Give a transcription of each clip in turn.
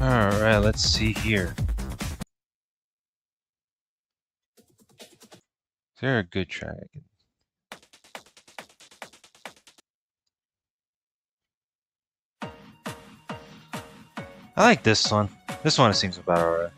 Alright, let's see here. Is there a good track? I like this one. This one seems about alright.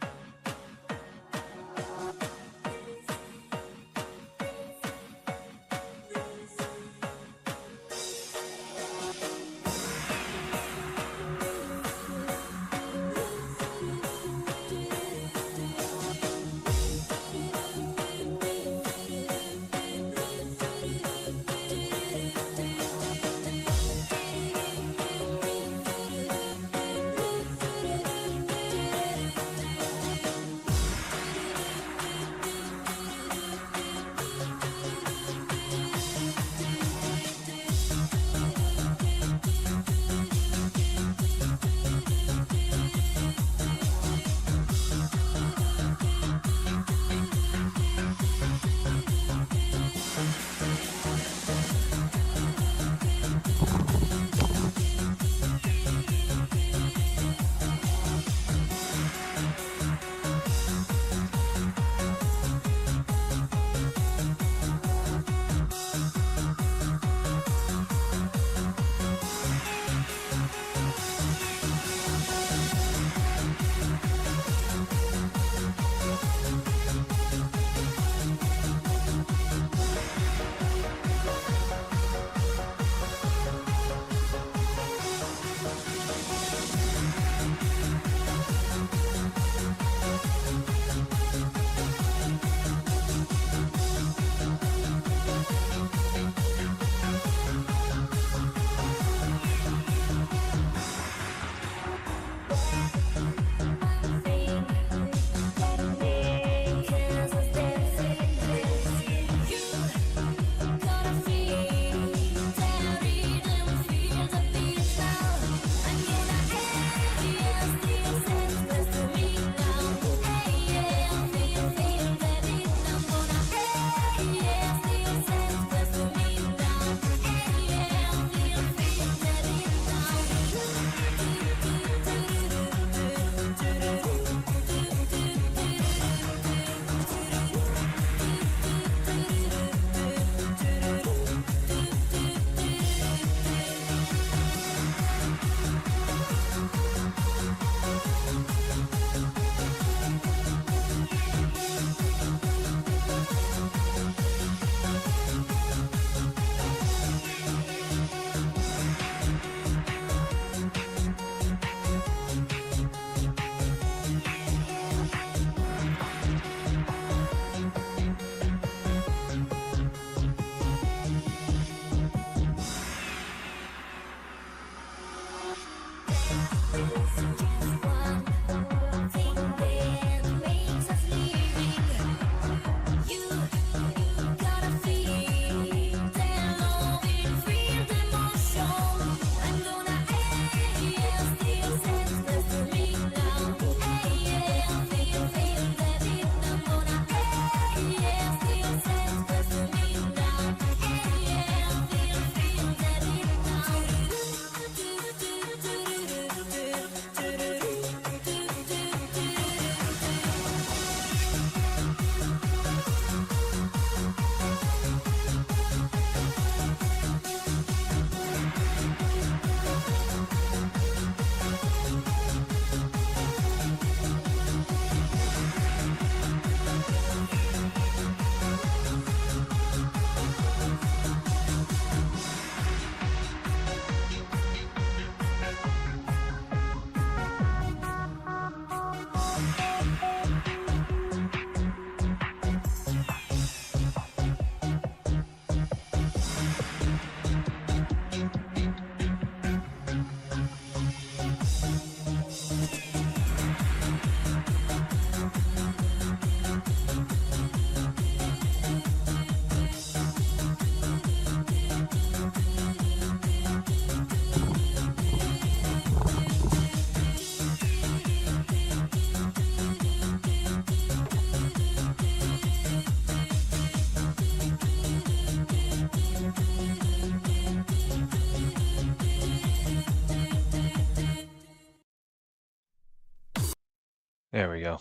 There we go.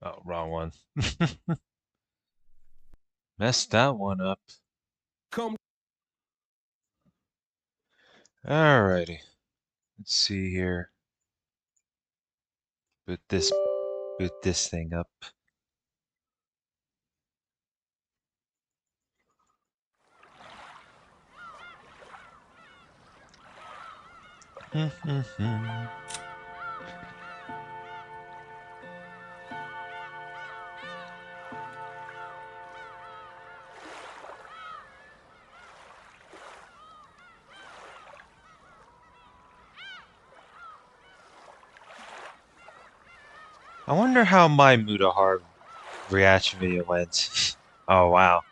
Oh, wrong one. Messed that one up. Come. Alrighty. Let's see here. Boot this thing up. I wonder how my Mudahar reaction video went. Oh wow.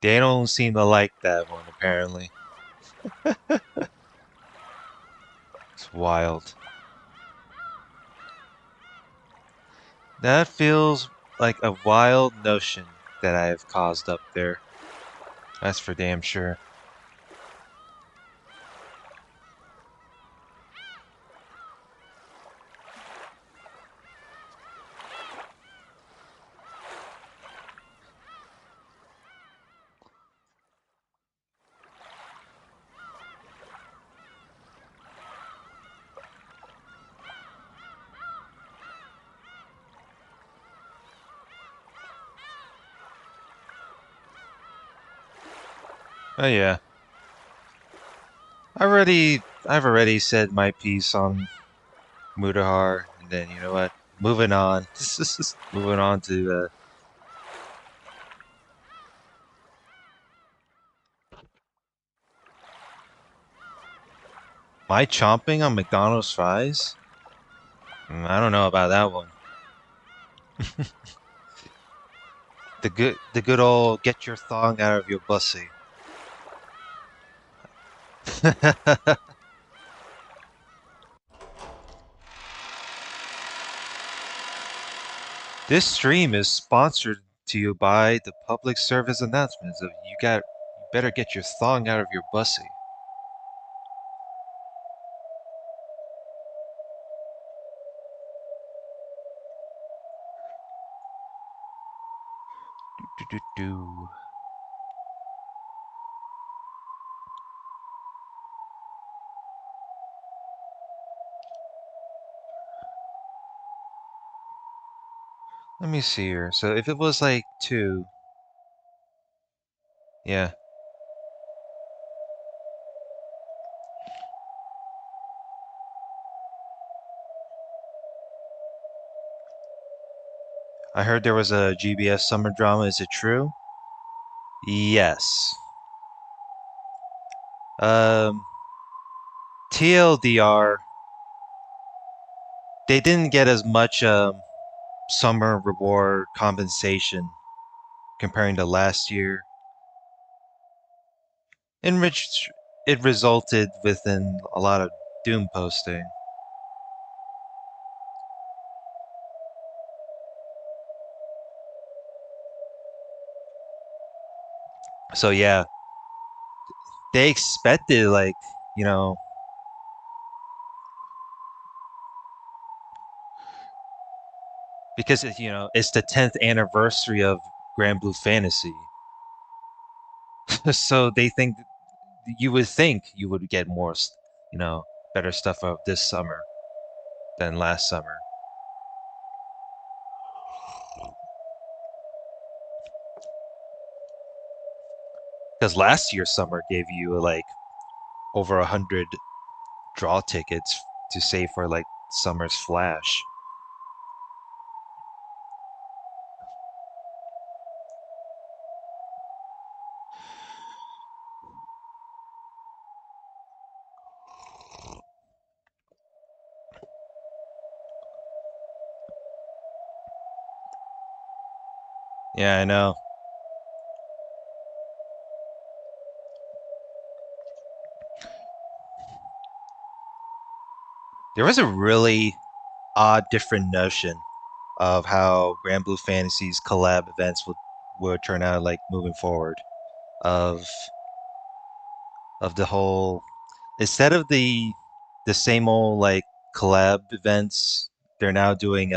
They don't seem to like that one apparently. It's wild. That feels like a wild notion that I have caused up there. That's for damn sure. Oh yeah. I've already said my piece on Mudahar, and then you know what? Moving on. Moving on to my chomping on McDonald's fries? I don't know about that one. The good old get your thong out of your bussy. This stream is sponsored to you by the public service announcements of you better get your thong out of your bussy. Do, do, do. Let me see here. So if it was like 2, yeah. I heard there was a GBS summer drama. Is it true? Yes. Um, TLDR, they didn't get as much summer reward compensation comparing to last year, in which it resulted within a lot of doom posting. So yeah, they expected like, you know, because it's the 10th anniversary of Grand Blue Fantasy. So they think you would think you would get more, better stuff out this summer than last summer. Because last year's summer gave you like over 100 draw tickets to save for like summer's flash. Yeah, I know. There was a really odd, different notion of how Grand Blue Fantasy's collab events would turn out like moving forward. Of the whole, instead of the same old like collab events they're now doing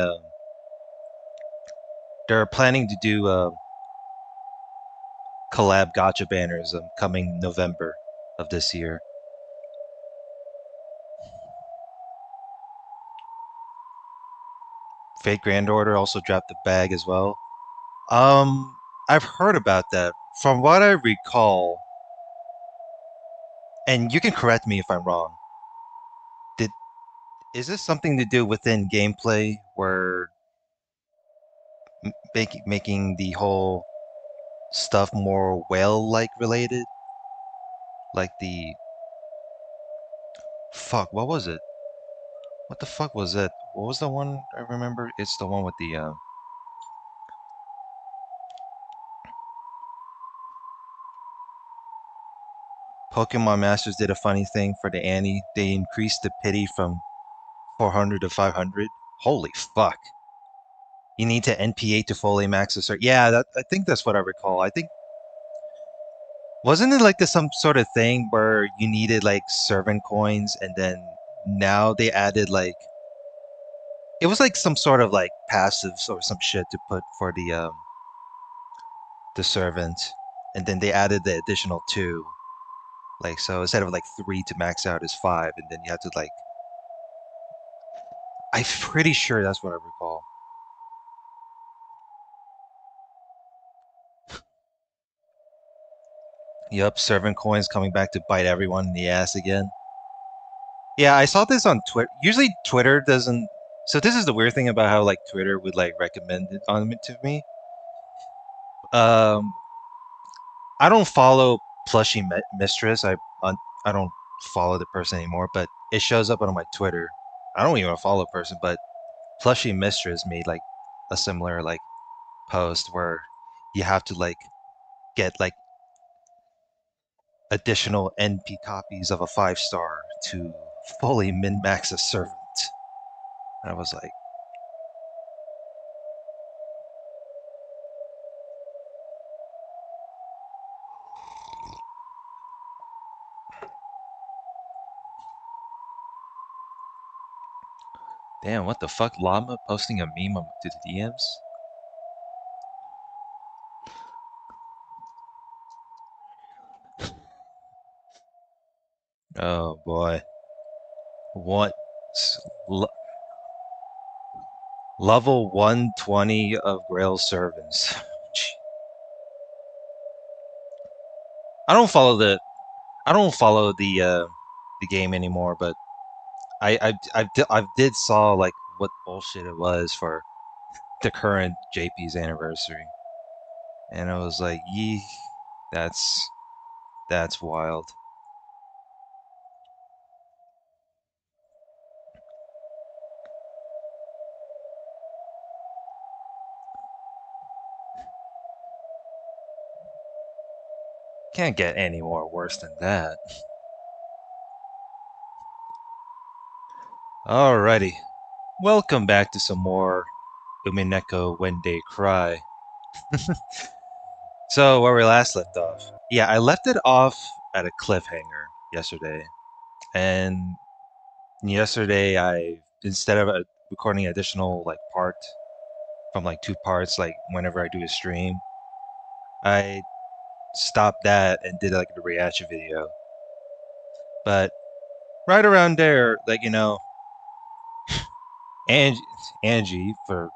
they're planning to do collab gotcha banners coming November of this year. Fate Grand Order also dropped the bag as well. I've heard about that. From what I recall, and you can correct me if I'm wrong. Did is this something to do within gameplay where making the whole stuff more whale-like related? Like the fuck, what was it? What the fuck was it? What was the one I remember? It's the one with the Pokemon Masters did a funny thing for the Annie. They increased the pity from 400 to 500. Holy fuck. You need to NP8 to fully max a cert. Yeah, I think that's what I recall. I think wasn't it like some sort of thing where you needed like servant coins and then now they added like it was like some sort of like passives or some shit to put for the servant and then they added the additional two. Like so instead of like three to max out is five and then you have to like I'm pretty sure that's what I recall. Yup, servant coins coming back to bite everyone in the ass again. Yeah, I saw this on Twitter. Usually Twitter doesn't. So this is the weird thing about how like Twitter would like recommend it on to me. Um, I don't follow Mistress. I don't follow the person anymore, but it shows up on my Twitter. I don't even follow a person, but Plushy Mistress made like a similar like post where you have to like get like additional NP copies of a 5-star to fully min max a servant. And I was like, damn, what the fuck? Llama posting a meme to the DMs? Oh boy. What? Level 120 of Grail servants. I don't follow the I don't follow the game anymore, but I did saw like what bullshit it was for the current JP's anniversary. And I was like, yee, that's that's wild. Can't get any more worse than that. Alrighty. Welcome back to some more Umineko When They Cry. So, where we last left off. Yeah, I left it off at a cliffhanger yesterday. And yesterday, instead of recording an additional, like, part from, like, two parts, like, whenever I do a stream, I stopped that and did, like, the reaction video. But right around there, like, Angie, Angie for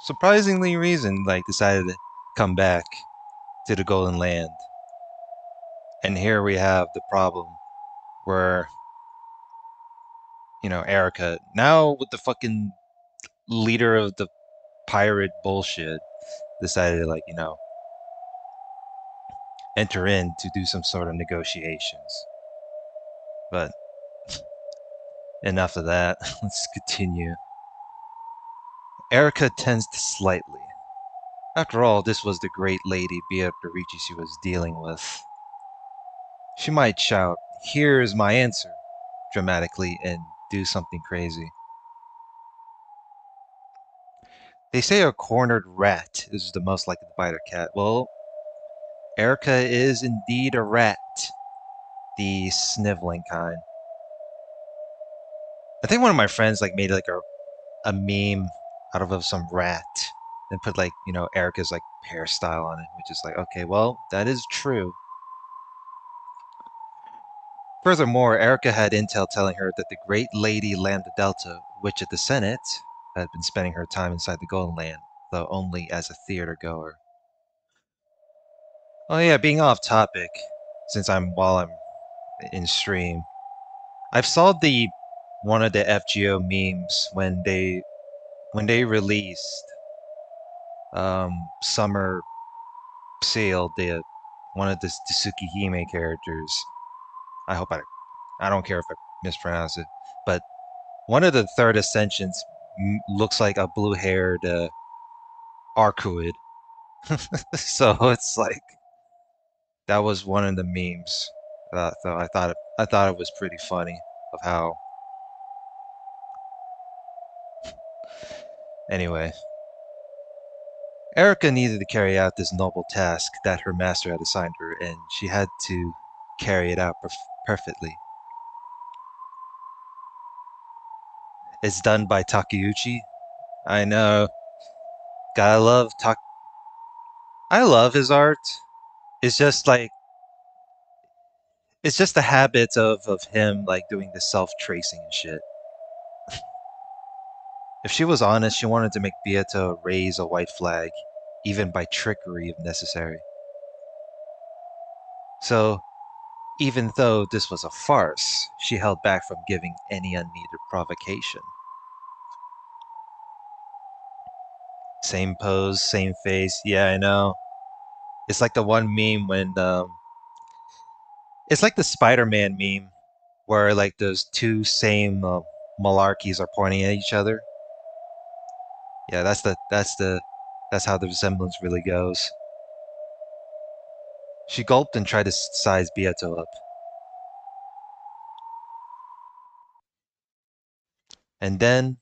surprisingly reason, like, decided to come back to the Golden Land. And here we have the problem where, Erica, now with the fucking leader of the pirate bullshit, decided to, like, enter in to do some sort of negotiations. But enough of that. Let's continue. Erica tensed slightly. After all, this was the great lady Beatrice she was dealing with. She might shout, "Here's my answer," dramatically, and do something crazy. They say a cornered rat is the most likely to bite a cat. Well, Erica is indeed a rat. The sniveling kind. I think one of my friends like made like a meme out of some rat and put like, Erica's like hairstyle on it, which is like, okay, well, that is true. Furthermore, Erica had intel telling her that the great Lady Lambda Delta, Witch of the Senate, had been spending her time inside the Golden Land, though only as a theater goer. Oh yeah, being off topic, since while I'm in stream, I've saw one of the FGO memes when they released Summer Sale, the one of the Tsukihime characters. I hope I don't care if I mispronounce it, but one of the third ascensions looks like a blue-haired Arcuid. So it's like that was one of the memes. So I thought it was pretty funny of how. Anyway, Erica needed to carry out this noble task that her master had assigned her, and she had to carry it out perfectly. It's done by Takeuchi. I know. Gotta love Tak. I love his art. It's just like it's just the habit of him like doing the self-tracing and shit. If she was honest, she wanted to make Beato raise a white flag, even by trickery if necessary. So, even though this was a farce, she held back from giving any unneeded provocation. Same pose, same face. Yeah, I know. It's like the one meme when it's like the Spider-Man meme where like those two same malarkeys are pointing at each other. Yeah, that's how the resemblance really goes. She gulped and tried to size Beato up. And then,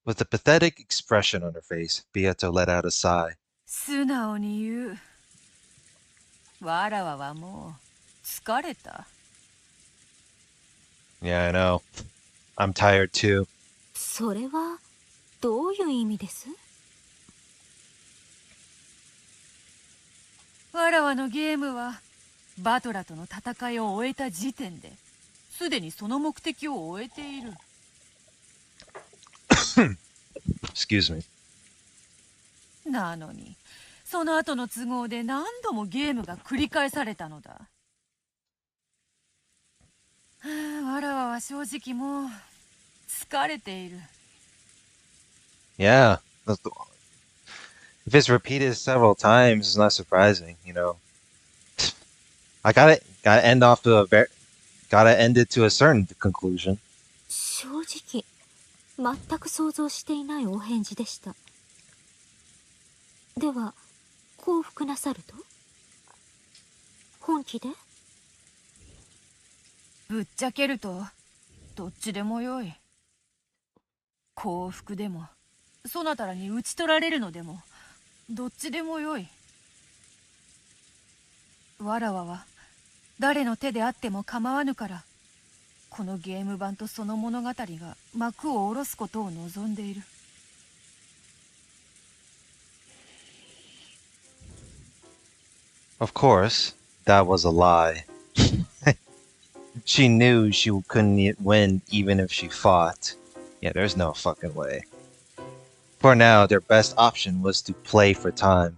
with a pathetic expression on her face, Beato let out a sigh. 素直に言う。わらわはもう疲れた。Yeah, I know. I'm tired too. それはどういう意味です？わらわのゲームはバトラとの戦いを終えた時点ですでにその目的を終えている。Excuse me. なのにその後の都合で何度もゲームが繰り返されたのだ。わらわは正直もう疲れている。Yeah. If it's repeated several times, it's not surprising, I gotta end off to gotta end it to a certain conclusion. 正直全く想像していないお返事でした。では降伏なさると？本気で？ぶっちゃけるとどっちでもよい。降伏でもそなたらに討ち取られるのでもどっちでもよい。わらわは誰の手であっても構わぬからこのゲーム版とその物語が幕を下ろすことを望んでいる。Of course, that was a lie. She knew she couldn't win even if she fought. Yeah, there's no fucking way. For now, their best option was to play for time.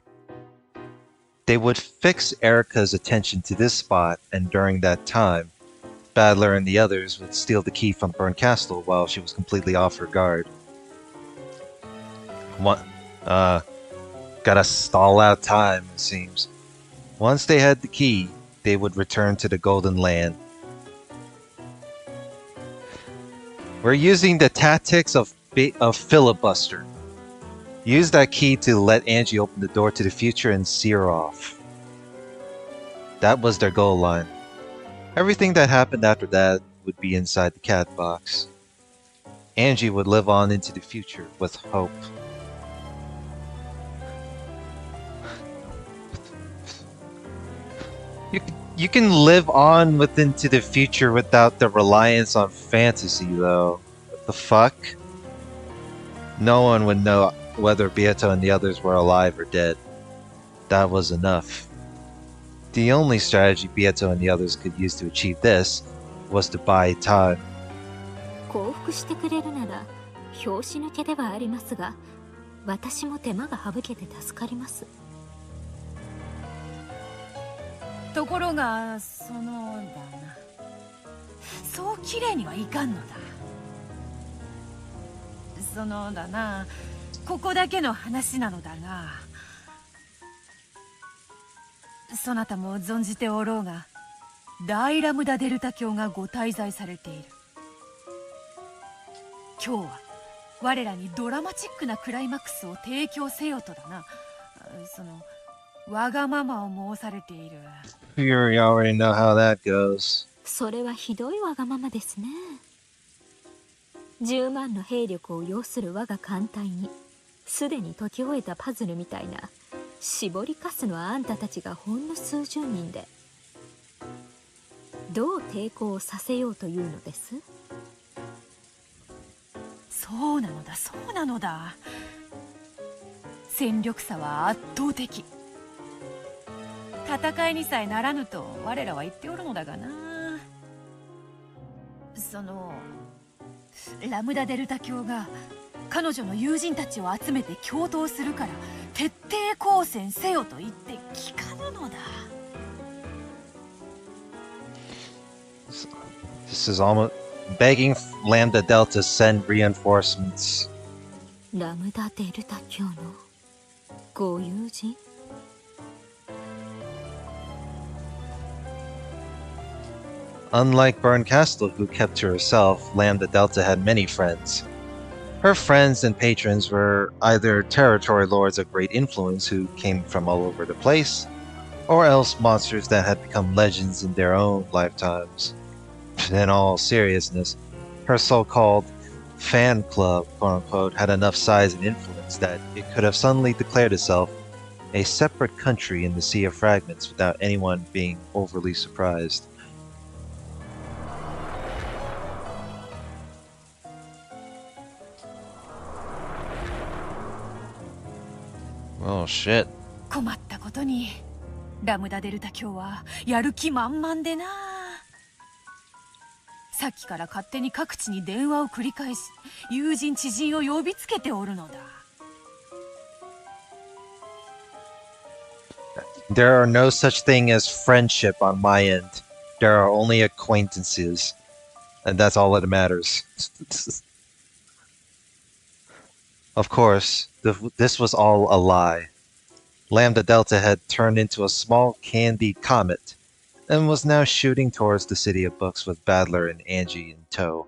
They would fix Erica's attention to this spot, and during that time, Badler and the others would steal the key from Burn Castle while she was completely off her guard. Gotta stall out time, it seems. Once they had the key, they would return to the Golden Land. We're using the tactics of filibuster. Use that key to let Angie open the door to the future and see her off. That was their goal line. Everything that happened after that would be inside the cat box. Angie would live on into the future with hope. You can live on into the future without the reliance on fantasy, though. What the fuck? No one would know whether Bieto and the others were alive or dead. That was enough. The only strategy Bieto and the others could use to achieve this was to buy time. 降伏してくれるなら拍子抜けではありますが、私も手間が省けて助かります。ところがそのだな、そうきれいにはいかんのだ。そのだな、ここだけの話なのだが、そなたも存じておろうが、大ラムダデルタ教がご滞在されている。今日は我らにドラマチックなクライマックスを提供せよとだな、そのわがままを申されている。You already know how that goes. それはひどいわがままですね。10万の兵力を要する我が艦隊にすでに解き終えたパズルみたいな絞りかすのあんたたちがほんの数十人でどう抵抗をさせようというのです？そうなのだ、そうなのだ。戦力差は圧倒的。戦いにさえならぬと我らは言っておるのだがな。そのラムダデルタ教が彼女の友人たちを集めて共闘するから徹底抗戦せよと言って聞かぬのだ。This is almost begging Lambda Delta send reinforcements. ラムダデルタ教のご友人？Unlike Burn Castle, who kept to herself, Lambda Delta had many friends. Her friends and patrons were either territory lords of great influence who came from all over the place, or else monsters that had become legends in their own lifetimes. In all seriousness, her so-called fan club, quote-unquote, had enough size and influence that it could have suddenly declared itself a separate country in the Sea of Fragments without anyone being overly surprised. Oh shit. 困ったことにラムダデルタ教はやる気満々でな。さっきから勝手に各地に電話を繰り返し友人知人を呼びつけておるのだ。There are no such thing as friendship on my end. There are only acquaintances. And that's all that matters. Of course, this was all a lie. Lambda Delta had turned into a small candied comet and was now shooting towards the City of Books with Badler and Angie in tow.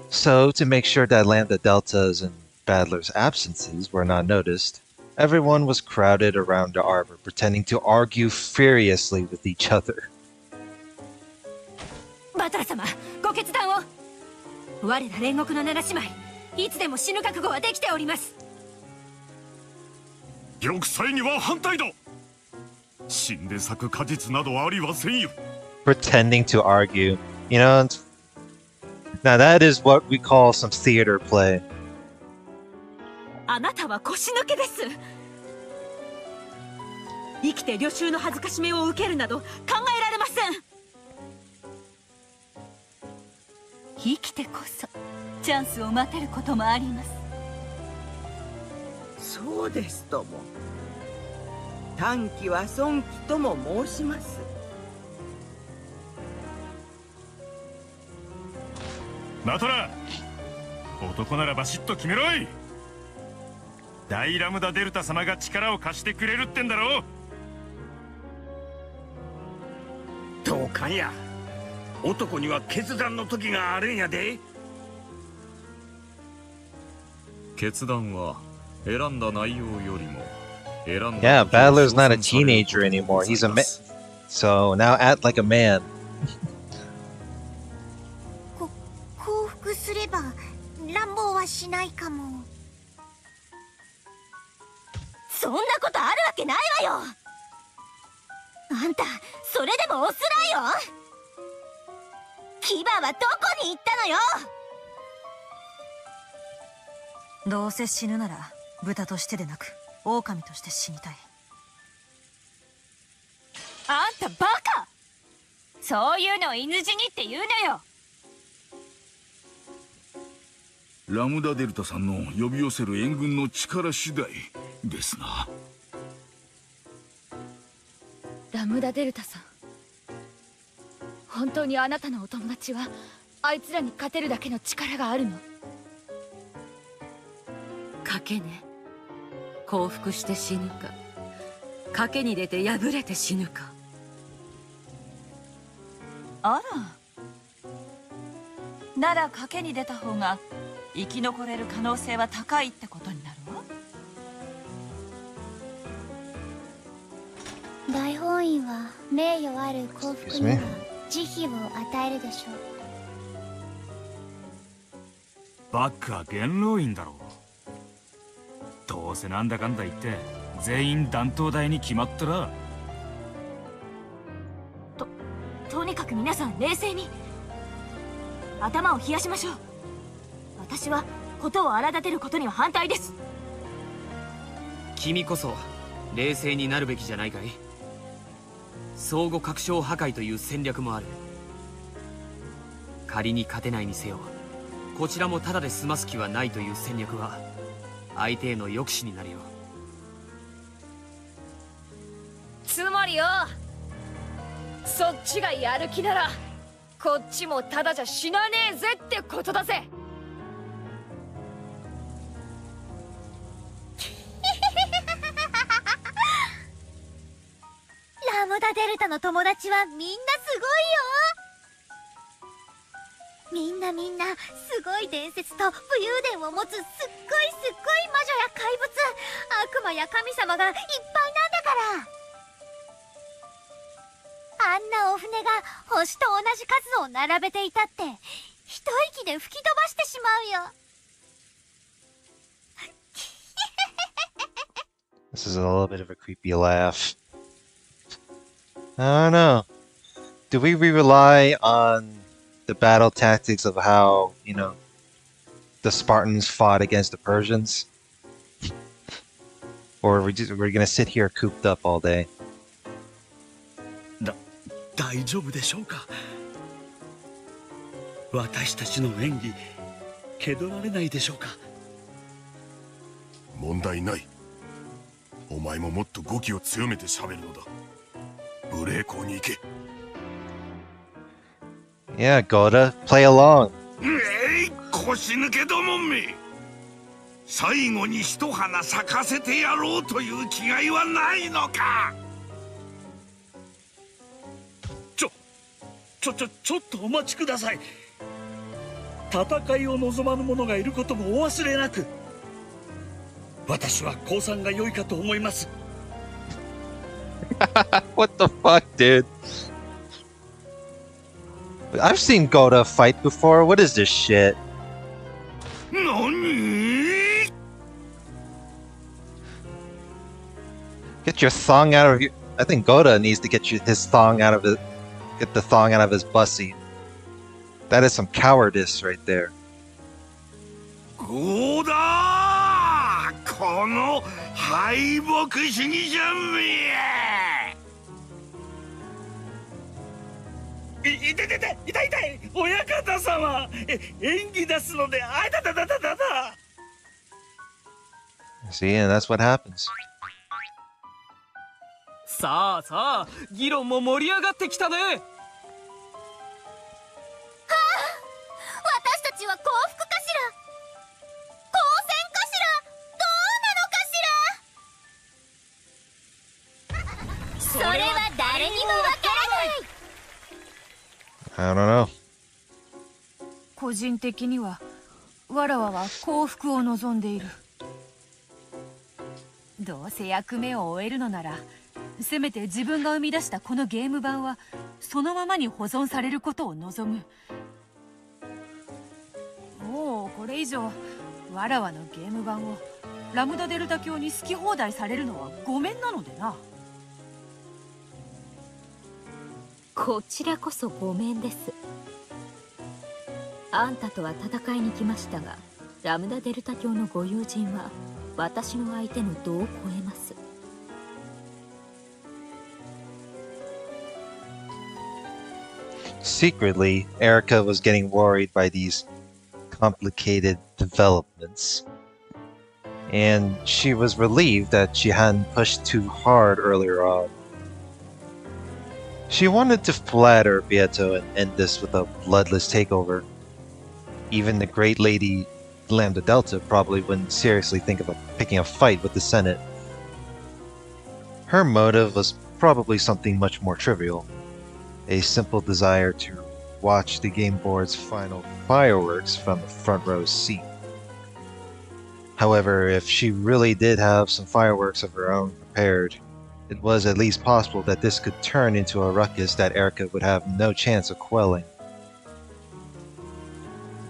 So, to make sure that Lambda Delta's and Badler's absences were not noticed, everyone was crowded around the arbor, pretending to argue furiously with each other. バトラ様、ご決断を。我ら煉獄の七姉妹、いつでも死ぬ覚悟はできております。玉砕には反対だ。死んで咲く果実などありはせんよ。Pretending to argue. You know, now that is what we call some theater play. あなたは腰抜けです。生きて領収の恥ずかしめを受けるなど考えられません。生きてこそチャンスを待てることもあります。そうですとも。短期は損期とも申します。マトラ、男ならバシッと決めろい。大ラムダデルタ様が力を貸してくれるってんだろう。どうかんや。男には決断の時があるんやで。決断は選んだ内容よりも選んだ Yeah, Badler's not a teenager anymore. He's a man. So now act like a man. 降伏すれば乱暴はしないかも。そんなことあるわけないわよ。あんたそれでもオスらよ。牙はどこに行ったのよ。どうせ死ぬなら豚としてでなく狼として死にたい。あんたバカ！そういうのを犬死にって言うのよ。ラムダデルタさんの呼び寄せる援軍の力次第ですな。ラムダデルタさん、本当にあなたのお友達はあいつらに勝てるだけの力があるの？賭けね。降伏して死ぬか、賭けに出て敗れて死ぬか。あら、なら賭けに出た方が生き残れる可能性は高いってことになるわ。大本院は名誉ある幸福には慈悲を与えるでしょう。バックは元老院だろう。どうせなんだかんだ言って全員断頭台に決まったら。とにかく皆さん冷静に頭を冷やしましょう。私は事を荒立てることには反対です。君こそ冷静になるべきじゃないかい。相互確証破壊という戦略もある。仮に勝てないにせよ、こちらもただで済ます気はないという戦略は相手への抑止になるよ。つまりよ、そっちがやる気ならこっちもただじゃ死なねえぜってことだぜ。ラムダデルタの友達はみんなすごいよ。みんなすごい伝説と武勇伝を持つすっごい魔女や怪物、悪魔や神様がいっぱいなんだから。あんなお船が星と同じ数を並べていたって一息で吹き飛ばしてしまうよ。This is a little bit of a creepy laugh. I don't know. Do we rely on the battle tactics of how, you know, the Spartans fought against the Persians? Or we're gonna sit here cooped up all day? 大丈夫でしょうか。私たちの演技蹴取られないでしょうか。問題ない。お前ももっと語気を強めて喋るのだ。無礼講に行け。Yeah, Goda, play along. 腰抜けどもめ。最後に一花咲かせてやろうという気概はないのか。ちょっとお待ちください。戦いを望まぬ者がいることもお忘れなく。私は降参が良いかと思います。What the fuck, dude? I've seen Goda fight before. What is this shit? 何? Get your thong out of your... I think Goda needs to get his thong out of it. Get the thong out of his bussy. That is some cowardice right there. ゴダー、この敗北主義者め。痛い親方様、演技出すのであいた。 See, and that's what happens. さあ議論も盛り上がってきたね。私たちは幸福かしら、当選かしら、どうなのかしら。それは誰にもわからない。 I don't know. 個人的にはわらわは幸福を望んでいる。どうせ役目を終えるのなら、せめて自分が生み出したこのゲーム版はそのままに保存されることを望む。もうこれ以上わらわのゲーム版をラムダデルタ教に好き放題されるのはごめんなのでな。こちらこそごめんです。あんたとは戦いに来ましたが、ラムダデルタ教のご友人は私の相手の度を超えます。Secretly, Erica was getting worried by these complicated developments, and she was relieved that she hadn't pushed too hard earlier on. She wanted to flatter Beato and end this with a bloodless takeover. Even the great lady Lambda Delta probably wouldn't seriously think of picking a fight with the Senate. Her motive was probably something much more trivial. A simple desire to watch the game board's final fireworks from the front row seat. However, if she really did have some fireworks of her own prepared, it was at least possible that this could turn into a ruckus that Erica would have no chance of quelling.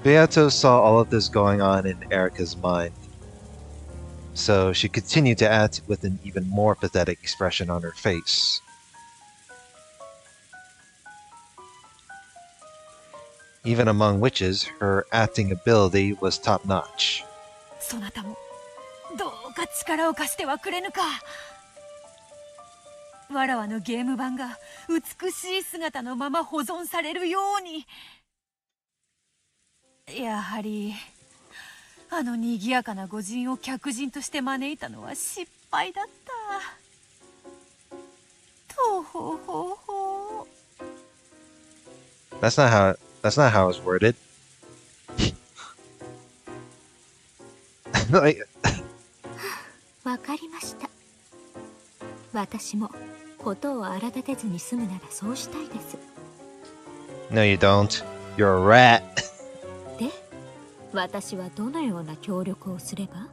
Beato saw all of this going on in Erica's mind, so she continued to act with an even more pathetic expression on her face. Even among witches, her acting ability was top-notch. そなたもどうか力を貸してはくれぬか。わらわのゲーム版が美しい姿のまま保存されるように。やはりあの賑やかな御人を客人として招いたのは失敗だった。とほほほ。That's not how it's worded. Like... わかりました。私もことを荒立てずに済むならそうしたいです。No, you don't. You're a rat. で、私はどのような協力をすれば？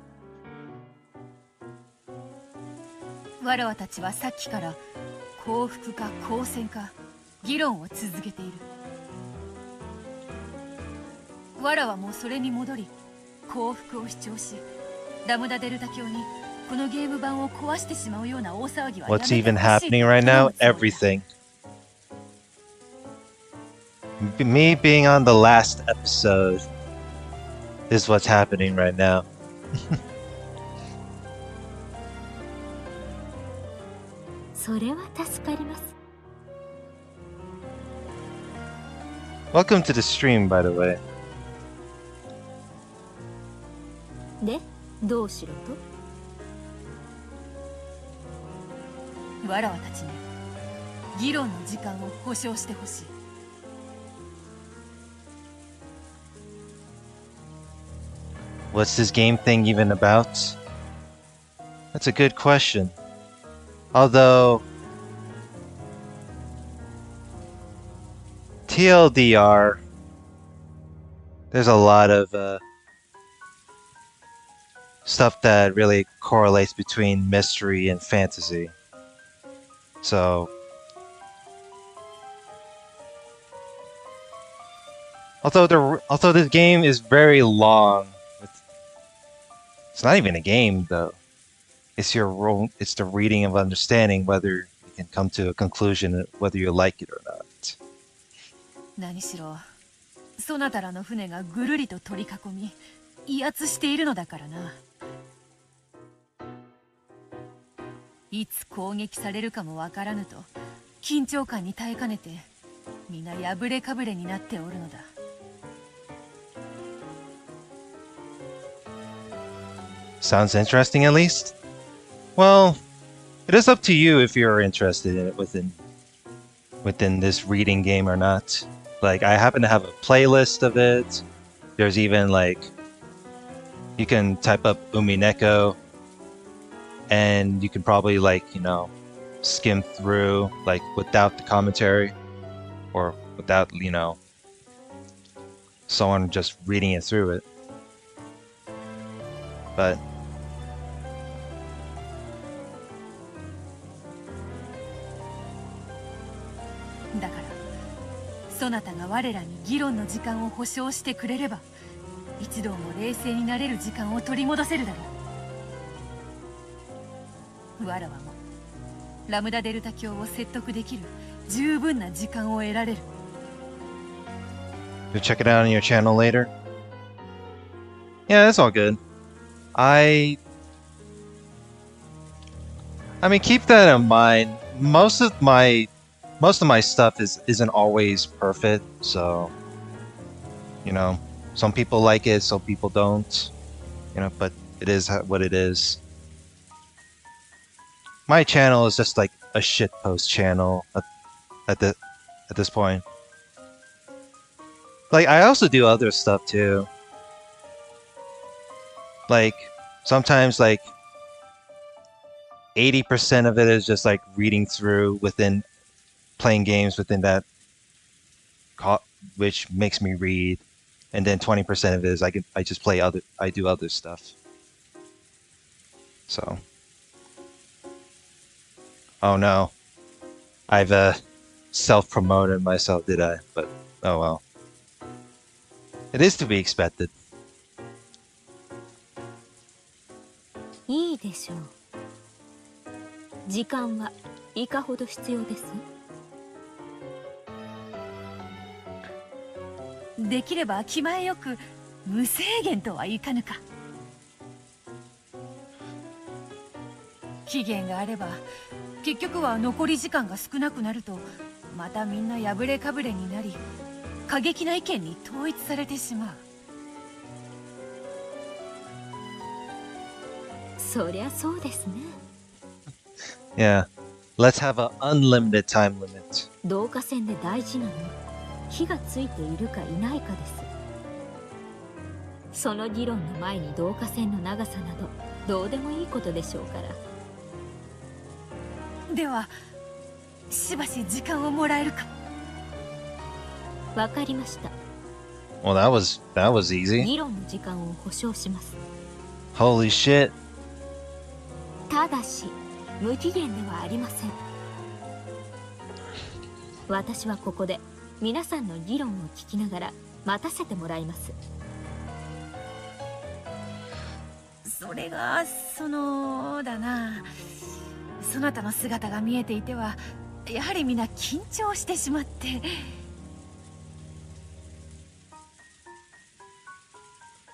わらわたちはさっきから降伏か降戦か議論を続けている。わらはもうそれに戻り降伏を主張し、ラムダデルタ教にこのゲーム版を壊してしまうような大騒ぎはやめてほしい。What's even happening right now? Everything. Me being on the last episode is what's happening right now. それは助かります。Welcome to the stream, by the way. で、どうしろと？わらわたちに議論の時間を保証してほしい。What's this game thing even about? That's a good question. Although, TLDR, there's a lot of stuff that really correlates between mystery and fantasy. So, although this game is very long, it's not even a game though. It's your role. It's the reading of understanding whether you can come to a conclusion whether you like it or not. 何しろ、そなたらの船がぐるりと取り囲み、威圧しているのだからな。いつ攻撃されるかもわからぬと緊張感に耐えかねて皆破れかぶれになっておるのだ。Sounds interesting, at least. Well, it is up to you if you're interested in it within this reading game or not. Like, I happen to have a playlist of it. There's even like, you can type up Umineko, and you can probably like, you know, skim through like without the commentary, or without, you know, someone just reading it through it. Butだからそなたが我らに議論の時間を保証してくれれば一同も冷静になれる時間を取り戻せるだろう。わらわもラムダデルタ教を説得できる十分な時間を得られる。 You'll check it out on your channel later? Yeah, it's all good. I mean, keep that in mind. Most of my stuff isn't always perfect, so you know, some people like it, some people don't. But it is what it is. My channel is just like a shitpost channel at this point. Like, I also do other stuff too. Like, sometimes like 80% of it is just like reading through within playing games within that which makes me read, and then 20% of it is I just I do other stuff. So, oh no, I've self-promoted myself, did I? But oh well, it is to be expected. いいでしょう。時間はいかほど必要です？できれば気前よく無制限とはいかぬか。期限があれば結局は残り時間が少なくなるとまたみんな破れかぶれになり過激な意見に統一されてしまう。そりゃそうですね。Yeah, let's have an unlimited time limit. 導火線で大事なのは火がついているかいないかです。その議論の前に導火線の長さなどどうでもいいことでしょうから。ではしばし時間をもらえるか。わかりました。Well, that was easy. 議論の時間を保証します。 Holy shit. ただし無期限ではありません。私はここで皆さんの議論を聞きながら待たせてもらいます。それがそのだな、そなたの姿が見えていてはやはり皆緊張してしまって。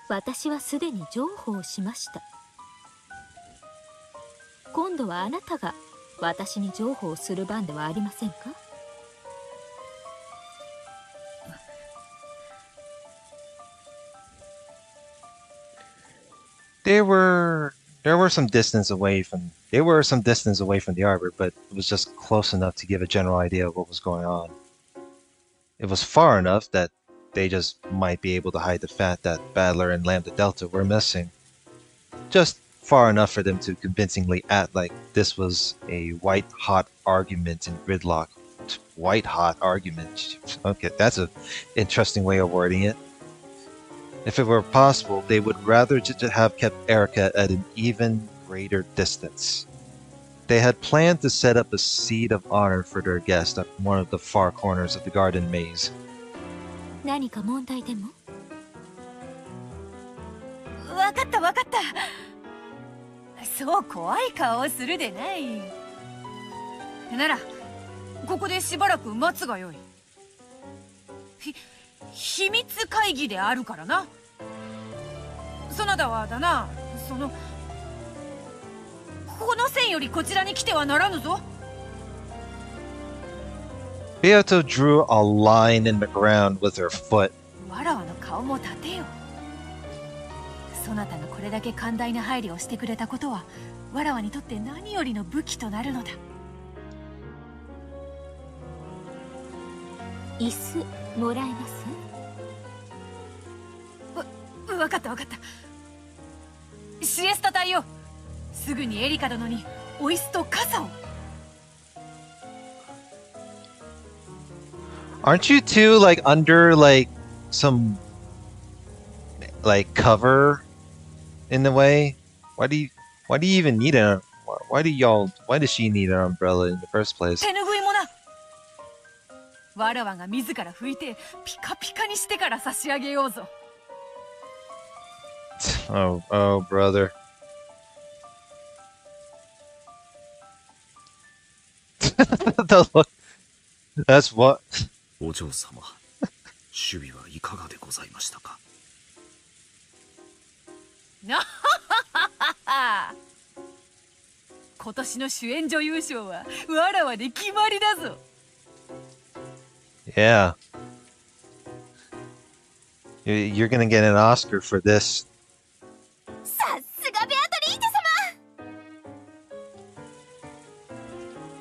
私はすでに譲歩をしました。今度はあなたが私に譲歩をする番ではありませんかThey were some distance away from the arbor, but it was just close enough to give a general idea of what was going on. It was far enough that they just might be able to hide the fact that Battler and Lambda Delta were missing. Just far enough for them to convincingly act like this was a white-hot argument in gridlock. White-hot argument. Okay, that's an interesting way of wording it. If it were possible, they would rather have kept Erica at an even greater distance. They had planned to set up a seat of honor for their guest at one of the far corners of the garden maze. 何か問題でも？わかったわかった。そう怖い顔をするでない。ならここでしばらく待つがよい。秘密会議であるからな。そなたはだな、この線よりこちらに来てはならぬぞ。Beato drew a line in the ground with her foot. わらわの顔も立てよ。そなたがこれだけ寛大な配慮をしてくれたことはわらわにとって何よりの武器となるのだ。椅子もらえます？わかったわかった。シエスタ隊よ、すぐにエリカ殿にお椅子と傘を。Aren't you two like under like some like cover in the way? Why do you even need why does she need an umbrella in the first place? 手ぬぐいもな。わらわが自ら拭いてピカピカにしてから差し上げようぞ。Oh, brother. The look. That's what. お嬢様、守備はいかがでございましたか？な今年の主演女優賞はわらわで決まりだぞ。Yeah. You're gonna get an Oscar for this. さすがベアトリーチェ様。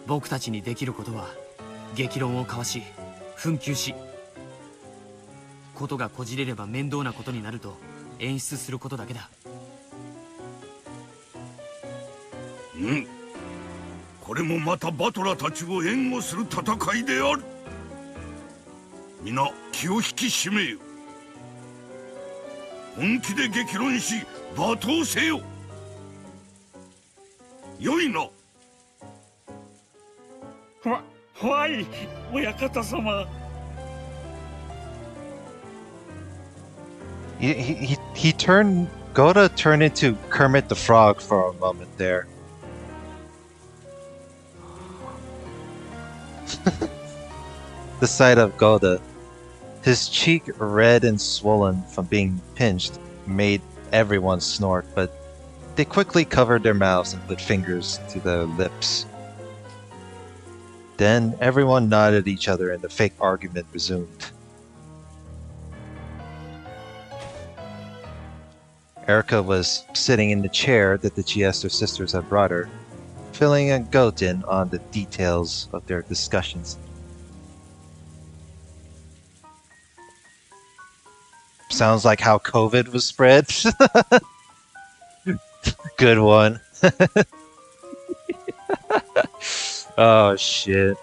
僕たちにできることは激論を交わし紛糾し、ことがこじれれば面倒なことになると演出することだけだ。うん、これもまたバトラーたちを援護する戦いである。皆気を引き締めよ。本気で激論し罵倒せよ。よいな。はい、親方様。He turned Goda turned into Kermit the Frog for a moment there. The sight of Goda, his cheek red and swollen from being pinched, made everyone snort, but they quickly covered their mouths and put fingers to their lips. Then everyone nodded at each other and the fake argument resumed. Erica was sitting in the chair that the Chiester sisters had brought her, filling a goat in on the details of their discussions. Sounds like how COVID was spread. Good one. Oh shit.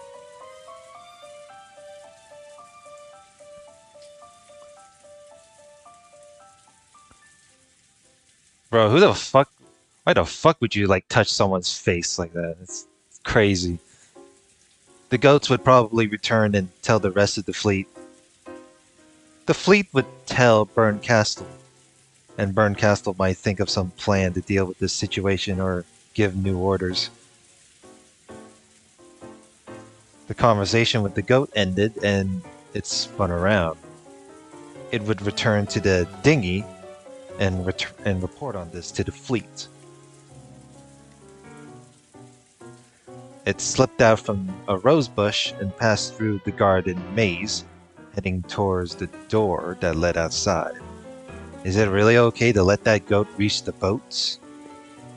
Bro, who the fuck? Why the fuck would you like touch someone's face like that? It's crazy. The goats would probably return and tell the rest of the fleet. The fleet would tell Burncastle, and Burncastle might think of some plan to deal with this situation or give new orders. The conversation with the goat ended and it spun around. It would return to the dinghy and report on this to the fleet. It slipped out from a rose bush and passed through the garden maze, heading towards the door that led outside. Is it really okay to let that goat reach the boats?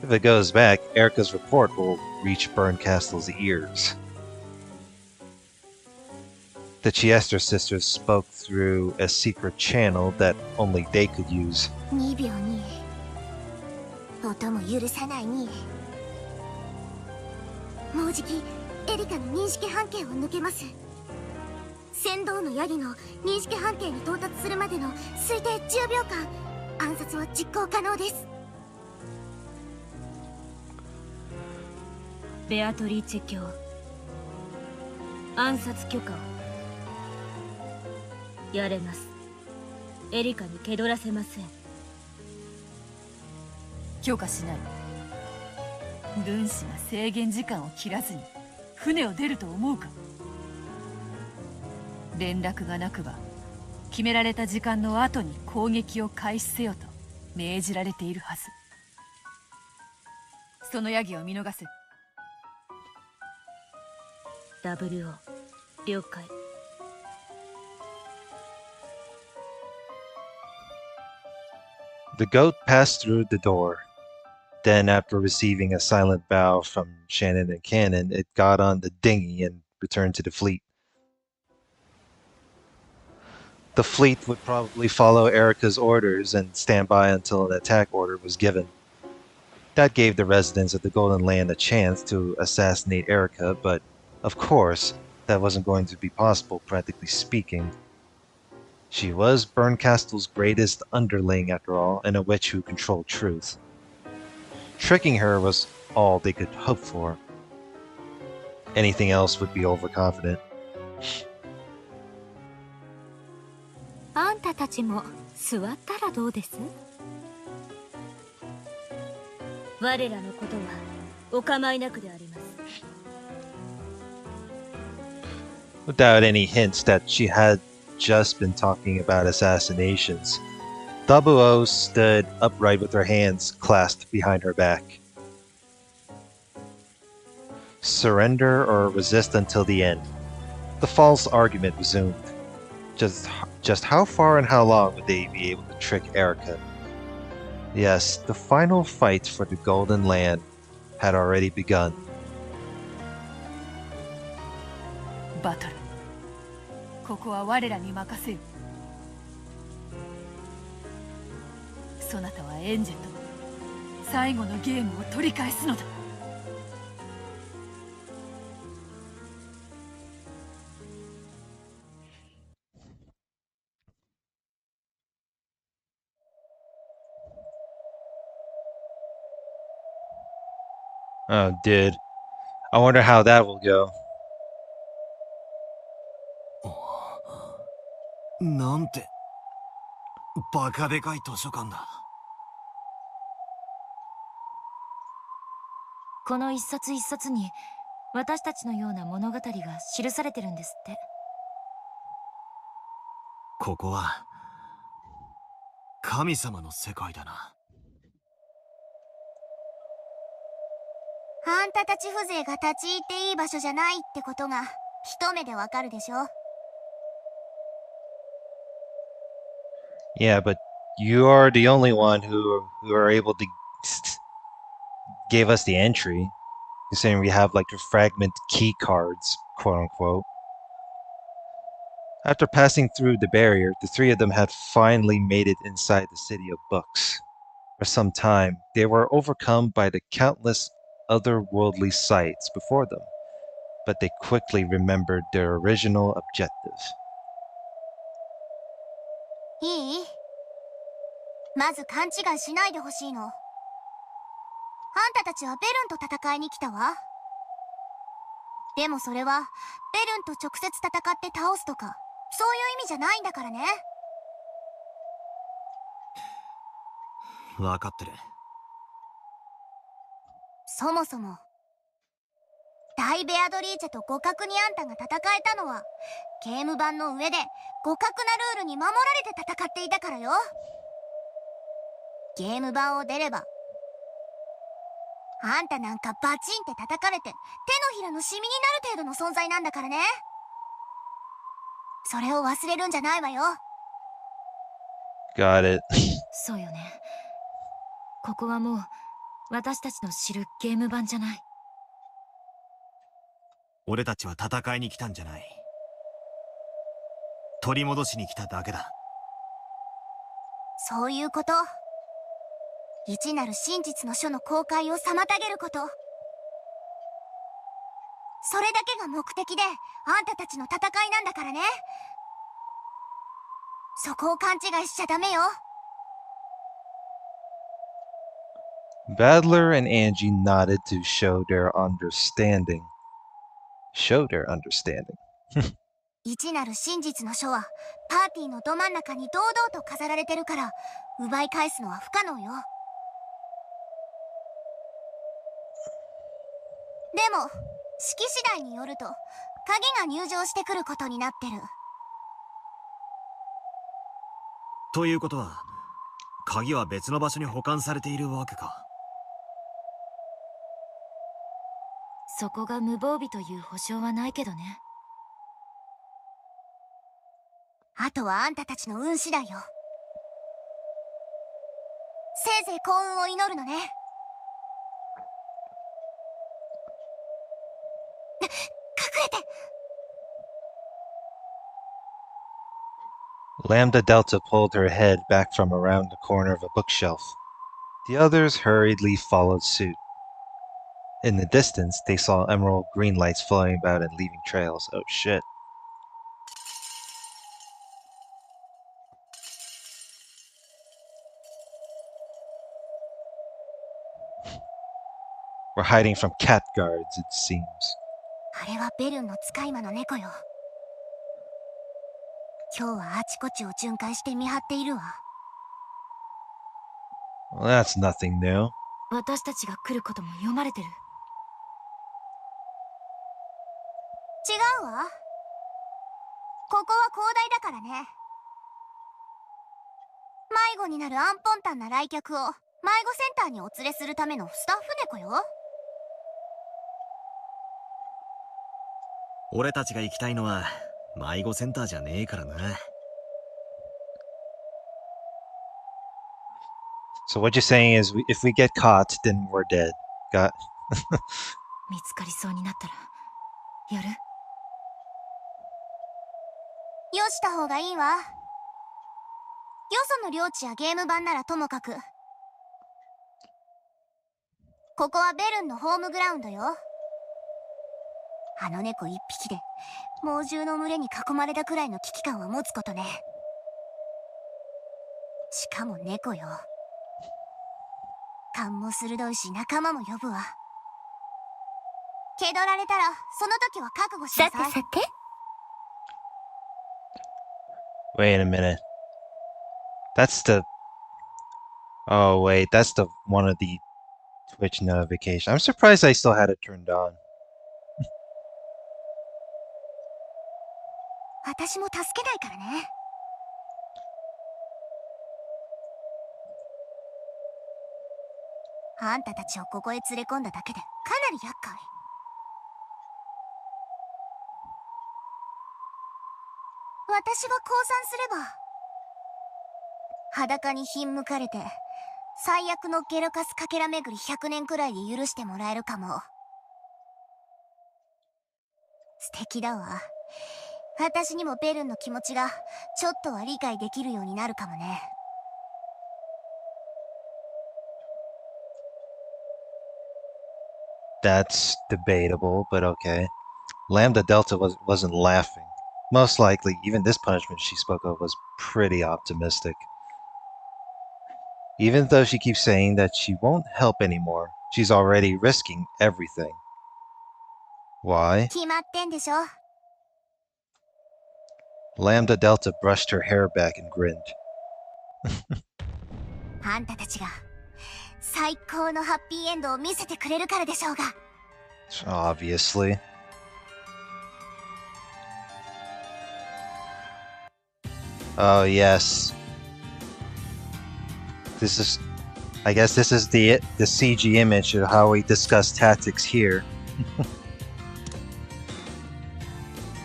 If it goes back, Erica's report will reach Burncastle's ears. The Chiester sisters spoke through a secret channel that only they could use. 2秒に音も許さないに。もうじきエリカの認識半径を抜けます。船頭のヤギの認識半径に到達するまでの推定10秒間暗殺は実行可能です。ベアトリーチェ卿、暗殺許可を。やれます。エリカに気取らせません。許可しない。軍師が制限時間を切らずに船を出ると思うか。連絡がなくば決められた時間の後に攻撃を開始せよと命じられているはず。そのヤギを見逃せ。WO 了解。The goat passed through the door. Then, after receiving a silent bow from Shannon and Cannon, it got on the dinghy and returned to the fleet. The fleet would probably follow Erica's orders and stand by until an attack order was given. That gave the residents of the Golden Land a chance to assassinate Erica, but of course, that wasn't going to be possible, practically speaking. She was Burncastle's greatest underling, after all, and a witch who controlled truth. Tricking her was all they could hope for. Anything else would be overconfident. あんたたちも座ったらどうです？我らのことはお構いなくであります。 Without any hints that she had just been talking about assassinations, Double O stood upright with her hands clasped behind her back. Surrender or resist until the end. The false argument resumed. Just how far and how long would they be able to trick Erica? Yes, the final fight for the Golden Land had already begun. バトル、ここは我らに任せよ。そなたはエンジェルと最後のゲームを取り返すのだ。Oh, dude. I wonder how that will go. なんてバカでかい図書館だ。この一冊一冊に私たちのような物語が記されてるんですって。ここは神様の世界だな。あんたたち風情が立ち入っていい場所じゃないってことが一目でわかるでしょ。Yeah, but you are the only one who are able to give us the entry. You're saying we have like the fragment key cards, quote unquote. After passing through the barrier, the three of them had finally made it inside the city of books. For some time, they were overcome by the countless otherworldly sights before them, but they quickly remembered their original objective. いい？まず勘違いしないでほしいの。あんたたちはベルンと戦いに来たわ。でもそれはベルンと直接戦って倒すとかそういう意味じゃないんだからね。分かってる。そもそも大ベアドリーチェと互角にあんたが戦えたのはゲーム版の上で互角なルールに守られて戦っていたからよ。ゲーム版を出ればあんたなんかバチンって叩かれて手のひらのシミになる程度の存在なんだからね。それを忘れるんじゃないわよ。Got it. そうよね。ここはもう私たちの知るゲーム版じゃない。俺たちは戦いに来たんじゃない。取り戻しに来ただけだ。そういうこと。一なる真実の書の公開を妨げること。それだけが目的であんたたちの戦いなんだからね。そこを勘違いしちゃダメよ。Badler and Angie nodded to show their understanding. Show their understanding. 一なる真実の書はパーティーのど真ん中に堂々と飾られてるから奪い返すのは不可能よ。でも式次第によると鍵が入場してくることになってる。ということは鍵は別の場所に保管されているわけか。そこが無防備という保証はないけどね。あとはあんたたちの運次第よ。せいぜい幸運を祈るのね。隠れて。Lambda Delta pulled her head back from around the corner of a bookshelf. The others hurriedly followed suit. In the distance, they saw emerald green lights flowing about and leaving trails. Oh shit. We're hiding from cat guards, it seems. あれはベルンの使い魔の猫よ。今日はあちこちを巡回して見張っているわ。Well, that's nothing new. 私たちが来ることも読まれてる。違うわ。ここは広大だからね。迷子になるアンポンタンな来客を迷子センターにお連れするためのスタッフ猫よ。俺たちが行きたいのは迷子センターじゃねえからな。So what you're saying is, if we get caught, then we're dead. Got? 見つかりそうになったらやる？よした方がいいわ。よその領地やゲーム版ならともかく、ここはベルンのホームグラウンドよ。あの猫一匹で猛獣の群れに囲まれたくらいの危機感は持つことね。しかも猫よ。勘も鋭いし仲間も呼ぶわ。気取られたらその時は覚悟しなさい。さてさて。Wait a minute. That's the... Oh wait, that's the one of the Twitch notifications. I'm surprised I still had it turned on. 私も助けないからね。あんたたちをここへ連れ込んだだけでかなり厄介。私が降参すれば、裸にひんむかれて最悪のゲロカスかけら巡り100年くらいで許してもらえるかも。素敵だわ。私にもベルンの気持ちがちょっとは理解できるようになるかもね。That's debatable, but okay. Lambda Delta wasn't laughing. Most likely, even this punishment she spoke of was pretty optimistic. Even though she keeps saying that she won't help anymore, she's already risking everything. Why? 決まってんでしょ。Lambda Delta brushed her hair back and grinned. あんたたちが最高のハッピーエンドを見せてくれるからでしょうが。Obviously. Oh yes. I guess this is the CG image of how we discuss tactics here.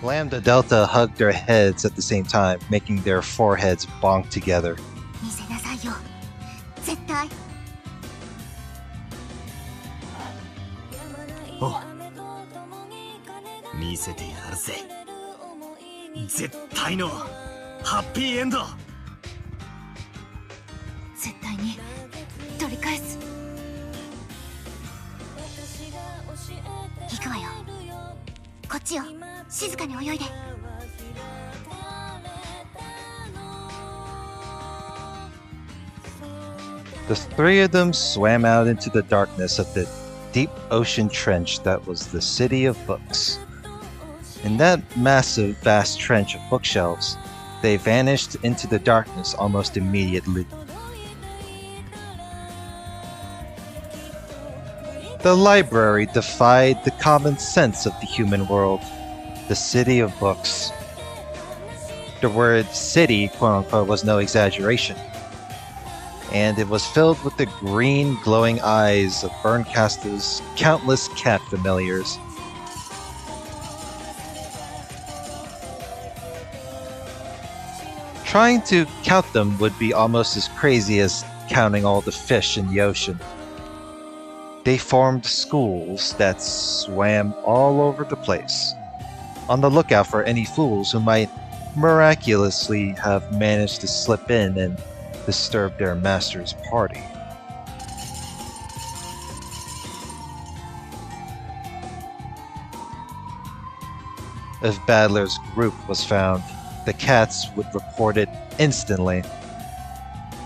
Lambda Delta hugged their heads at the same time, making their foreheads bonk together. 見せなさいよ。絶対。お、見せてやるぜ。絶対のハッピーエンド。絶対に取り返す。行くわよ。こっちよ。静かに泳いで。The three of them swam out into the darkness of the deep ocean trench that was the City of Books. In that massive, vast trench of bookshelves, they vanished into the darkness almost immediately. The library defied the common sense of the human world. The City of Books. The word city, quote-unquote, was no exaggeration. And it was filled with the green, glowing eyes of Berncastle's countless cat familiars. Trying to count them would be almost as crazy as counting all the fish in the ocean. They formed schools that swam all over the place, on the lookout for any fools who might miraculously have managed to slip in and disturb their master's party. If Badler's group was found, the cats would report it instantly.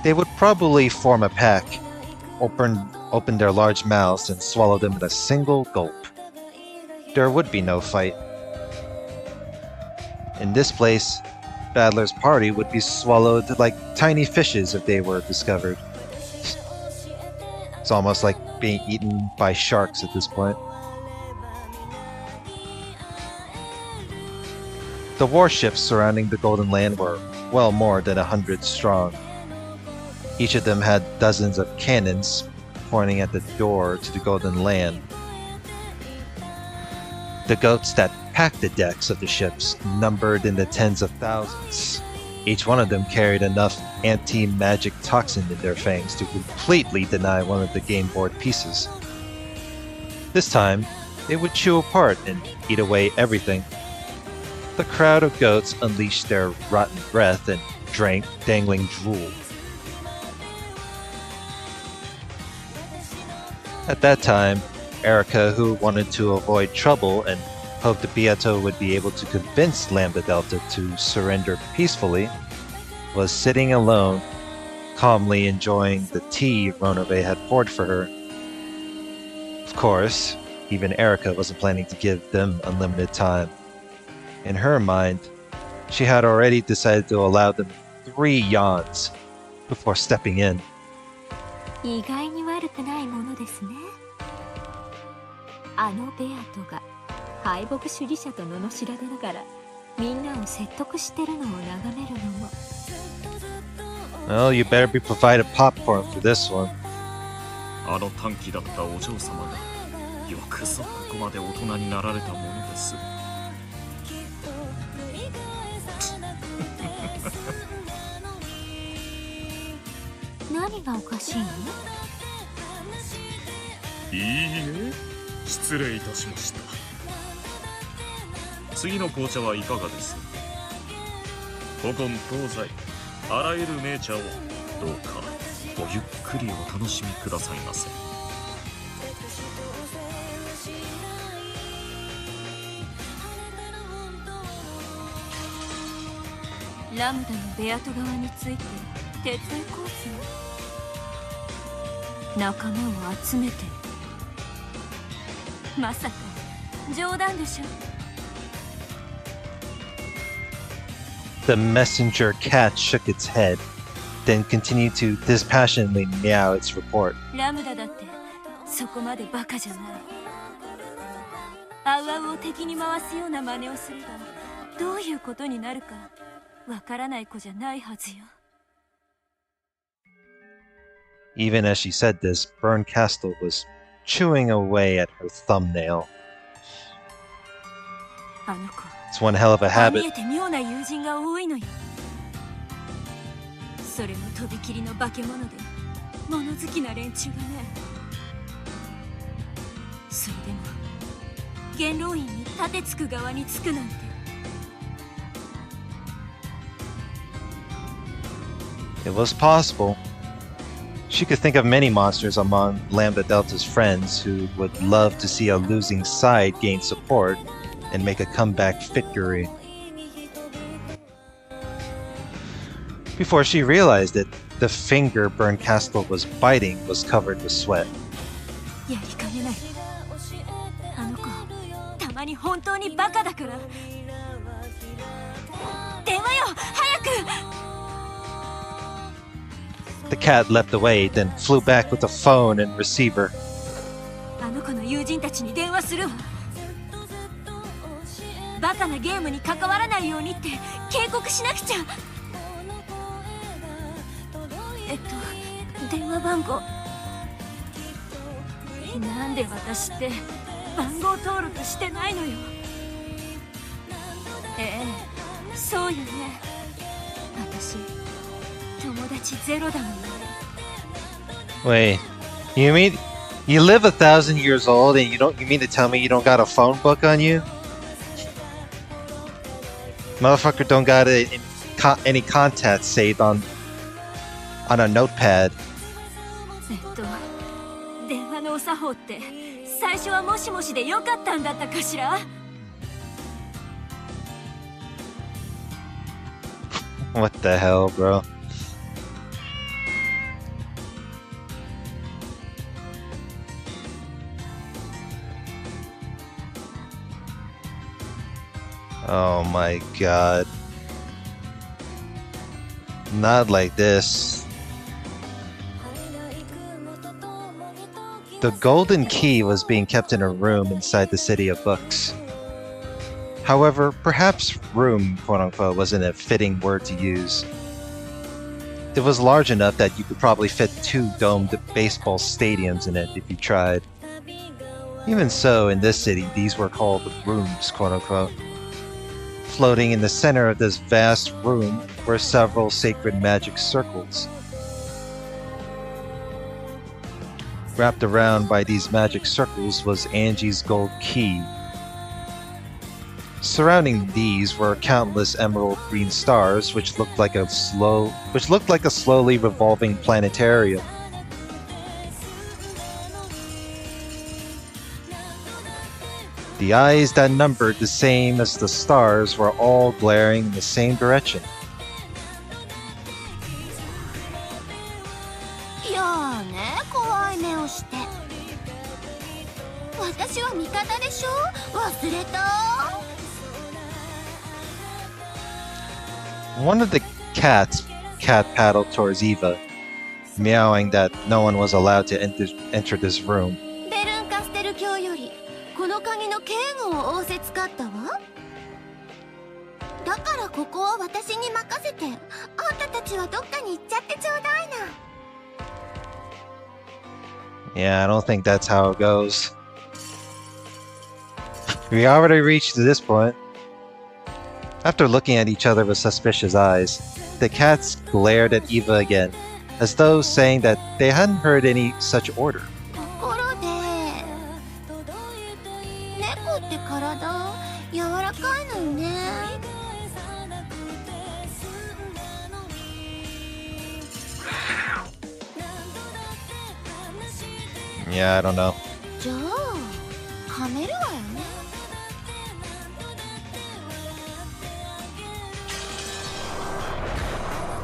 They would probably form a pack, open their large mouths and swallow them in a single gulp. There would be no fight. In this place, Badler's party would be swallowed like tiny fishes if they were discovered. It's almost like being eaten by sharks at this point. The warships surrounding the Golden Land were well more than 100 strong. Each of them had dozens of cannons pointing at the door to the Golden Land. The goats that packed the decks of the ships numbered in the tens of thousands. Each one of them carried enough anti-magic toxin in their fangs to completely deny one of the game board pieces. This time, they would chew apart and eat away everything. The crowd of goats unleashed their rotten breath and drank dangling drool. At that time, Erica, who wanted to avoid trouble and hoped the Beato would be able to convince Lambda Delta to surrender peacefully, was sitting alone, calmly enjoying the tea Ronove had poured for her. Of course, even Erica wasn't planning to give them unlimited time. In her mind, she had already decided to allow them 3 yawns before stepping in. 意外に悪くないものですね。あのベアトが敗北主義者と罵られながらみんなを説得してるのを眺めるのも。Well, you better be provided popcorn for this one. あの短気だったお嬢様がよくぞここまで大人になられたものです。何がおかしいの？いいえ、失礼いたしました。次の紅茶はいかがです？古今東西あらゆる名茶をどうかごゆっくりお楽しみくださいませ。ラムダのベアト側について徹底抗戦。仲間を集めて。まさか冗談でしょ。The messenger cat shook its head, then continued to dispassionately meow its report. ラムダだってそこまでバカじゃない。アウアウを敵に回すような真似をすればどういうことになるかわからない子じゃないはずよ。Even as she said this, Burn Castle was chewing away at her thumbnail. あの子 It's one hell of a ああ見 habit. えて妙な友人が多いのよ。それもとびきりの化け物で物好きな連中がね。それでも元老院に盾つく側につくなんて。It was possible. She could think of many monsters among Lambda Delta's friends who would love to see a losing side gain support and make a comeback victory. Before she realized it, the finger Burn Castle was biting was covered with sweat. やりかねない。あの子たまに本当にバカだから。電話よ早く。The cat leapt away, then flew back with the phone and receiver. あの子の友人たちに電話するわ。バカなゲームに関わらないようにって警告しなくちゃ。電話番号。なんで私って番号登録してないのよ。ええ、そうよね。私友達ゼロだもんね。 Wait, you mean you live 1,000 years old and you mean to tell me you don't got a phone book on you? Motherfucker don't got any contacts saved on a notepad. 電話のお作法って最初はもしもしでよかったんだったかしら。 What the hell, bro? Oh my god. Not like this. The golden key was being kept in a room inside the City of Books. However, perhaps room, quote-unquote, wasn't a fitting word to use. It was large enough that you could probably fit 2 domed baseball stadiums in it if you tried. Even so, in this city, these were called rooms, quote-unquote. Floating in the center of this vast room were several sacred magic circles. Wrapped around by these magic circles was Angie's gold key. Surrounding these were countless emerald green stars, which looked like a slowly revolving planetarium. The eyes that numbered the same as the stars were all glaring in the same direction. やあね、怖い目をして。私は味方でしょ？忘れた？ One of the cats cat paddled towards Eva, meowing that no one was allowed to enter this room. ベルンカステル教よりこの鍵の警護を仰せつかったわ。だからここは私に任せて、あんたたちはどっかに行っちゃってちょうだいな。Yeah, I don't think that's how it goes. We already reached this point. After looking at each other with suspicious eyes, the cats glared at Eva again, as though saying that they hadn't heard any such order. ところで、猫って体柔らかいのよね。Yeah, I don't know. じゃあ、噛めるわよね。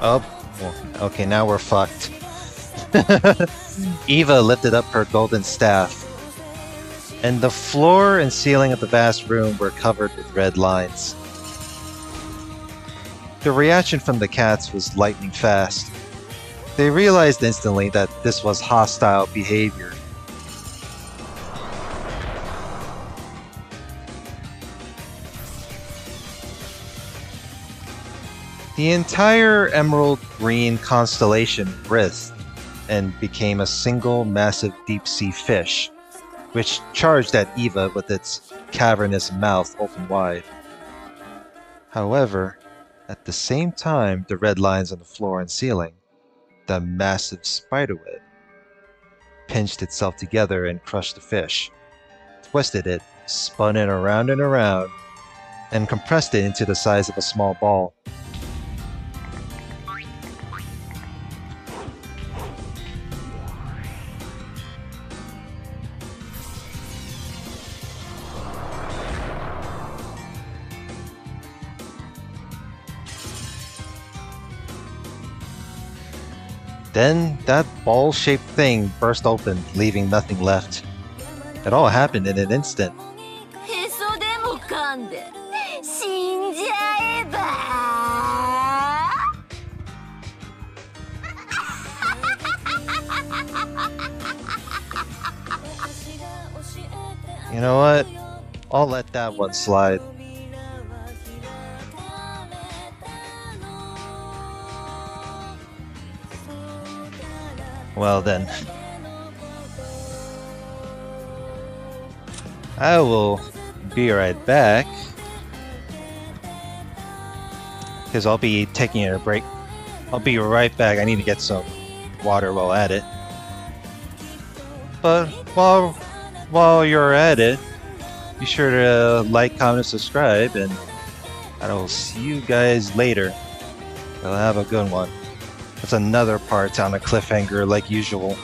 Oh, well, okay, now we're fucked. Eva lifted up her golden staff, and the floor and ceiling of the vast room were covered with red lines. The reaction from the cats was lightning fast. They realized instantly that this was hostile behavior. The entire emerald green constellation writhed and became a single massive deep-sea fish, which charged at Eva with its cavernous mouth open wide. However, at the same time the red lines on the floor and ceiling, the massive spiderweb pinched itself together and crushed the fish, twisted it, spun it around and around, and compressed it into the size of a small ball. Then that ball-shaped thing burst open, leaving nothing left. It all happened in an instant. へそでも噛んで死んじゃえば。You know what? I'll let that one slide. Well then. I will be right back. Because I'll be taking a break. I'll be right back. I need to get some water while at it. But while you're at it, be sure to like, comment, and subscribe, and I will see you guys later. I'll have a good one. That's another part on a cliffhanger like usual.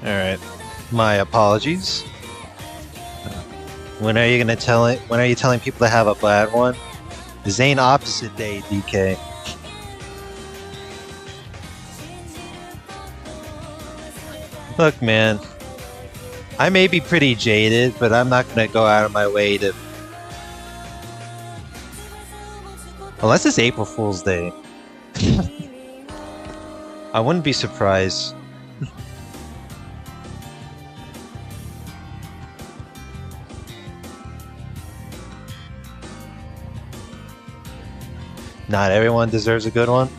Alright. My apologies. When are you gonna tell it? When are you telling people to have a bad one? Zane opposite day, DK. Look, man. I may be pretty jaded, but I'm not gonna go out of my way to... Unless it's April Fool's Day. I wouldn't be surprised. Not everyone deserves a good one.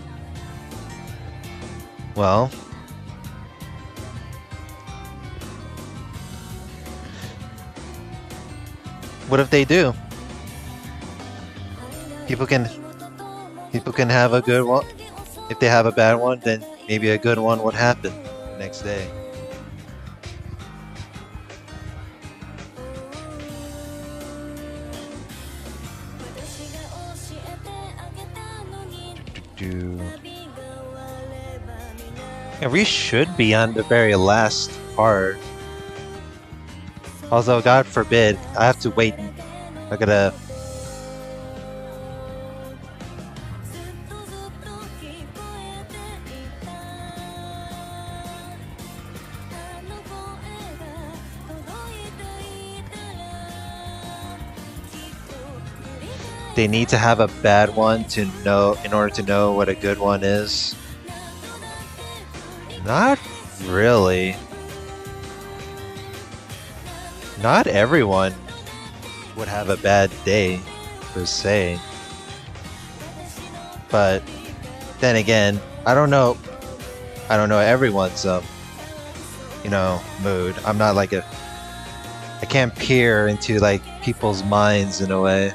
Well... what if they do? People can have a good one. If they have a bad one, then maybe a good one would happen the next day. Yeah, we should be on the very last part. Although, God forbid, I have to wait. I gotta... They need to have a bad one to know, in order to know what a good one is. Not really. Not everyone would have a bad day, per se. But then again, I don't know everyone's you know, mood. I'm not like I can't peer into like people's minds in a way.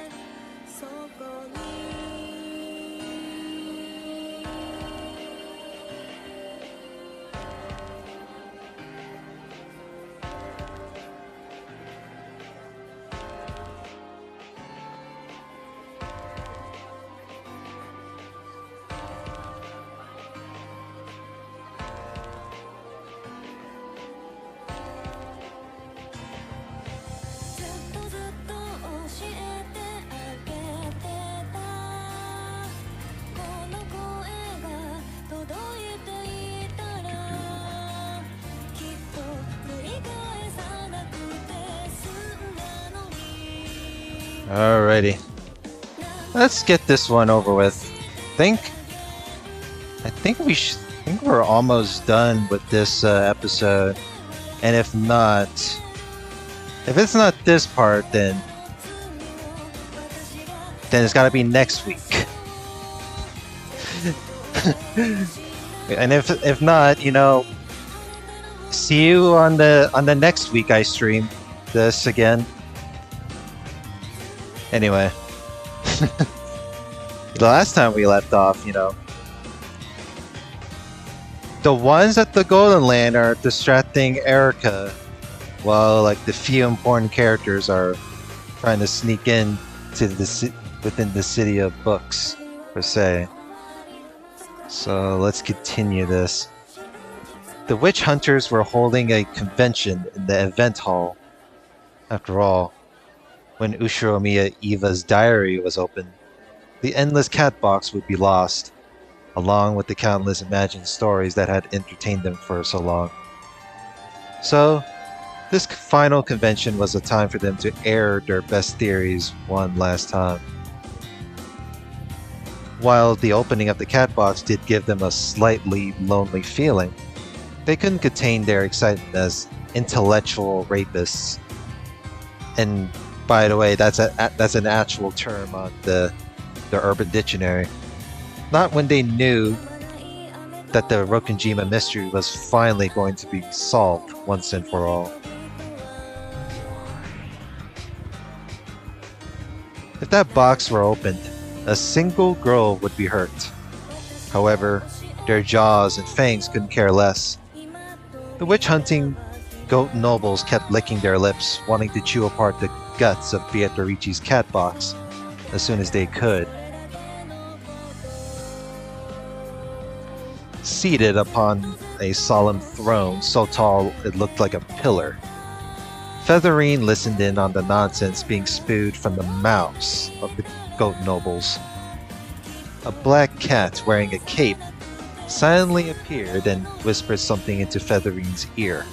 Alrighty. Let's get this one over with. I think we're almost done with this episode. And if it's not this part, then it's gotta be next week. And if not, you know, see you on the next week I stream this again. Anyway, the last time we left off, you know, the ones at the Golden Land are distracting Erica, while like the few important characters are trying to sneak in to within the city of books, per se. So let's continue this. The witch hunters were holding a convention in the event hall. After all, when Ushiromiya Eva's diary was opened, the endless cat box would be lost, along with the countless imagined stories that had entertained them for so long. So, this final convention was a time for them to air their best theories one last time. While the opening of the cat box did give them a slightly lonely feeling, they couldn't contain their excitement as intellectual rapists. And by the way, that's an actual term on the Urban Dictionary. Not when they knew that the Rokunjima mystery was finally going to be solved once and for all. If that box were opened, a single girl would be hurt. However, their jaws and fangs couldn't care less. The witch-hunting goat nobles kept licking their lips, wanting to chew apart the guts of Beatrice's cat box as soon as they could. seated upon a solemn throne so tall it looked like a pillar. Featherine listened in on the nonsense being spewed from the mouths of the goat nobles. A black cat wearing a cape silently appeared and whispered something into Featherine's ear.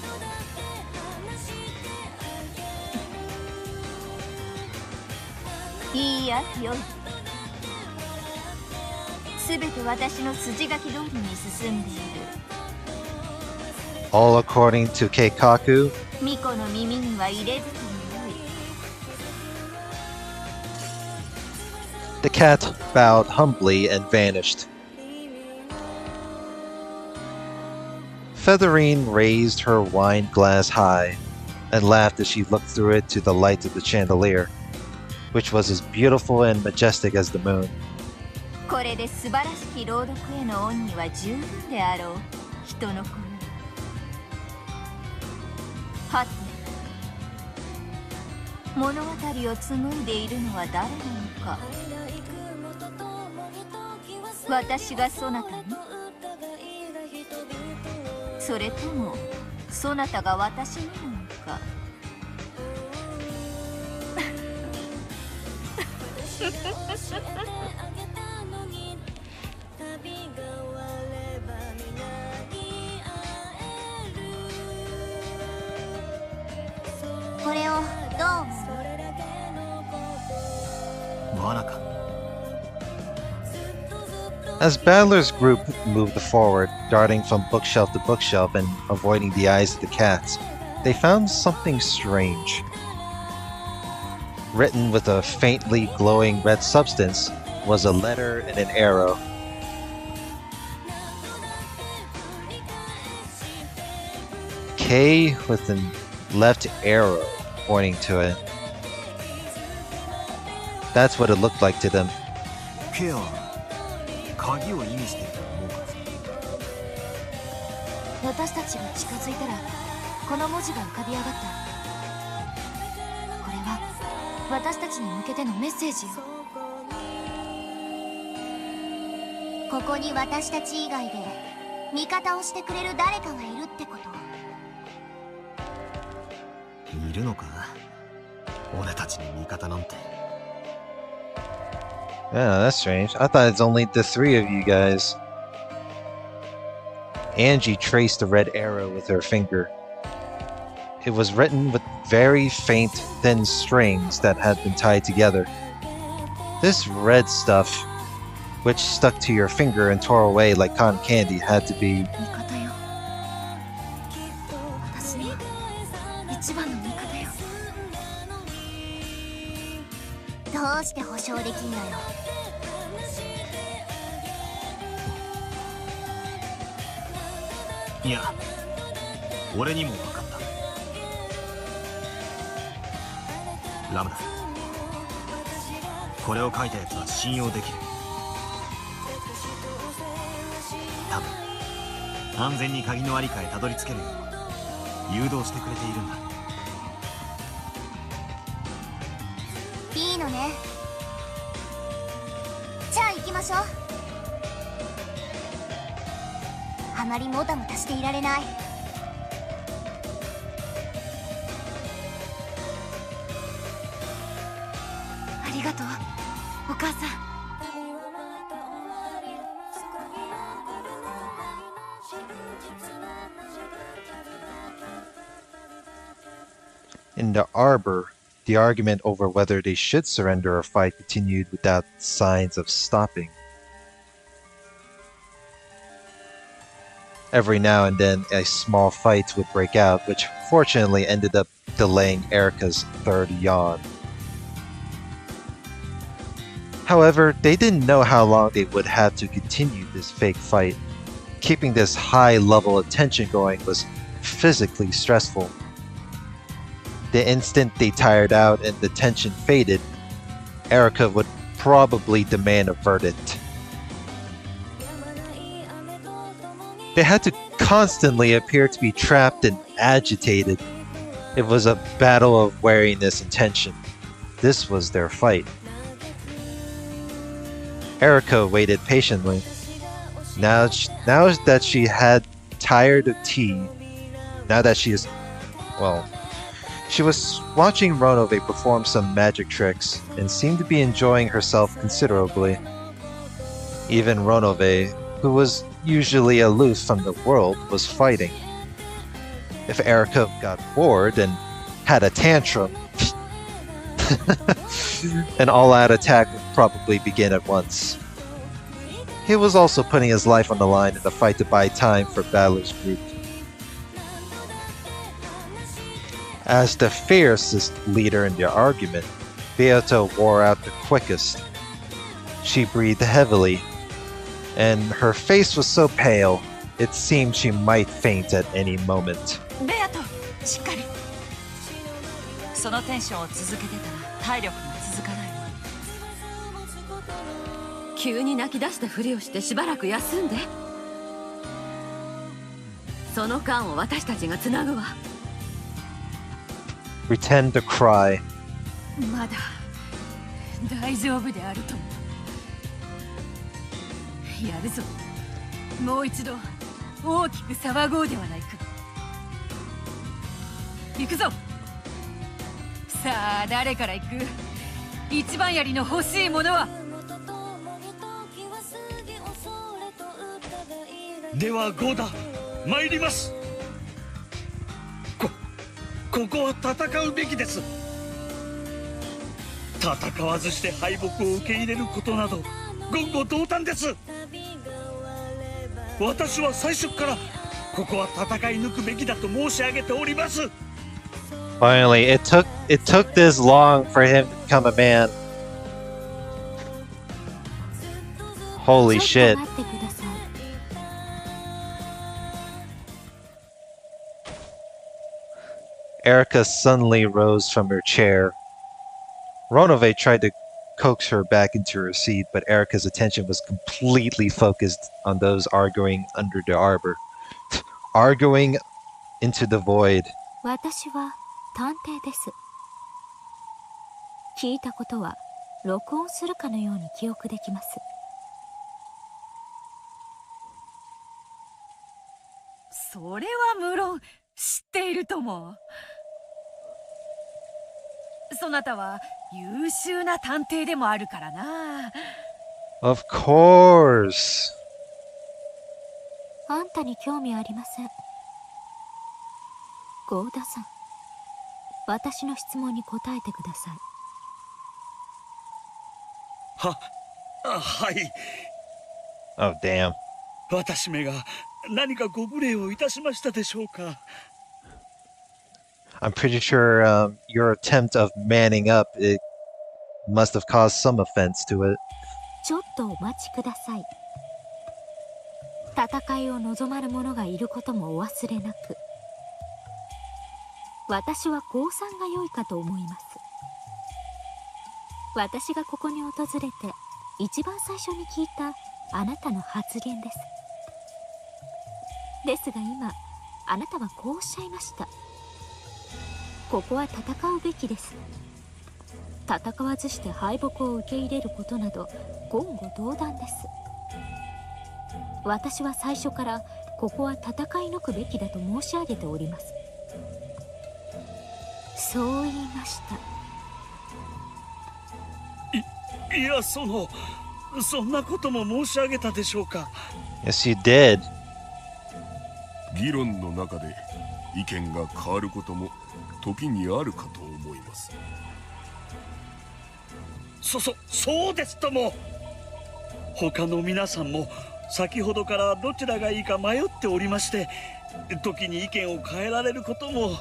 All according to Keikaku. The cat bowed humbly and vanished. Featherine raised her wine glass high and laughed as she looked through it to the light of the chandelier, which was as beautiful and majestic as the moon. As Battler's group moved forward, darting from bookshelf to bookshelf and avoiding the eyes of the cats, they found something strange. Written with a faintly glowing red substance was a letter and an arrow. K with a left arrow pointing to it. That's what it looked like to them. K 鍵を意味していると思うか。私たちが近づいたらこの文字が浮かび上がった。これは私たちに向けてのメッセージよ。ここに私たち以外で味方をしてくれる誰かがいるってこと。いるのか？俺たちに味方なんて。Yeah, that's strange. I thought it's only the three of you guys. Angie traced the red arrow with her finger. It was written with very faint, thin strings that had been tied together. This red stuff, which stuck to your finger and tore away like cotton candy, had to be... どうして保証できんだよ。いや、俺にも分かった。ラムだ。これを書いたやつは信用できる。多分、安全に鍵の在りかへたどり着けるよう誘導してくれているんだ。いいのね。じゃあ行きましょう。あまりもたもたしていられない。ありがとう、お母さん。In the arbor, the argument over whether they should surrender or fight continued without signs of stopping. Every now and then, a small fight would break out, which fortunately ended up delaying Erica's third yawn. However, they didn't know how long they would have to continue this fake fight. Keeping this high level of tension going was physically stressful. The instant they tired out and the tension faded, Erica would probably demand a verdict. They had to constantly appear to be trapped and agitated. It was a battle of wariness and tension. This was their fight. Erica waited patiently. Now that she had tired of tea, now that she is, well, she was watching Ronove perform some magic tricks and seemed to be enjoying herself considerably. Even Ronove, who was usually aloof from the world, was fighting. If Erica got bored and had a tantrum, an all-out attack would probably begin at once. He was also putting his life on the line in the fight to buy time for Balor's group. As the fiercest leader in the argument, Beato wore out the quickest. She breathed heavily, and her face was so pale, it seemed she might faint at any moment. ベアト、しっかり。そのテンションを続けてたら体力が続かないわ。急に泣き出したふりをしてしばらく休んで。その間を私たちがつなぐわ。Pretend to cry. まだ大丈夫であるとも。やるぞ。もう一度大きく騒ごうではないか。行くぞ。さあ誰から行く？一番槍の欲しいものは。ではゴーダ参ります。ここは戦うべきです。戦わずして敗北を受け入れることなど言語道断です。私は最初からここは戦い抜くべきだと申し上げております。 Finally, it took this long for him to become a man. Holy shit. Erica suddenly rose from her chair. Ronove tried to coax her back into her seat, but Erica's attention was completely focused on those arguing under the arbor. Arguing into the void. 私は探偵です。聞いたことは録音するかのように記憶できます。それは無論知っているとも。そなたは優秀な探偵でもあるからな。Of course. あんたに興味ありません。ゴーダさん、私の質問に答えてください。はい。Oh, damn. 私めが何かご無礼をいたしましたでしょうか。I'm pretty sure your attempt of manning up, it must have caused some offense to it. ちょっとお待ちください。戦いを望まぬ者がいることもお忘れなく。私は降参が良いかと思います。私がここに訪れて一番最初に聞いたあなたの発言です。ですが今あなたはこうおっしゃいました。ここは戦うべきです。戦わずして敗北を受け入れることなど言語道断です。私は最初からここは戦い抜くべきだと申し上げております。そう言いました。いや、そんなことも申し上げたでしょうか。 Yes, you did. 議論の中で意見が変わることも時にあるかと思います。そうですとも。他の皆さんも先ほどからどちらがいいか迷っておりまして、時に意見を変えられることも。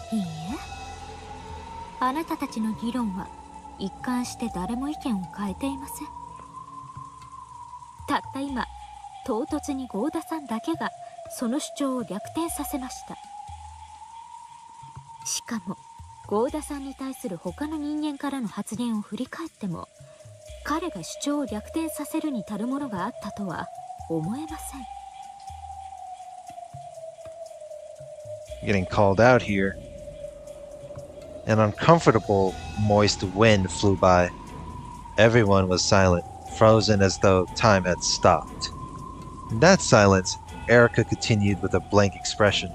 いいえ、あなたたちの議論は一貫して誰も意見を変えていません。たった今唐突に合田さんだけがその主張を逆転させました。しかも合田さんに対する他の人間からの発言を振り返っても彼が主張を逆転させるに足るものがあったとは思えません。Getting called out here. An uncomfortable, moist wind flew by. Everyone was silent, frozen as though time had stopped. In that silence, Erica continued with a blank expression.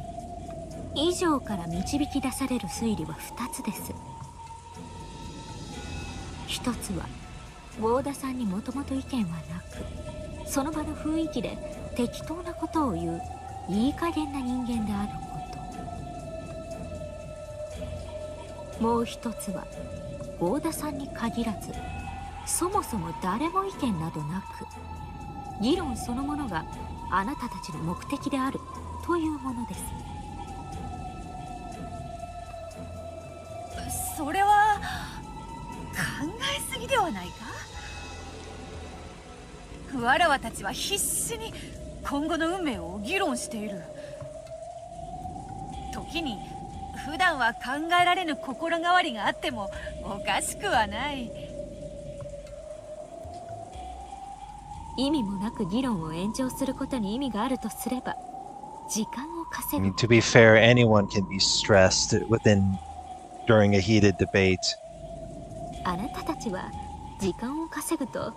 以上から導き出される推理は2つです。1つは合田さんにもともと意見はなく、その場の雰囲気で適当なことを言ういい加減な人間であること。もう1つは合田さんに限らず、そもそも誰も意見などなく、議論そのものがあなたたちの目的であるというものです。それは考えすぎではないか。わらわたちは必死に今後の運命を議論している。時に普段は考えられぬ心変わりがあってもおかしくはない。意味もなく議論を延長することに意味があるとすれば、時間を I 稼 mean, ぐ。 to be fair, anyone can be stressed during a heated debate. あなたたちは時間を稼ぐと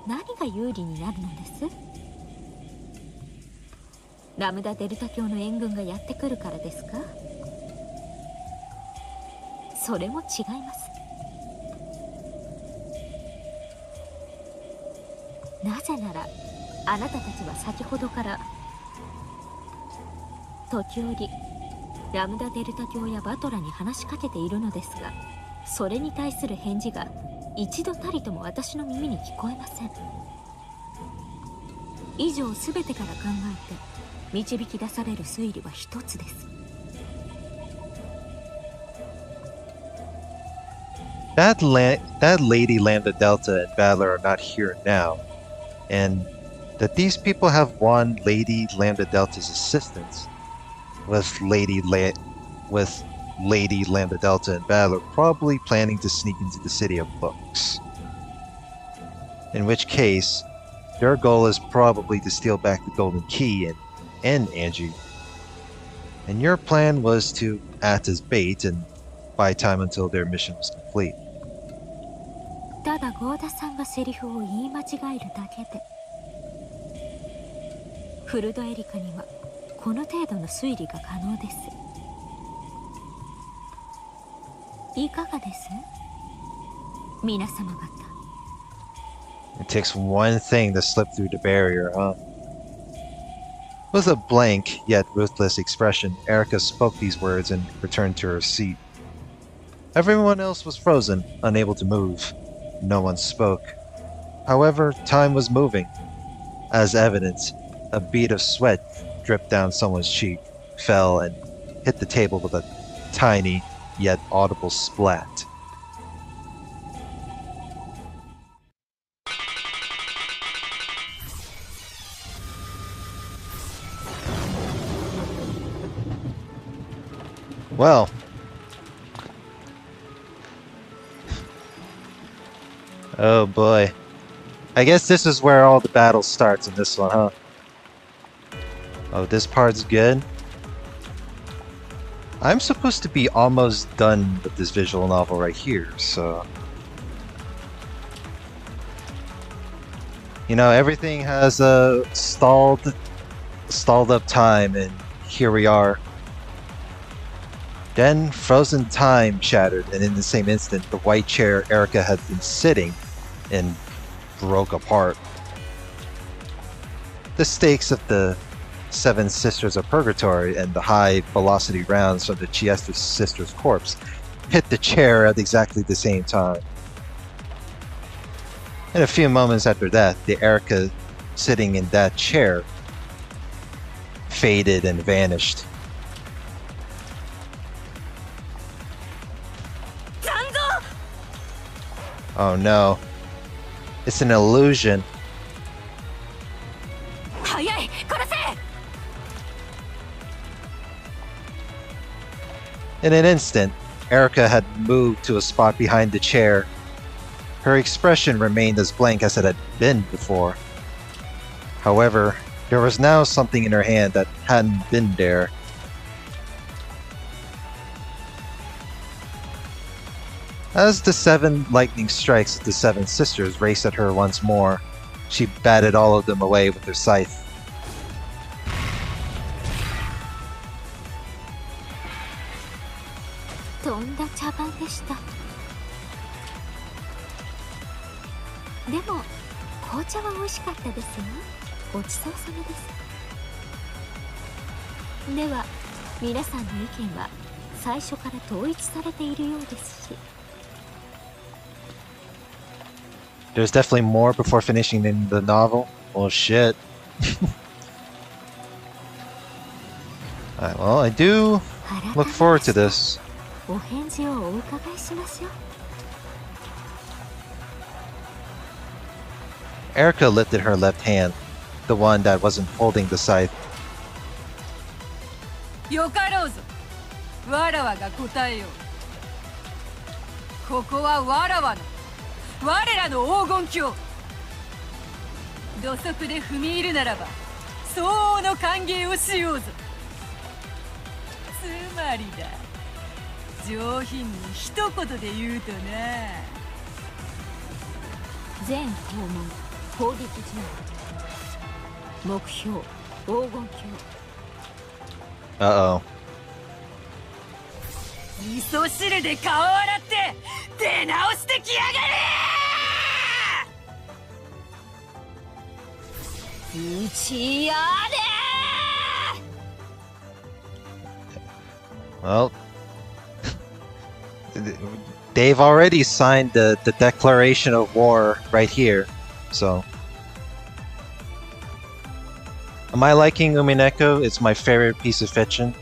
何が有利になるのです？ラムダデルタ教の援軍がやってくるからですか？それも違います。なぜならあなたたちは先ほどから時折ラムダデルタ教やバトラに話しかけているのですが、それに対する返事が一度たりとも私の耳に聞こえません。以上すべてから考えて導き出される推理は一つです。That Lady Lambda Delta and Valor are not here now, and that these people have won Lady Lambda Delta's assistance with Lady Lambda Delta and Valor probably planning to sneak into the City of Books. In which case, their goal is probably to steal back the Golden Key and end Angie. And your plan was to act as bait and buy time until their mission was complete. ただ合田さんがセリフを言い間違えるだけで、フルドエリカにはこの程度の推理が可能です。いかがです？皆様方。It takes one thing to slip through the barrier, huh? With a blank yet ruthless expression, Erica spoke these words and returned to her seat. Everyone else was frozen, unable to move. No one spoke. However, time was moving. As evidence, a bead of sweat dripped down someone's cheek, fell, and hit the table with a tiny yet audible splat. Well, oh boy. I guess this is where all the battle starts in this one, huh? Oh, this part's good. I'm supposed to be almost done with this visual novel right here, so... You know, everything has a stalled up time, and here we are. Then frozen time shattered, and in the same instant, the white chair Erica had been sitting in broke apart. The stakes of the Seven Sisters of Purgatory and the high-velocity rounds from the Chiestra Sisters' corpse hit the chair at exactly the same time. And a few moments after that, the Erica sitting in that chair faded and vanished. Oh no. It's an illusion. In an instant, Erica had moved to a spot behind the chair. Her expression remained as blank as it had been before. However, there was now something in her hand that hadn't been there. As the 7 lightning strikes of the 7 sisters raced at her once more, she batted all of them away with her scythe. とんだ茶番でした。でも紅茶は美味しかったですよ。ごちそうさまです。では皆さんの意見は最初から統一されているようですし。 There's definitely more before finishing in the novel. Well, shit. Alright, well, I do look forward to this. お返事をお伺いしましょう。 Erica lifted her left hand, the one that wasn't holding the scythe. よかろうぞ。わらわが答えよう。ここはわらわの我らの黄金鏡。土足で踏み入るならば相応の歓迎をしようぞ。つまりだ、上品に一言で言うとな。全訪問攻撃準備。目標黄金鏡。 Uh-oh. 味噌汁で顔洗って出直してきやがれ。打ちやれ。 Well, they've already signed the declaration of war right here, so. Am I liking Umineko? It's my favorite piece of fiction.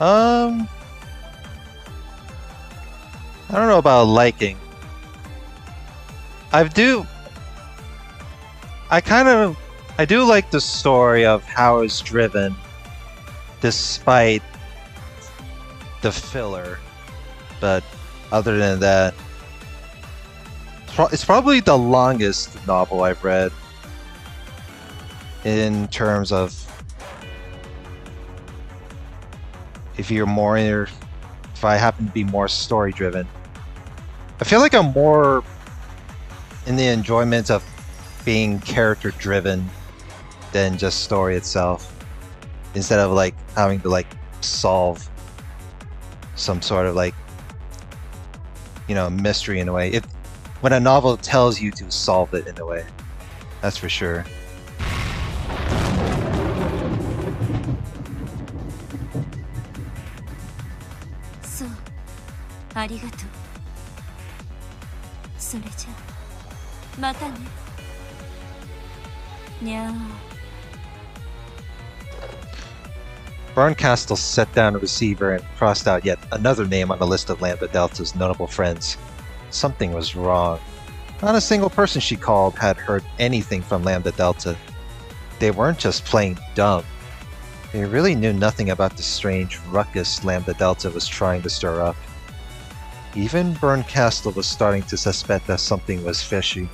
I don't know about liking. I do like the story of how it's driven despite the filler, but other than that, it's probably the longest novel I've read in terms of if I happen to be more story driven. I feel like I'm more in the enjoyment of being character driven than just story itself, instead of like having to like solve some sort of like, you know, mystery in a way. When a novel tells you to solve it in a way, that's for sure. そう、ありがとう。それじゃまたね。にゃー。 Barncastle set down a receiver and crossed out yet another name on the list of Lambda Delta's notable friends. Something was wrong. Not a single person she called had heard anything from Lambda Delta. They weren't just playing dumb. They really knew nothing about the strange ruckus Lambda Delta was trying to stir up. Even Barncastle was starting to suspect that something was fishy.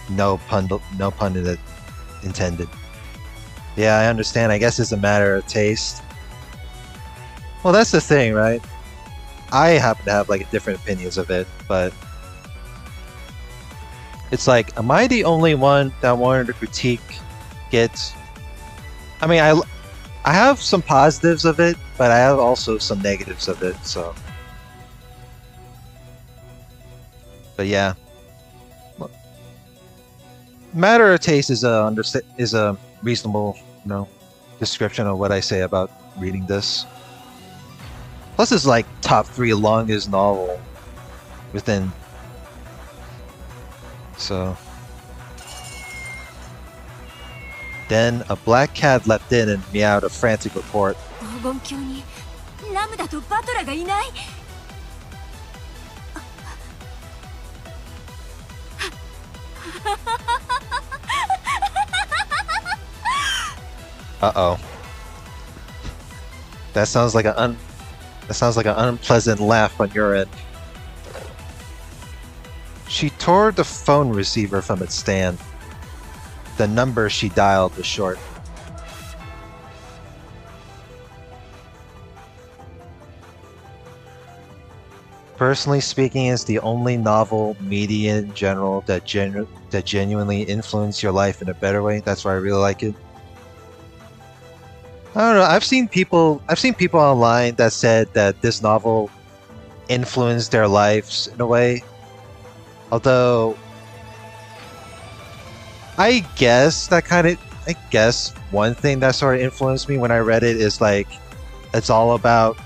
No pun intended. Yeah, I understand. I guess it's a matter of taste. Well, that's the thing, right? I happen to have like different opinions of it, but it's like, am I the only one that wanted to critique it? I mean, I have some positives of it, but I have also some negatives of it, so. But yeah. Matter of taste is a reasonable, you know, description of what I say about reading this. Plus, it's like top 3 longest novel within. So. Then a black cat leapt in and meowed a frantic report. 黄金鏡にラムダとバトラがいない。 Uh-oh. That sounds like an unpleasant laugh on your end. She tore the phone receiver from its stand. The number she dialed was short. Personally speaking, it's the only novel media in general that genuinely influenced your life in a better way. That's why I really like it. I don't know. I've seen people online that said that this novel influenced their lives in a way. Although I guess one thing that sort of influenced me when I read it is like it's all about,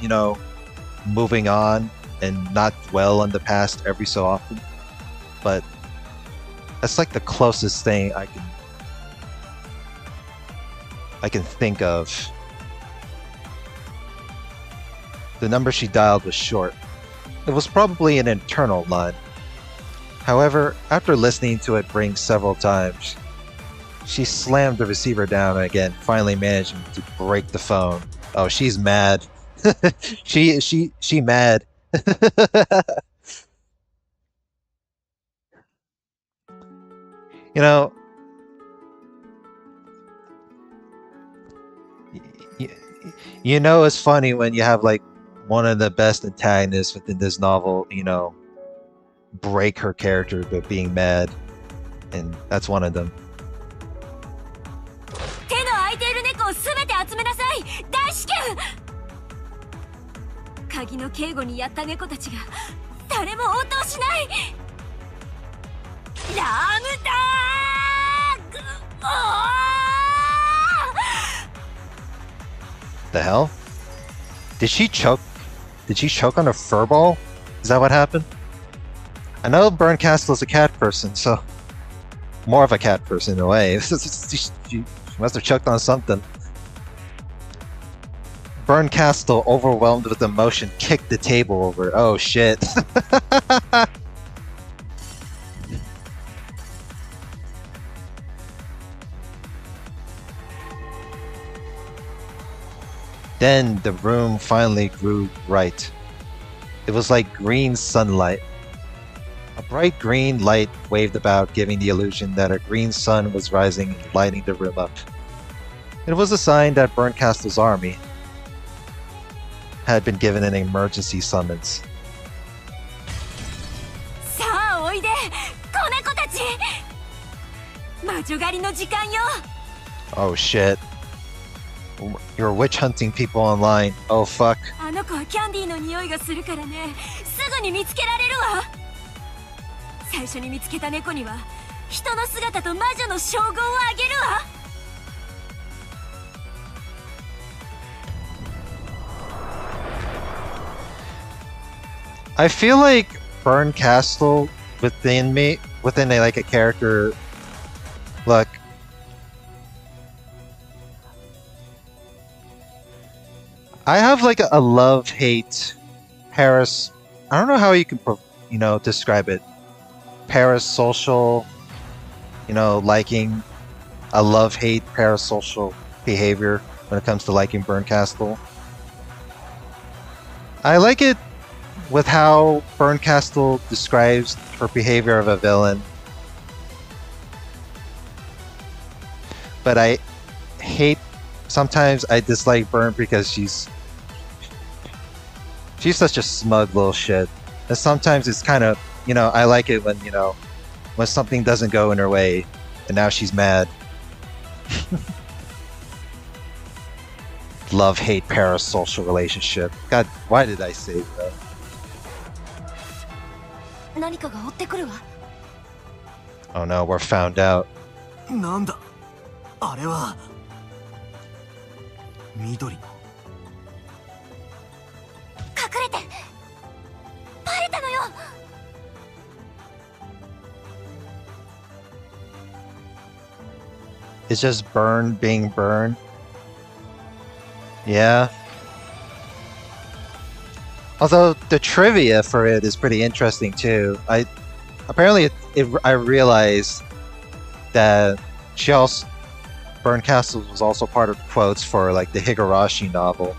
moving on and not dwell on the past every so often. But that's like the closest thing I can think of. The number she dialed was short. It was probably an internal line. However, after listening to it ring several times, she slammed the receiver down again, finally managing to break the phone. Oh, she's mad. She mad. You know, y- it's funny when you have like one of the best antagonists within this novel, break her character by being mad, and that's one of them. 手の空いている猫を全て集めなさい。大至急。鍵の警護にやった猫たちが誰も応答しない。ラムダーグ。The hell? Did she choke? Did she choke on a furball? Is that what happened? I know Berncastle is a cat person, so more of a cat person in a way. She must have choked on something. Berncastle, overwhelmed with emotion, kicked the table over. Oh shit. Then the room finally grew bright. It was like green sunlight. A bright green light waved about, giving the illusion that a green sun was rising and lighting the room up. It was a sign that Berncastle's army had been given an emergency summons. さあおいで、子猫たち。魔女狩りの時間よ。Oh shit. You're witch hunting people online. Oh fuck. あの子はキャンディーの匂いがするからね。すぐに見つけられるわ。最初に見つけた猫には人の姿と魔女の称号をあげるわ。I feel like Berncastle within like a character. Look, I have like a love-hate Paris. I don't know how you can, describe it. Parasocial, liking a love-hate parasocial behavior when it comes to liking Berncastle. I like it with how Berncastle describes her behavior of a villain. But I hate, sometimes I dislike Bern because she's such a smug little shit. And sometimes it's kind of, I like it when, when something doesn't go in her way and now she's mad. Love-hate parasocial relationship. God, why did I say that? 何かが追ってくるわ。Oh no, we're found out. なんだあれは。緑の。隠れて。バレたのよ。It's just Burn being Burn. Yeah. Although the trivia for it is pretty interesting too. I realized that Berncastle was also part of quotes for like the Higurashi novel.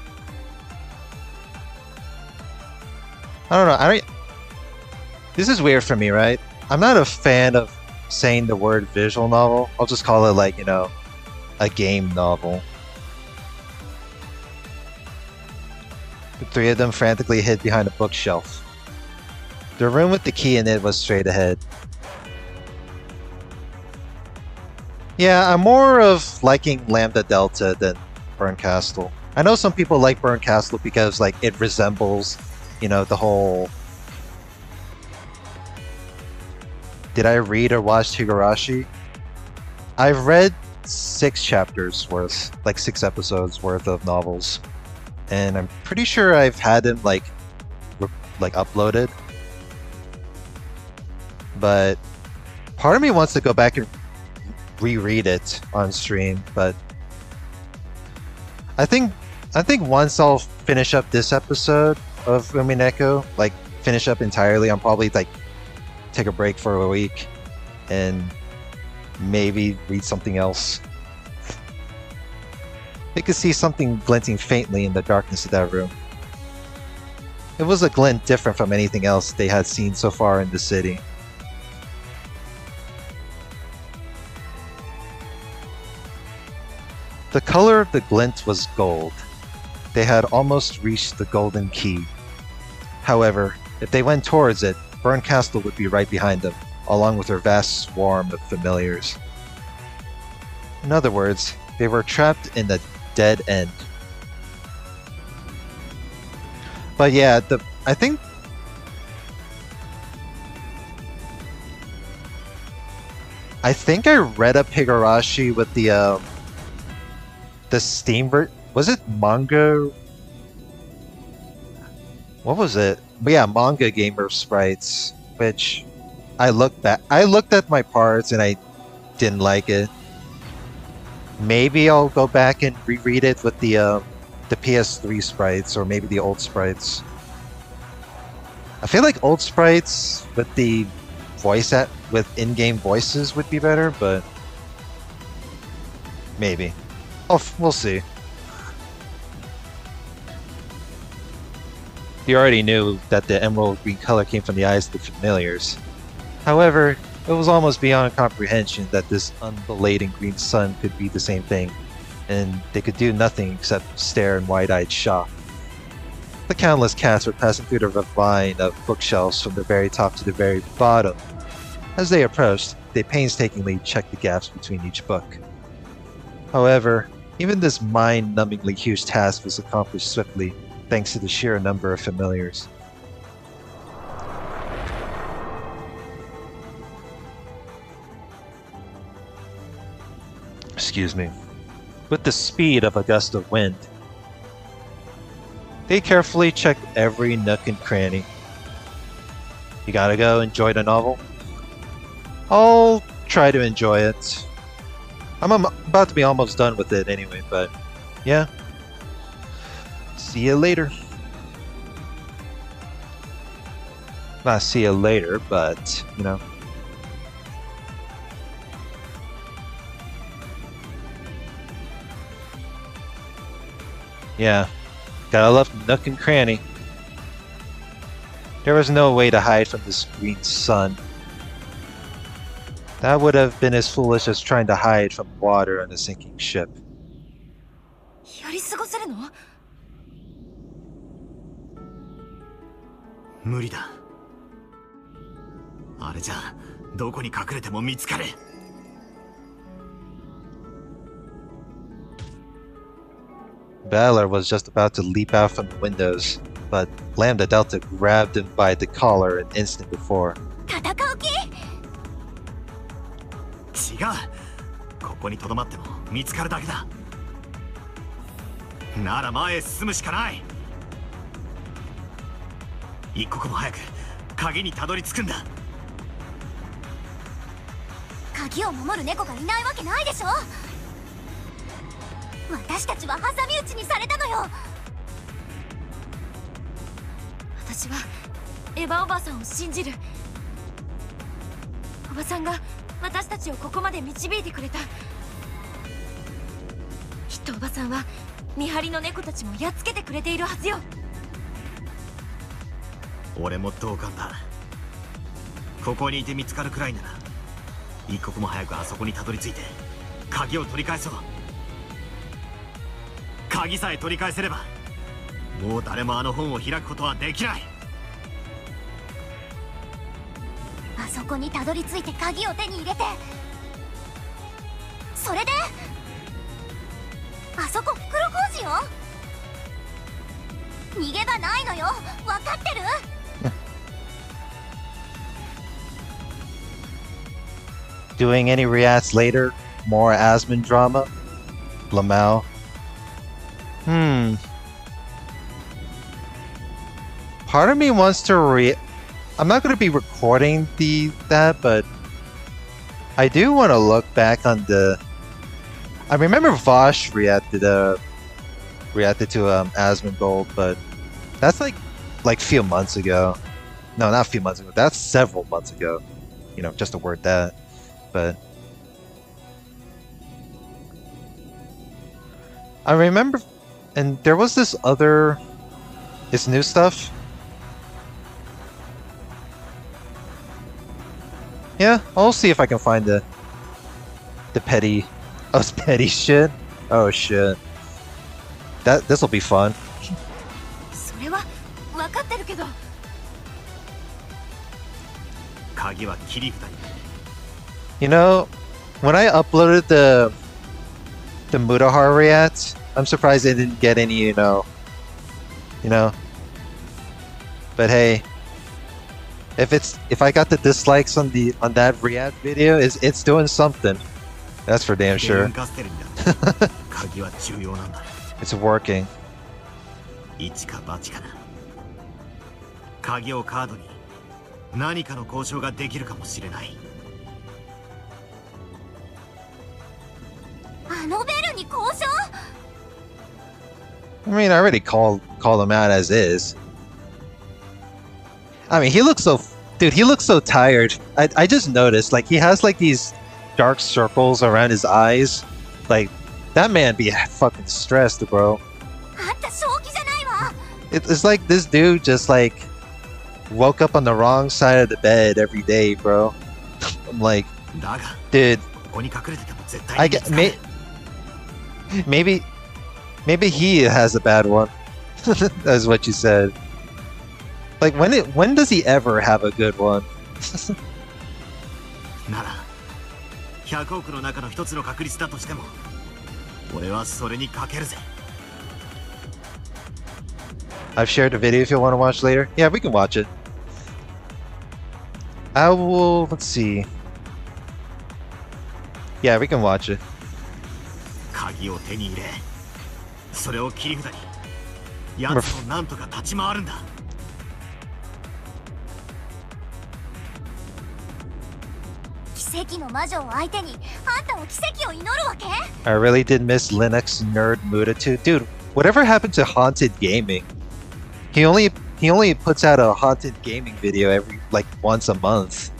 I don't know. This is weird for me, right? I'm not a fan of saying the word visual novel. I'll just call it like, a game novel. The three of them frantically hid behind a bookshelf. The room with the key in it was straight ahead. Yeah, I'm more of liking Lambda Delta than Burn Castle. I know some people like Burn Castle because like it resembles, you know, the whole... Did I read or watch Higurashi? I've read 6 chapters worth, like 6 episodes worth of novels. And I'm pretty sure I've had them like uploaded. But part of me wants to go back and reread it on stream, but I think once I'll finish up this episode of Umineko, like finish up entirely, I'll probably like take a break for a week and maybe read something else. I could see something glinting faintly in the darkness of that room. It was a glint different from anything else they had seen so far in the city. The color of the glint was gold. They had almost reached the golden key. However, if they went towards it, Burn Castle would be right behind them, along with their vast swarm of familiars. In other words, they were trapped in a dead end. But yeah, I think I read up Higurashi with the Steam was it manga? What was it? But yeah, manga gamer sprites, which I looked at my parts and I didn't like it. Maybe I'll go back and reread it with the PS3 sprites, or maybe the old sprites. I feel like old sprites with the with in-game voices would be better, but maybe. Oh, we'll see. You already knew that the emerald green color came from the eyes of the familiars. However, it was almost beyond comprehension that this undulating green sun could be the same thing, and they could do nothing except stare in wide-eyed shock. The countless cats were passing through the ravine of bookshelves from the very top to the very bottom. As they approached, they painstakingly checked the gaps between each book. However, even this mind-numbingly huge task was accomplished swiftly, thanks to the sheer number of familiars. Excuse me. With the speed of a gust of wind, they carefully checked every nook and cranny. You gotta go enjoy the novel? I'll try to enjoy it. I'm about to be almost done with it anyway, but yeah. See you later. Not see you later, but, you know. Yeah, gotta love nook and cranny. There was no way to hide from this green sun. That would have been as foolish as trying to hide from water on a sinking ship. やり過ごせるの？無理だ。あれじゃどこに隠れても見つかれ。Balor was just about to leap out from the windows, but Lambda Delta grabbed him by the collar an instant before. 戦う気？違う。ここに留まっても見つかるだけだ。なら前へ進むしかない。一刻も早く鍵にたどり着くんだ。鍵を守る猫がいないわけないでしょ。私たちは挟み撃ちにされたのよ。私はエヴァおばさんを信じる。おばさんが私たちをここまで導いてくれた。きっとおばさんは見張りの猫たちもやっつけてくれているはずよ。俺も同感だ。ここにいて見つかるくらいなら一刻も早くあそこにたどり着いて鍵を取り返そう。鍵さえ取り返せればもう誰もあの本を開くことはできない。あそこにたどり着いて鍵を手に入れて、それであそこ袋小路よ。逃げ場ないのよ、分かってる？Doing any reacts later? More Asmon drama? Lamau? Part of me wants to I'm not going to be recording that, but I do want to look back on the... I remember Vosh reacted to Asmon Gold, but that's like a few months ago. No, not a few months ago. That's several months ago. You know, just to word that. But I remember, and there was this other... It's new stuff. Yeah, I'll see if I can find the petty... Oh, it's petty shit? Oh shit. This'll be fun. それは分かってるけど。鍵は切り札に。You know, when I uploaded the Mutahar react, I'm surprised they didn't get any, you know. But hey, if I got the dislikes on that react video, it's doing something. That's for damn sure. It's working. 一か八かな。鍵をカードに何かの交渉ができるかもしれない。あのベルに交渉？ I mean, I already called him out as is. I mean, he looks so tired. I just noticed, like, he has like these dark circles around his eyes. Like, that man be fucking stressed, bro. It's like this dude just like woke up on the wrong side of the bed every day, bro. I'm like, dude, I get maybe he has a bad one. That's what you said. Like, when does he ever have a good one? なら100億の中の一つの確率だとしても俺はそれにかけるぜ。 I've shared a video if you want to watch later. Yeah, we can watch it. I will... Let's see. Yeah, we can watch it. 鍵を手に入れ、それを切り札に奴となんとか立ち回るんだ。奇跡の魔女を相手にあんたも奇跡を祈るわけ？ I really did miss Linux nerd Muda too. Dude, whatever happened to Haunted Gaming? He only puts out a Haunted Gaming video every like once a month.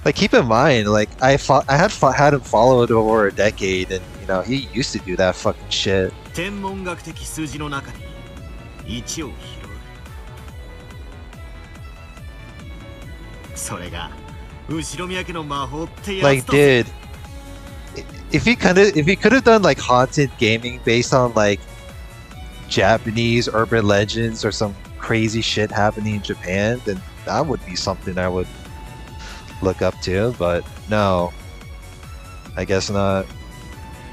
Like, keep in mind, like I had him followed over a decade, and you know he used to do that fucking shit. 天文学的数字の中に1を拾う。それが後ろ宮家の魔法ってやつ。 Like, dude, if he could have done like Haunted Gaming based on like Japanese urban legends or some crazy shit happening in Japan, then that would be something I would look up to, but no, I guess not.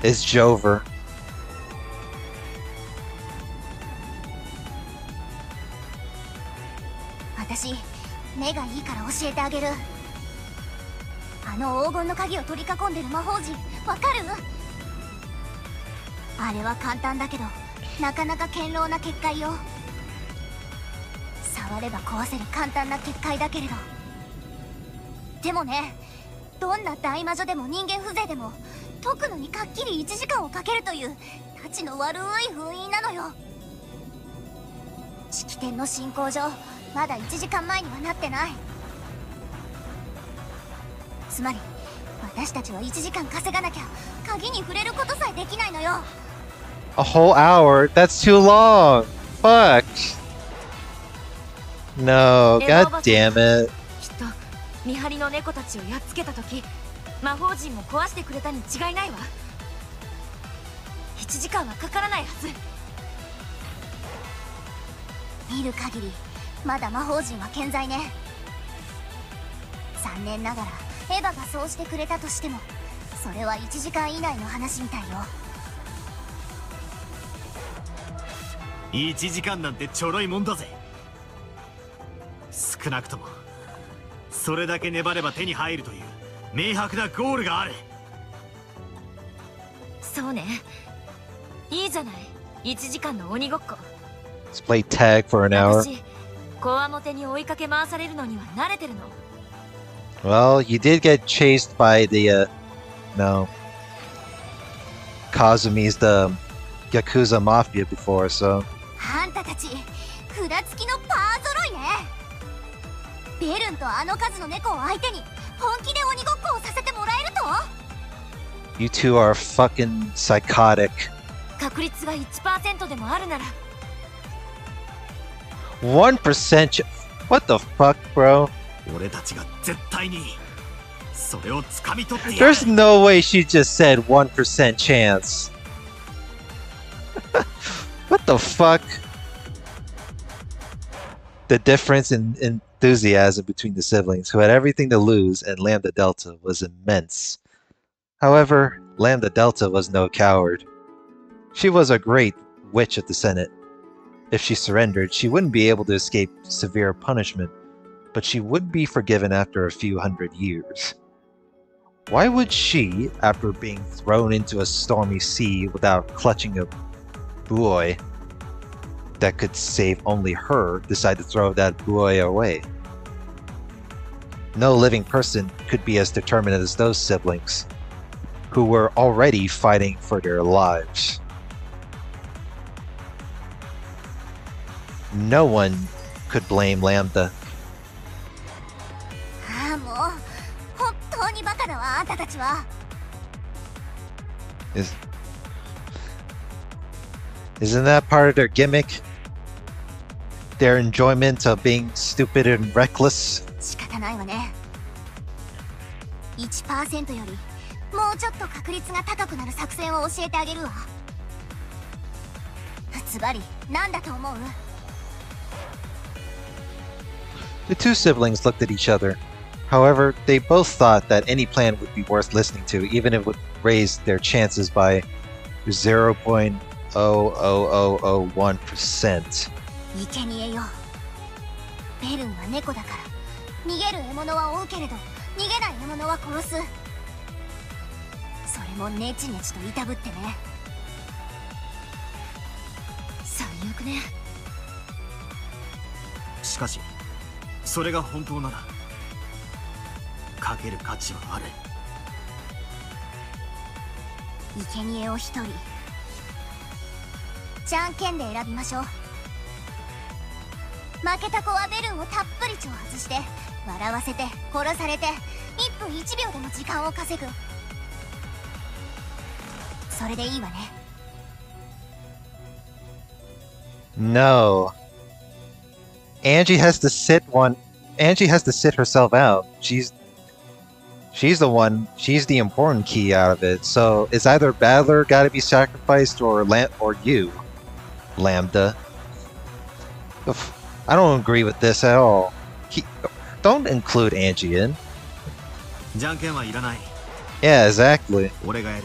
It's Jover. 私、目がいいから教えてあげる。あの黄金の鍵を取り囲んでる魔法陣、わかる？あれは簡単だけど、なかなか堅牢な結界よ。触れば壊せる簡単な結界だけれど、でもね、どんな大魔女でも人間風情でも解くのにかっきり1時間をかけるというたちの悪い封印なのよ。式典の進行上、まだ1時間前にはなってない。つまり私たちは1時間稼がなきゃ鍵に触れることさえできないのよ。 A whole hour? That's too long. Fuck. No, god damn it. きっと見張りの猫たちをやっつけた時、魔法陣も壊してくれたに違いないわ。1時間はかからないはず。見る限りまだ魔法陣は健在ね。残念ながらエヴァがそうしてくれたとしても、それは1時間以内の話みたいよ。1時間なんてちょろいもんだぜ。少なくともそれだけ粘れば手に入るという明白なゴールがある。そうね、いいじゃない、1時間の鬼ごっこ。 Let's play tag for an hour. 私こわもてに追いかけ回されるのには慣れてるの。 Well, you did get chased by the, no. Kazumi's the Yakuza Mafia before, so. あんたたち札付きのパー揃いね。ベルンとあの数の猫を相手に本気で鬼ごっこをさせてもらえると。 You two are fucking psychotic. 確率が 1% でもあるなら。 1%? What the fuck, bro? 俺たちが絶対にそれを掴み取ってやる。 There's no way she just said 1% chance. What the fuck? The difference in enthusiasm between the siblings, who had everything to lose, and Lambda Delta was immense. However, Lambda Delta was no coward. She was a great witch of the Senate. If she surrendered, she wouldn't be able to escape severe punishment, but she would be forgiven after a few hundred years. Why would she, after being thrown into a stormy sea without clutching a buoy that could save only her, decide to throw that buoy away? No living person could be as determined as those siblings, who were already fighting for their lives. No one could blame Lambda. ああ、もう本当にバカだわ、あんたたちは。Isn't that part of their gimmick? Their enjoyment of being stupid and reckless? 仕方ないわね。1% よりもうちょっと確率が高くなる作戦を教えてあげるわ。ズバリなんだと思う？ The two siblings looked at each other. However, they both thought that any plan would be worth listening to, even if it would raise their chances by 0.00001%. 生贄よ。ベルンは猫だから、逃げる獲物は追うけれど、逃げない獲物は殺す。それもネチネチといたぶってね。最悪ね。しかしそれが本当ならかける価値はある。生贄を一人じゃんけんで選びましょう。負けた子はベルンをたっぷり血を外して笑わせて殺されて1分1秒でも時間を稼ぐ。それでいいわね。 No. Angie has to sit herself out. She's the one. She's the important key out of it. So it's either Battler got to be sacrificed or you, Lambda. I don't agree with this at all. Don't include Angie in. じゃんけんはいらない。 Yeah, exactly. 俺がやる。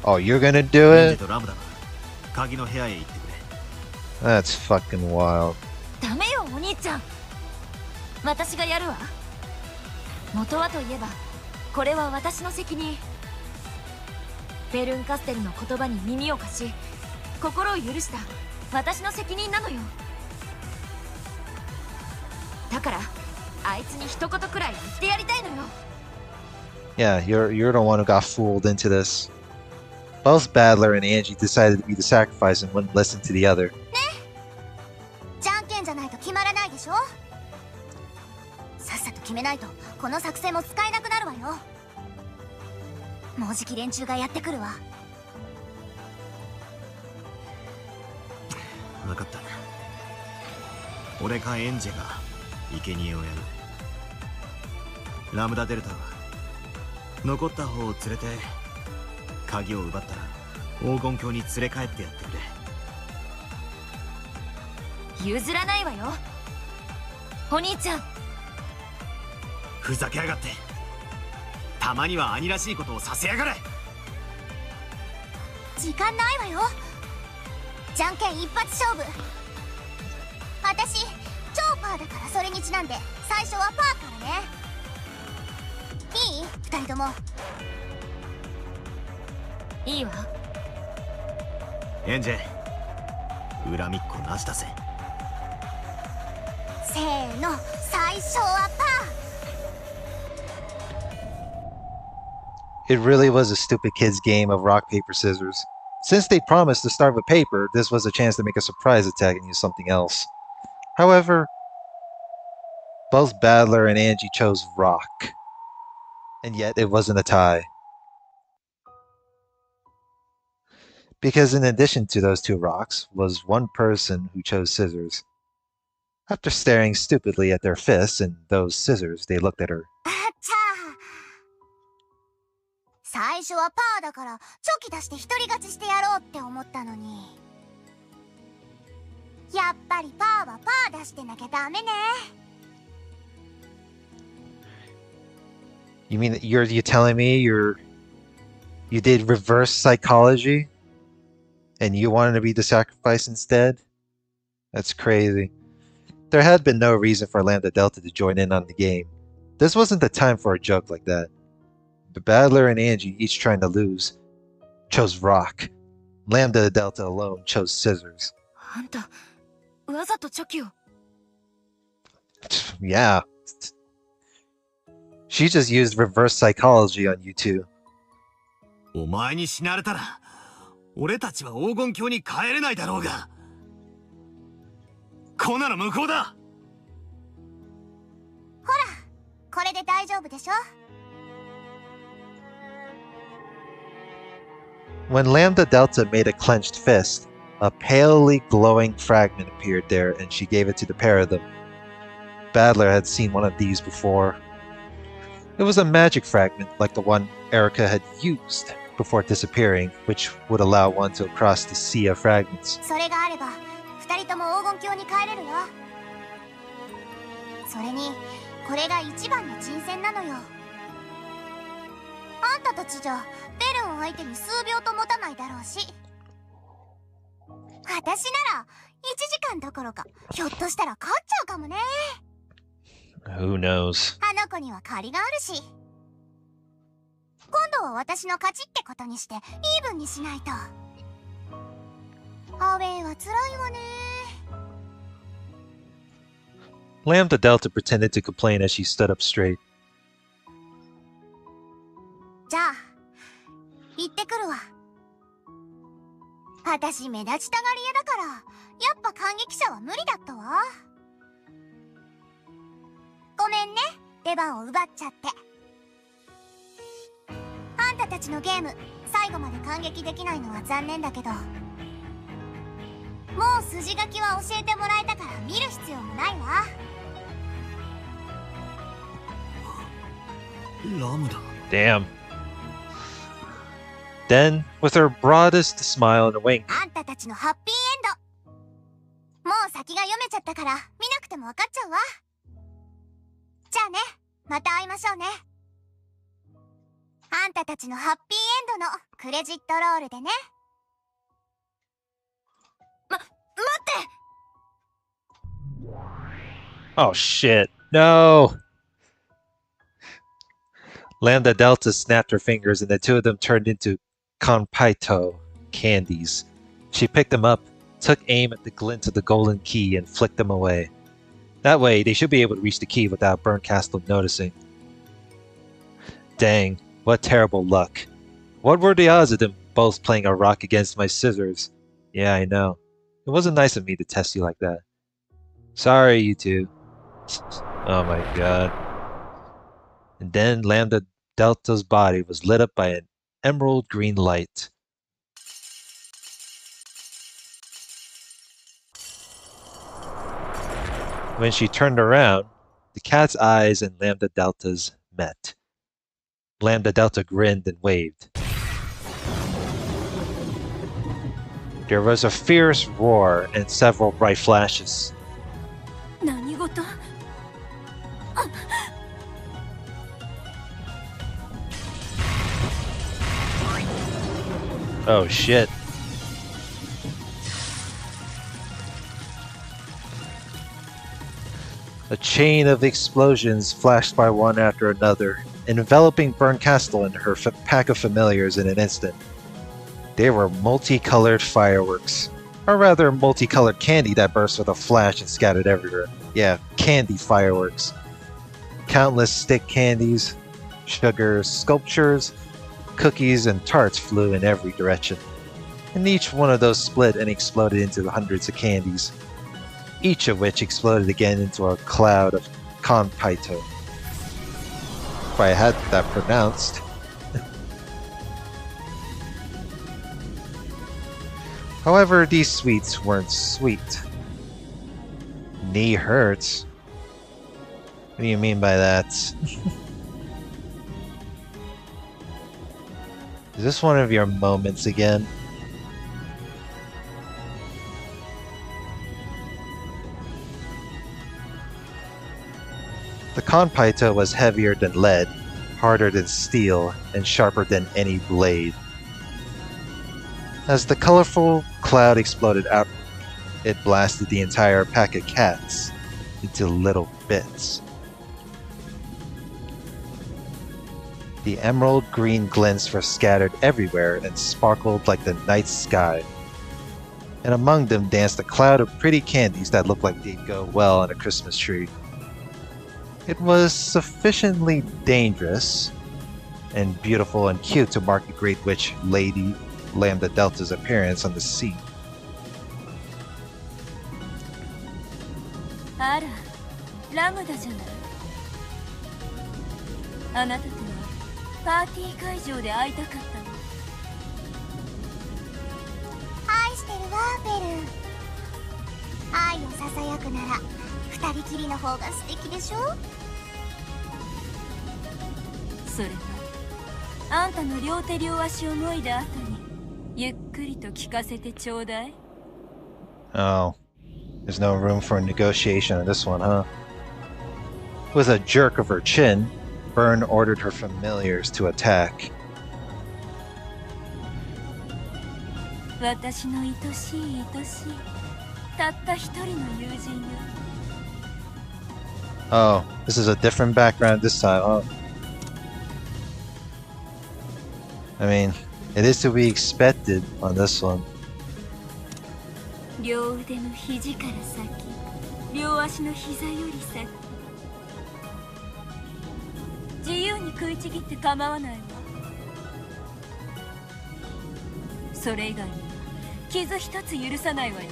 Oh, you're gonna do レンジ it? とラムダは鍵の部屋へ行ってくれ。 That's fucking wild. ダメよお兄ちゃん、私がやるわ。元はといえばこれは私の責任。ベルンカステルの言葉に耳を貸し心を許した私の責任なのよ。だからあいつに一言くらい言ってやりたいのよ。 Yeah, you're the one who got fooled into this. Both Battler and Angie decided to be the sacrifice and wouldn't listen to the other. じゃんけんじゃないと決まらないでしょ。さっさと決めないとこの作戦も使えなくなるわよ。もうじき連中がやってくるわ。分かった。俺かエンジェが生贄をやる。ラムダデルタは残った方を連れて鍵を奪ったら黄金鏡に連れ帰ってやってくれ。譲らないわよお兄ちゃん。ふざけやがって。たまには兄らしいことをさせやがれ。時間ないわよ。じゃんけん一発勝負。私超パーだから、それにちなんで最初はパーからね。いい？二人とも。いいわ。エンジェ、恨みっこなしだぜ。せーの、最初はパー。 It really was a stupid kid's game of rock, paper, scissors. Since they promised to start with paper, this was a chance to make a surprise attack and use something else. However, both Badler and Angie chose rock. And yet it wasn't a tie. Because in addition to those two rocks was one person who chose scissors. After staring stupidly at their fists and those scissors, they looked at her. 最初はパーだからチョキ出して一人勝ちしてやろうって思ったのに、やっぱりパーはパー出してなきゃダメね。 You mean you telling me you did reverse psychology and you wanted to be the sacrifice instead? That's crazy. There had been no reason for Lambda Delta to join in on the game. This wasn't the time for a joke like that. But Badler and Angie, each trying to lose, chose rock. Lambda Delta alone chose scissors. あんた、わざとチョキを。Yeah. She just used reverse psychology on you two. お前に死なれたら、俺たちは黄金鏡に帰れないだろうが。こんなの無効だ。ほら、これで大丈夫でしょ。 When Lambda Delta made a clenched fist, a palely glowing fragment appeared there and she gave it to the pair of them. Badler had seen one of these before. It was a magic fragment like the one Erica had used before disappearing, which would allow one to cross the sea of fragments. それがあれば、二人とも黄金鏡に帰れるわ。それに、これが一番の珍戦なのよ。あんたたちじゃベルン相手に数秒と持たないだろうし、私なら1時間どころかひょっとしたら勝っちゃうかもね。 Who knows? あの子には借りがあるし、今度は私の勝ちってことにしてイーブンにしないと。アウェイは辛いわね。 Lambda Delta pretended to complain as she stood up straight. じゃあ行ってくるわ。私目立ちたがり屋だから、やっぱ感激者は無理だったわ。ごめんね、出番を奪っちゃって。あんたたちのゲーム最後まで感激できないのは残念だけど、もう筋書きは教えてもらえたから見る必要もないわ。ラムだ。 Damn. Then, with her broadest smile and a wink, あんたたちのハッピーエンド。もう先が読めちゃったから見なくても分かっちゃうわ。じゃあね、また会いましょうね。あんたたちのハッピーエンドのクレジットロールでね。待って。 oh shit, no! Lambda Delta snapped her fingers and the two of them turned into Conpaito candies. She picked them up, took aim at the glint of the golden key, and flicked them away. That way, they should be able to reach the key without Burncastle noticing. Dang, what terrible luck. What were the odds of them both playing a rock against my scissors? Yeah, I know. It wasn't nice of me to test you like that. Sorry, you two. Oh my god. And then Lambda Delta's body was lit up by an emerald green light. When she turned around, the cat's eyes and Lambda Delta's met. Lambda Delta grinned and waved. There was a fierce roar and several bright flashes. 何事？ Oh shit. A chain of explosions flashed by one after another, enveloping Burn Castle and her pack of familiars in an instant. They were multicolored fireworks, or rather multicolored candy that burst with a flash and scattered everywhere. Yeah, candy fireworks. Countless stick candies, sugars, sculptures, cookies, and tarts flew in every direction. And each one of those split and exploded into hundreds of candies, each of which exploded again into a cloud of konpaito. If I had that pronounced. However, these sweets weren't sweet. Knee hurts? What do you mean by that? Is this one of your moments again? The konpaito was heavier than lead, harder than steel, and sharper than any blade. As the colorful cloud exploded out, it blasted the entire pack of cats into little bits. The emerald green glints were scattered everywhere and sparkled like the night sky. And among them danced a cloud of pretty candies that looked like they'd go well on a Christmas tree. It was sufficiently dangerous and beautiful and cute to mark the Great Witch Lady Lambda Delta's appearance on the scene. あら、ラムダじゃない。あなたとはパーティー会場で会いたかったの。愛してるわ、ベルン。愛をささやくなら二人きりの方が素敵でしょ。それはあんたの両手両足を脱いだ後にゆっくりと聞かせてちょうだい。 Oh, there's no room for negotiation on this one, huh? With a jerk of her chin, Byrne ordered her familiars to attack. 私の愛しい愛しいたった一人の友人よ。 Oh, this is a different background this time. Oh. I mean, it is to be expected on this one. 両腕の肘から先、両足の膝より先。自由に食いちぎって構わないわ。それ以外には傷一つ許さないわよ。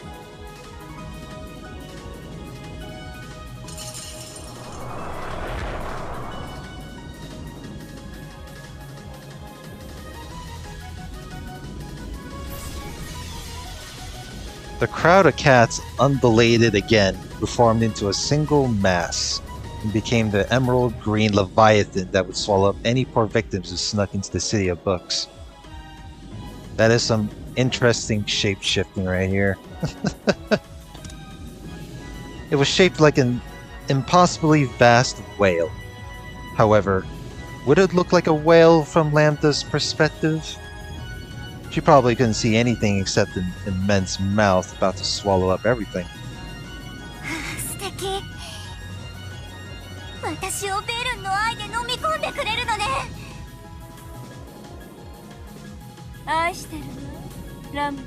The crowd of cats undulated again, reformed into a single mass, and became the emerald green leviathan that would swallow up any poor victims who snuck into the city of books. That is some interesting shape-shifting right here. It was shaped like an impossibly vast whale. However, would it look like a whale from Lambda's perspective? She probably couldn't see anything except an immense mouth about to swallow up everything. 素敵。私をベルンの愛で飲み込んでくれるのね。愛してるわ、ラム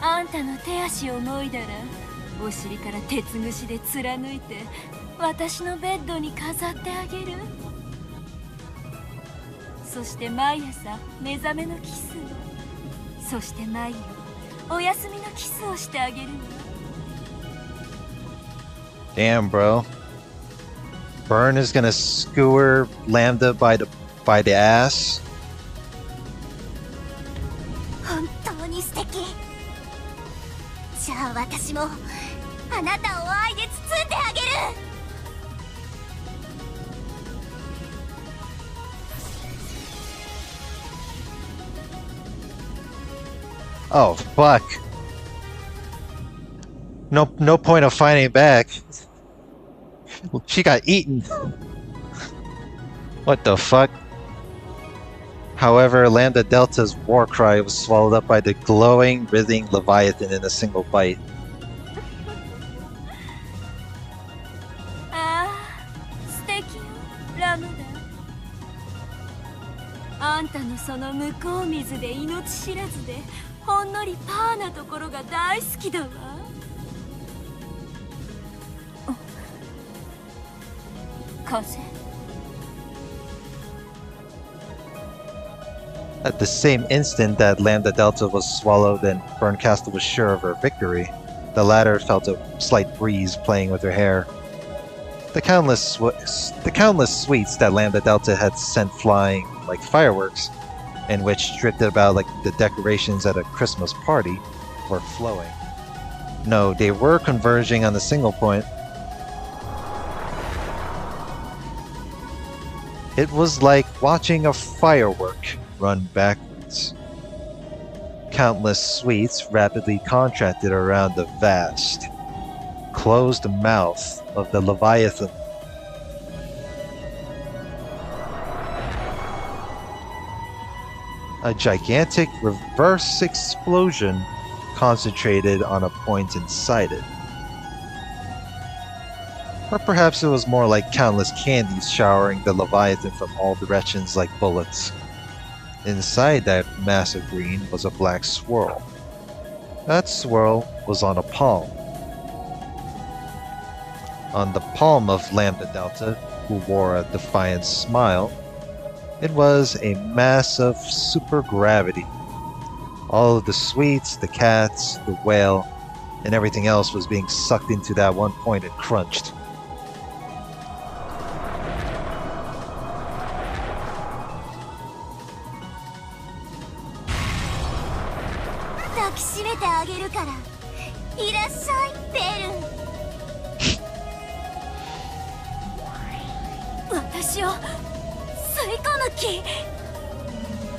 ダ。あんたの手足を脱いだら、お尻から鉄串で貫いて、私のベッドに飾ってあげる。 そして毎朝目覚めのキスを、そして毎夜お休みのキスをしてあげるわ。 Damn, bro. Byrne is gonna skewer Lambda by the ass. 本当に素敵。じゃあ私もあなたを愛で包んであげる。 Oh, fuck. No point of fighting back. She got eaten. What the fuck? However, Lambda Delta's war cry was swallowed up by the glowing, writhing Leviathan in a single bite. ああ、素敵よ、ラムダ。あんたのその向こう水で命知らずでほんのりパーなところが大好きだわ。風。At the same instant that Lambda Delta was swallowed and Berncastle was sure of her victory, the latter felt a slight breeze playing with her hair. The countless sweets that Lambda Delta had sent flying like fireworks, and which drifted about like the decorations at a Christmas party, were flowing. No, they were converging on a single point. It was like watching a firework run backwards. Countless sweets rapidly contracted around the vast, closed mouth of the Leviathan. A gigantic reverse explosion concentrated on a point inside it. Or perhaps it was more like countless candies showering the Leviathan from all directions like bullets. Inside that massive green was a black swirl. That swirl was on a palm. On the palm of Lambda Delta, who wore a defiant smile, it was a mass of supergravity. All of the sweets, the cats, the whale, and everything else was being sucked into that one point and crunched.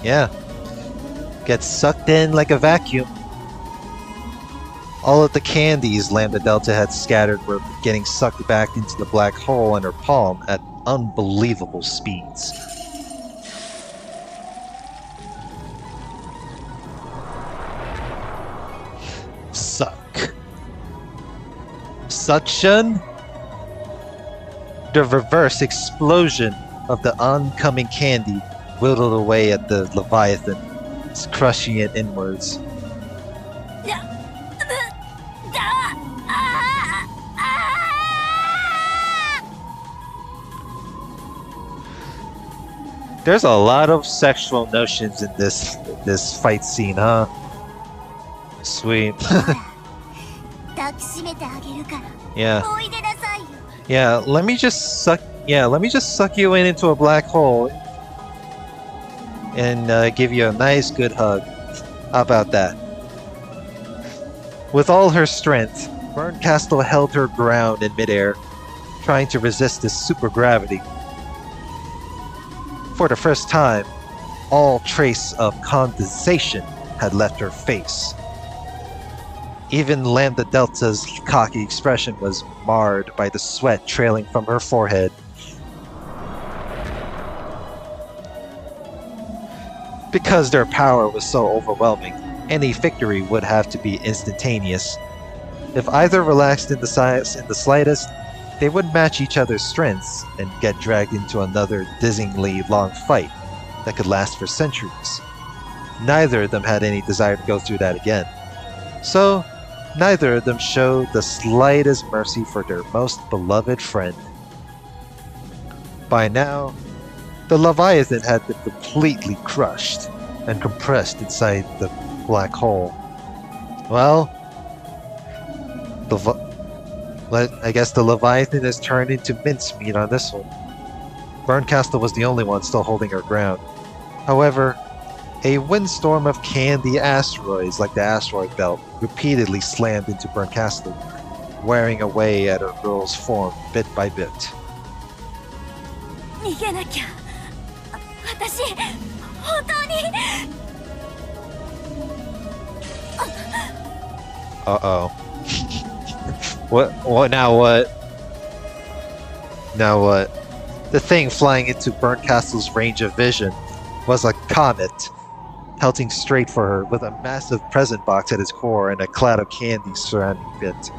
Yeah. Gets sucked in like a vacuum. All of the candies Lambda Delta had scattered were getting sucked back into the black hole in her palm at unbelievable speeds. Suck. Suction? The reverse explosion of the oncoming candy whittled away at the Leviathan, crushing it inwards. There's a lot of sexual notions in this fight scene, huh? Sweet. Yeah. Yeah, let me just suck you into a black hole and give you a nice good hug. How about that? With all her strength, Berncastle held her ground in midair, trying to resist this supergravity. For the first time, all trace of condensation had left her face. Even Lambda Delta's cocky expression was marred by the sweat trailing from her forehead. Because their power was so overwhelming, any victory would have to be instantaneous. If either relaxed in the slightest, they would match each other's strengths and get dragged into another dizzyingly long fight that could last for centuries. Neither of them had any desire to go through that again. So, neither of them showed the slightest mercy for their most beloved friend. By now, the Leviathan had been completely crushed and compressed inside the black hole. Well, I guess the Leviathan has turned into mincemeat on this one. Berncastle was the only one still holding her ground. However, a windstorm of candy asteroids like the asteroid belt repeatedly slammed into Berncastle, wearing away at her girl's form bit by bit. Uh-oh. What now what? Now what? The thing flying into Berncastle's range of vision was a comet, pelting straight for her with a massive present box at its core and a cloud of candy surrounding it.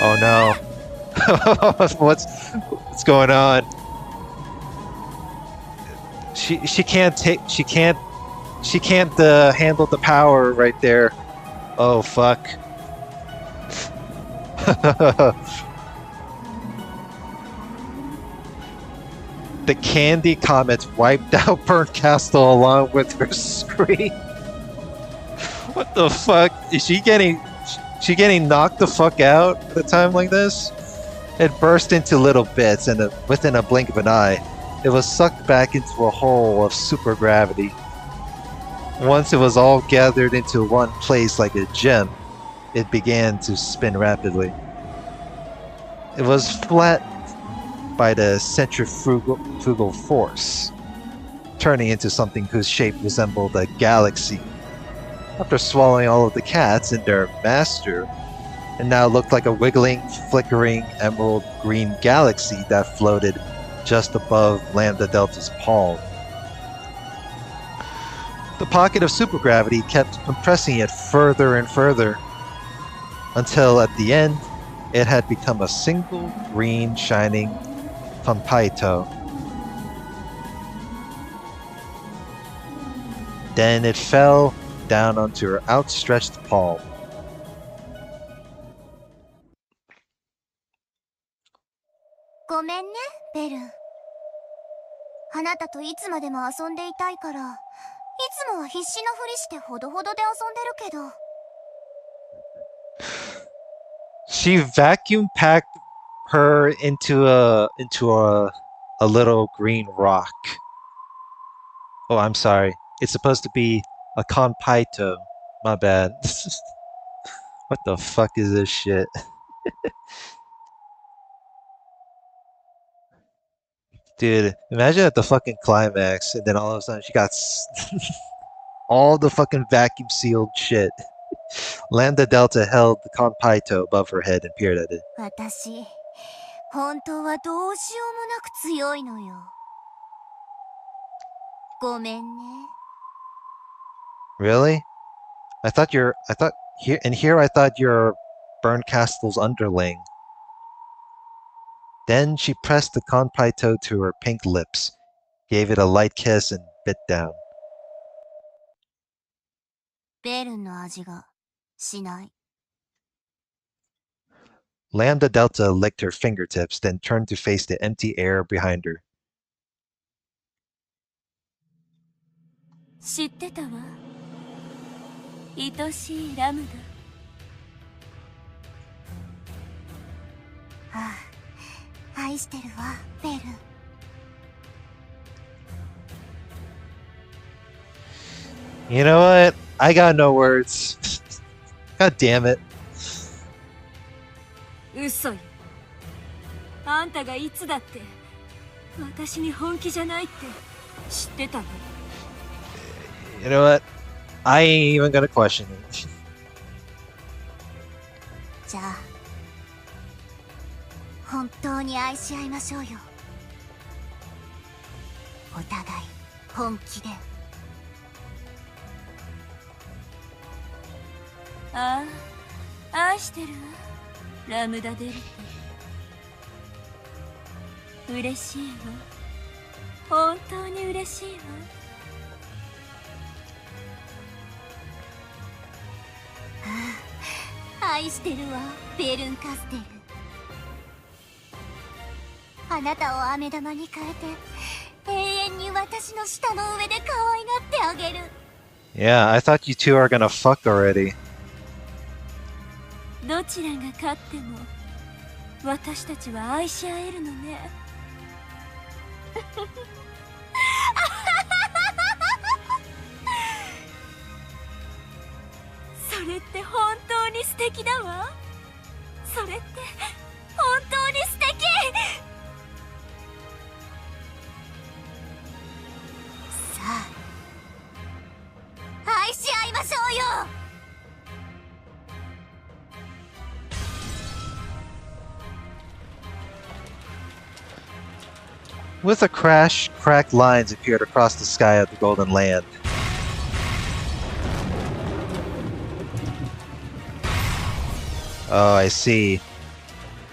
Oh no. What's going on? She can't handle the power right there. Oh fuck. The candy comet wiped out Burnt Castle along with her screen. What the fuck? Is she getting knocked the fuck out at a time like this? It burst into little bits, and within a blink of an eye, it was sucked back into a hole of supergravity. Once it was all gathered into one place like a gem, it began to spin rapidly. It was flattened by the centrifugal force, turning into something whose shape resembled a galaxy. After swallowing all of the cats and their master, it now looked like a wiggling, flickering emerald green galaxy that floated just above Lambda Delta's palm. The pocket of supergravity kept compressing it further and further, until at the end, it had become a single green shining Pampaito. Then it fell down onto her outstretched palm. She vacuum packed her into a little green rock. Oh, I'm sorry. It's supposed to be a Conpaito. My bad. What the fuck is this shit? Dude, imagine at the fucking climax, and then all of a sudden she got all the fucking vacuum sealed shit. Lambda Delta held the Conpaito above her head and peered at it. Really? I thought here I thought you're Burnt Castle's underling. Then she pressed the Conpaito to her pink lips, gave it a light kiss, and bit down. Lambda Delta licked her fingertips, then turned to face the empty air behind her. You know what? I got no words. God damn it. 嘘よ。あんたがいつだって私に本気じゃないって知ってたの。You know what? I ain't even gonna question it. じゃあ本当に愛し合いましょうよ。お互い本気で。ああ、愛してるわ。ラムダデルタ。嬉しいわ。本当に嬉しいわ。ああ、愛してるわ、ベルンカステル。あなたを飴玉に変えて、永遠に私の舌の上で可愛がってあげる。Yeah, I thought you two are gonna fuck already. どちらが勝っても私たちは愛し合えるのね。それって本当に素敵だわ。それって本当に素敵。With a crash, cracked lines appeared across the sky of the Golden Land. Oh, I see.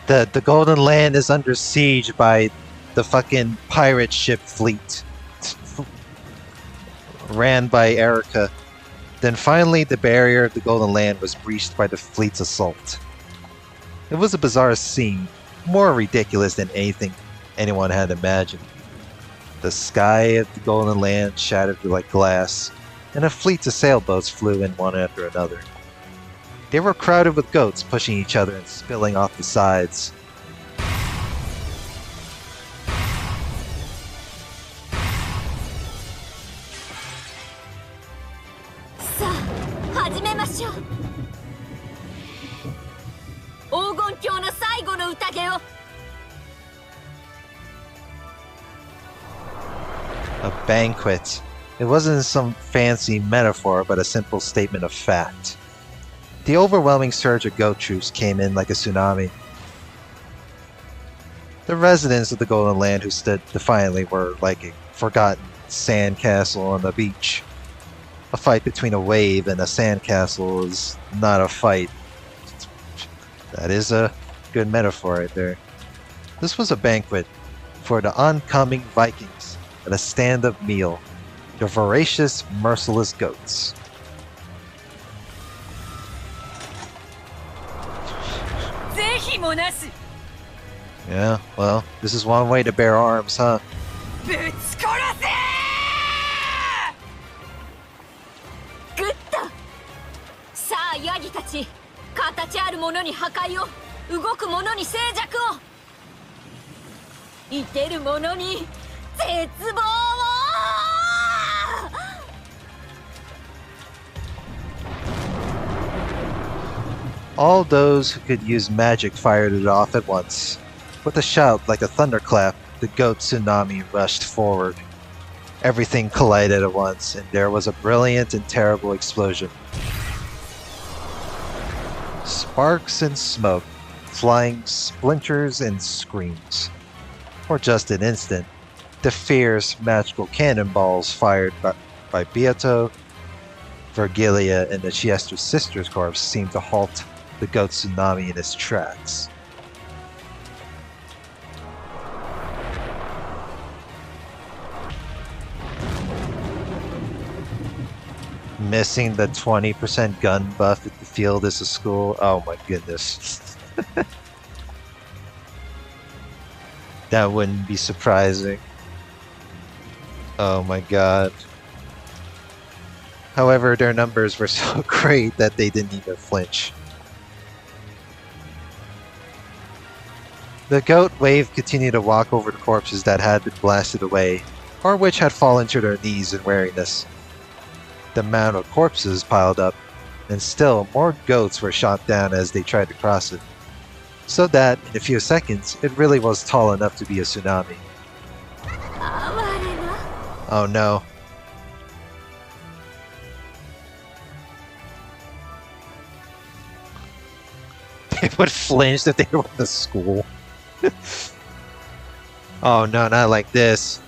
The Golden Land is under siege by the fucking pirate ship fleet. Ran by Erica. Then finally, the barrier of the Golden Land was breached by the fleet's assault. It was a bizarre scene, more ridiculous than anything anyone had imagined. The sky of the Golden Land shattered like glass, and a fleet of sailboats flew in one after another. They were crowded with goats pushing each other and spilling off the sides. A banquet. It wasn't some fancy metaphor, but a simple statement of fact. The overwhelming surge of goat troops came in like a tsunami. The residents of the Golden Land who stood defiantly were like a forgotten sandcastle on the beach. A fight between a wave and a sandcastle is not a fight. That is a good metaphor right there. This was a banquet for the oncoming Vikings at a stand-up meal. The voracious, merciless goats. Yeah, well, this is one way to bear arms, huh? All those who could use magic fired it off at once. With a shout like a thunderclap, the goat tsunami rushed forward. Everything collided at once, and there was a brilliant and terrible explosion. Sparks and smoke, flying splinters and screams. For just an instant, the fierce, magical cannonballs fired by Beato, Virgilia, and the Chiestra Sisters Corps seemed to halt the goat tsunami in its tracks. Missing the 20% gun buff at the field as a school? Oh my goodness. That wouldn't be surprising. Oh my god. However, their numbers were so great that they didn't even flinch. The goat wave continued to walk over the corpses that had been blasted away, or which had fallen to their knees in weariness. The amount of corpses piled up, and still more goats were shot down as they tried to cross it. So that, in a few seconds, it really was tall enough to be a tsunami. Oh no. They would flinch if they were in the school. Oh no, not like this.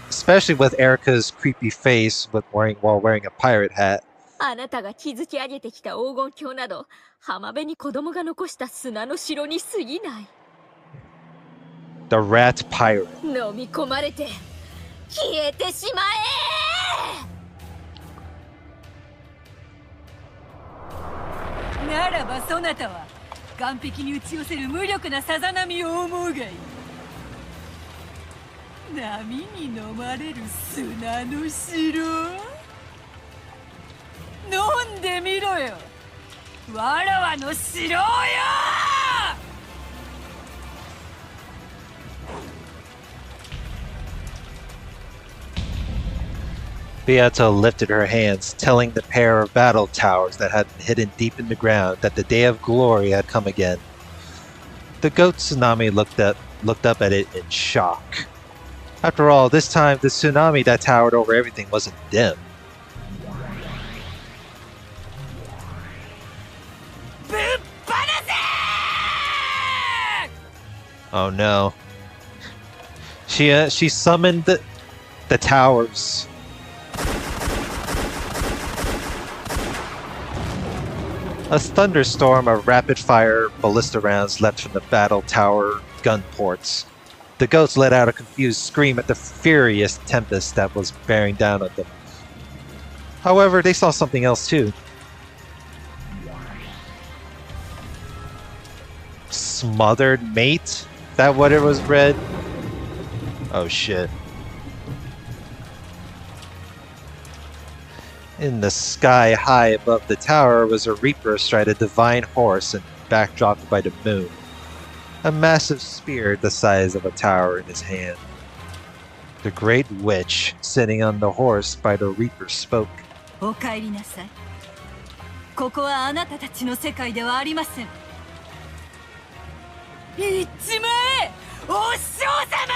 Especially with Erica's creepy face while wearing a pirate hat. あなたが築き上げてきた黄金鏡など浜辺に子供が残した砂の城に過ぎない。 The rat pirate. 飲み込まれて消えてしまえ。ならばそなたは岸壁に打ち寄せる無力なさざ波を思うがいい。波に飲まれる砂の城。飲んでみろよ。わらわの城よ。Beato lifted her hands, telling the pair of battle towers that had been hidden deep in the ground that the day of glory had come again. The goat tsunami looked up at it in shock. After all, this time the tsunami that towered over everything wasn't dim. Oh no. She summoned the towers. A thunderstorm of rapid-fire ballista rounds leapt from the battle tower gun ports. The goats let out a confused scream at the furious tempest that was bearing down on them. However, they saw something else too. Smothered mate? That what it was read? Oh shit. In the sky high above the tower was a reaper astride a divine horse and backdropped by the moon. A massive spear the size of a tower in his hand. The great witch, sitting on the horse by the reaper, spoke. お帰りなさい。ここはあなたたちの世界ではありません。いっちまえ、お師匠様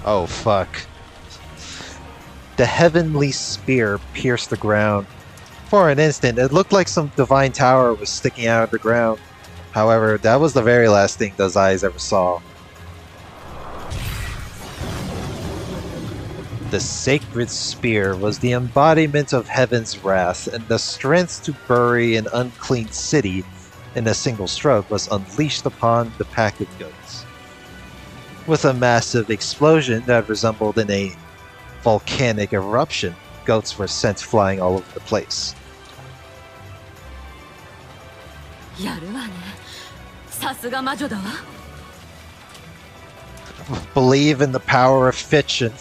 Oh fuck. The heavenly spear pierced the ground. For an instant, it looked like some divine tower was sticking out of the ground. However, that was the very last thing those eyes ever saw. The sacred spear was the embodiment of heaven's wrath, and the strength to bury an unclean city in a single stroke was unleashed upon the pack of goats. With a massive explosion that resembled in a volcanic eruption, goats were sent flying all over the place. やるわね。さすが魔女だわ。Believe in the power of fiction.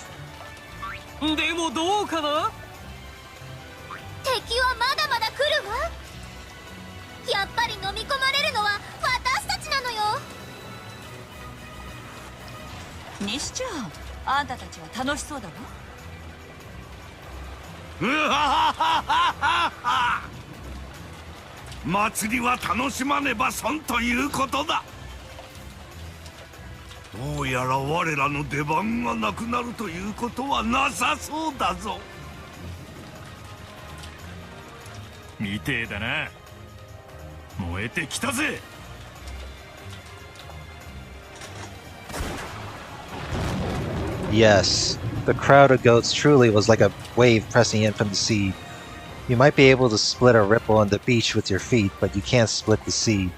でもどうかな？敵はまだまだ来るわ。やっぱり飲み込まれるのは私たちなのよ。にしちゃあんたたちは楽しそうだわ。うわはははは。祭りは楽しまねば損ということだ。どうやら我らの出番がなくなるということはなさそうだぞ。みてえだな。燃えてきたぜ。Yes, the crowd of goats truly was like a wave pressing in from the sea. You might be able to split a ripple on the beach with your feet, but you can't split the sea.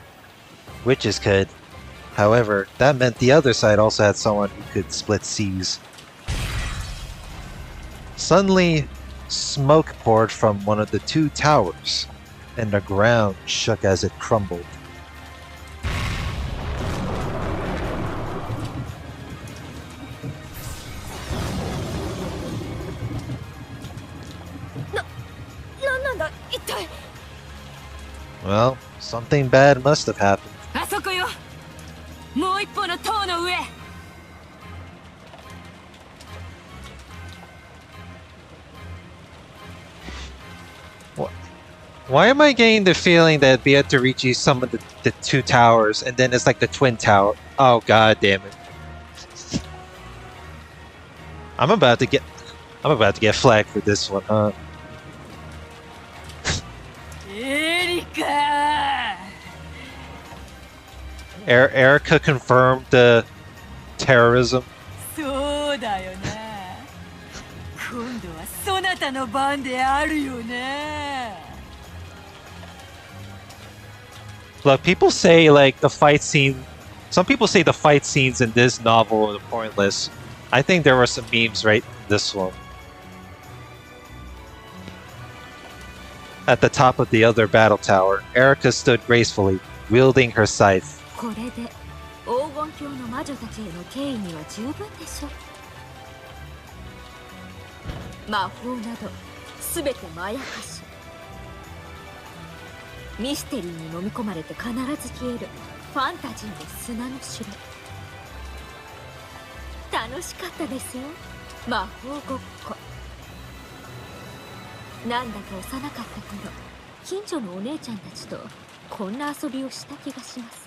Witches could. However, that meant the other side also had someone who could split seas. Suddenly, smoke poured from one of the two towers, and the ground shook as it crumbled. Well, something bad must have happened. あそこよ。もう一歩の塔の上。Why am I getting the feeling that Beatrice summoned the two towers, and then it's like the twin tower? Oh god damn it! I'm about to get flagged for this one, huh? エリカ。Erica confirmed the terrorism. そうだよな。今度はそなたの番であるよな。Look, people say like the fight scene. Some people say the fight scenes in this novel are pointless. I think there were some memes right in this one. At the top of the other battle tower, Erica stood gracefully, wielding her scythe. これで黄金鏡の魔女たちへの敬意には十分でしょう。魔法などすべてまやかし。ミステリーに飲み込まれて必ず消えるファンタジーの砂の城。楽しかったですよ、魔法ごっこ。なんだか幼かった頃、近所のお姉ちゃんたちとこんな遊びをした気がします。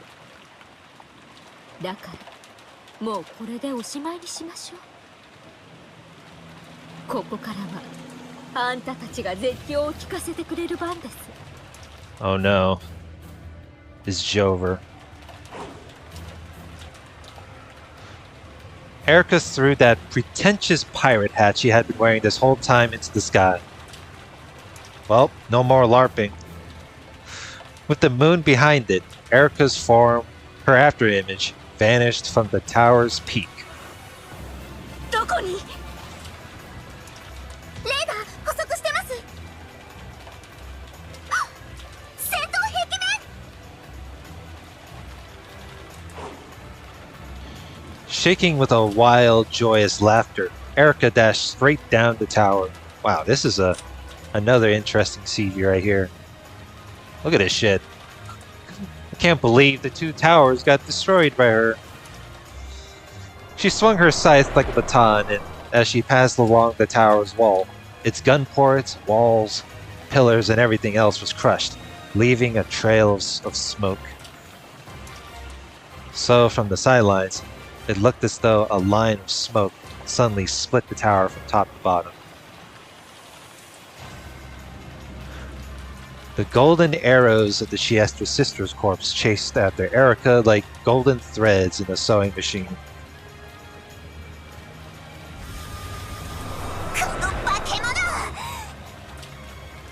だからもうこれでおしまいにしましょう。ここからはあんたたちが絶叫を聞かせてくれる番です。Oh no. is Jover. Erica threw that pretentious pirate hat she had been wearing this whole time into the sky. Well, no more LARPing. With the moon behind it, Erica's form, her afterimage, vanished from the tower's peak. どこに？レーダー捕捉してます。あ、戦闘兵器面。Shaking with a wild, joyous laughter, Erica dashed straight down the tower. Wow, this is another interesting CG right here. Look at this shit. I can't believe the two towers got destroyed by her. She swung her scythe like a baton and as she passed along the tower's wall, its gun ports, walls, pillars, and everything else was crushed, leaving a trail of smoke. So, from the sidelines, it looked as though a line of smoke suddenly split the tower from top to bottom. The golden arrows of the Chiestra Sisters Corps chased after Erica like golden threads in a sewing machine. この化け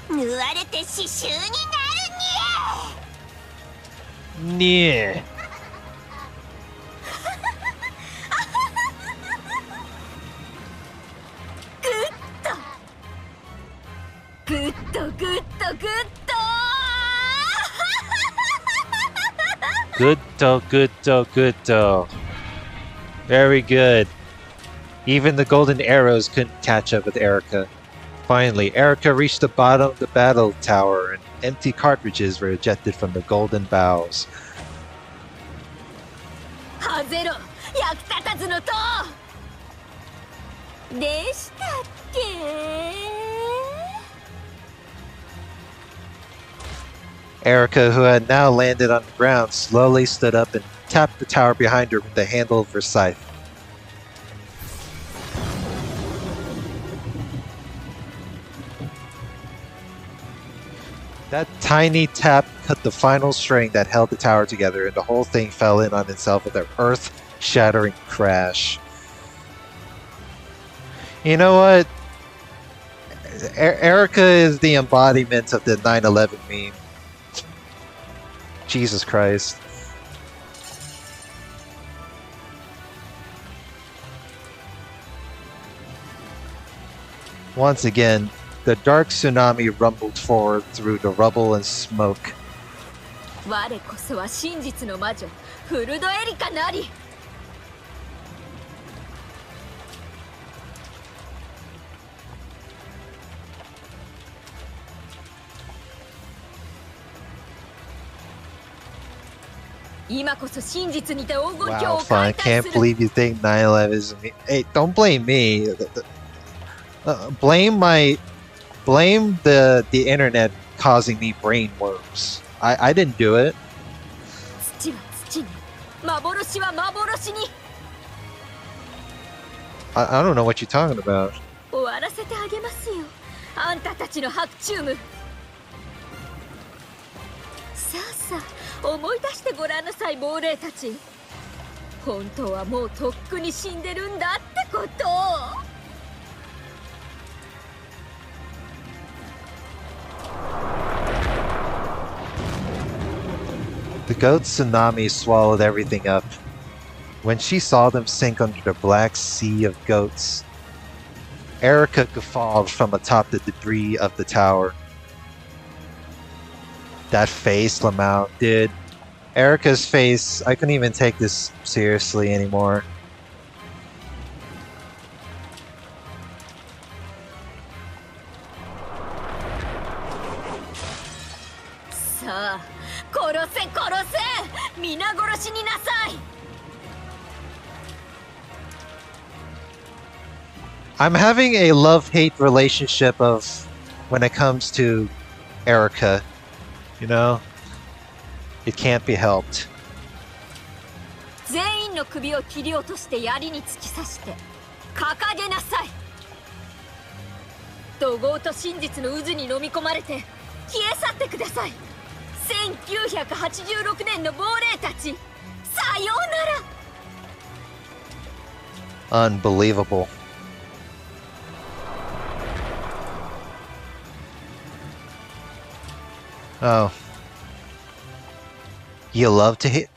物！縫われて刺繍になるにゃ！ Yeah. グッドグッドグッド Good-do, good-do, good-do. Very good. Even the golden arrows couldn't catch up with Erica. Finally, Erica reached the bottom of the battle tower and empty cartridges were ejected from the golden bows. ハゼロ役立たずの塔でしたっけ Erica, who had now landed on the ground, slowly stood up and tapped the tower behind her with the handle of her scythe. That tiny tap cut the final string that held the tower together, and the whole thing fell in on itself with an earth-shattering crash. You know what? Erica is the embodiment of the 9/11 meme. Jesus Christ. Once again, the dark tsunami rumbled forward through the rubble and smoke. 我こそは真実の魔女フルドエリカなり Wow, fine. Can't believe you think 9/11 is me. Hey, don't blame me. Blame the internet causing me brain worms. I didn't do it. 土は土に幻は幻に I don't know what you're talking about. 終わらせてあげますよあんたたちのハクチュームさあさあ思い出してごらんなさい亡霊たち本当はもうとっくに死んでるんだってこと The goat tsunami swallowed everything up. When she saw them sink under the black sea of goats, Erica guffawed from atop the debris of the tower. That face, Lamau, dude. Erica's face, I couldn't even take this seriously anymore. I'm having a love-hate relationship of when it comes to Erica. You know? It can't be helped. 全員の首を切り落として槍に突き刺して掲げなさい怒号と真実の渦に飲み込まれて消え去ってください1986年の亡霊たち、さようなら。 Unbelievable. Oh. You love to hate?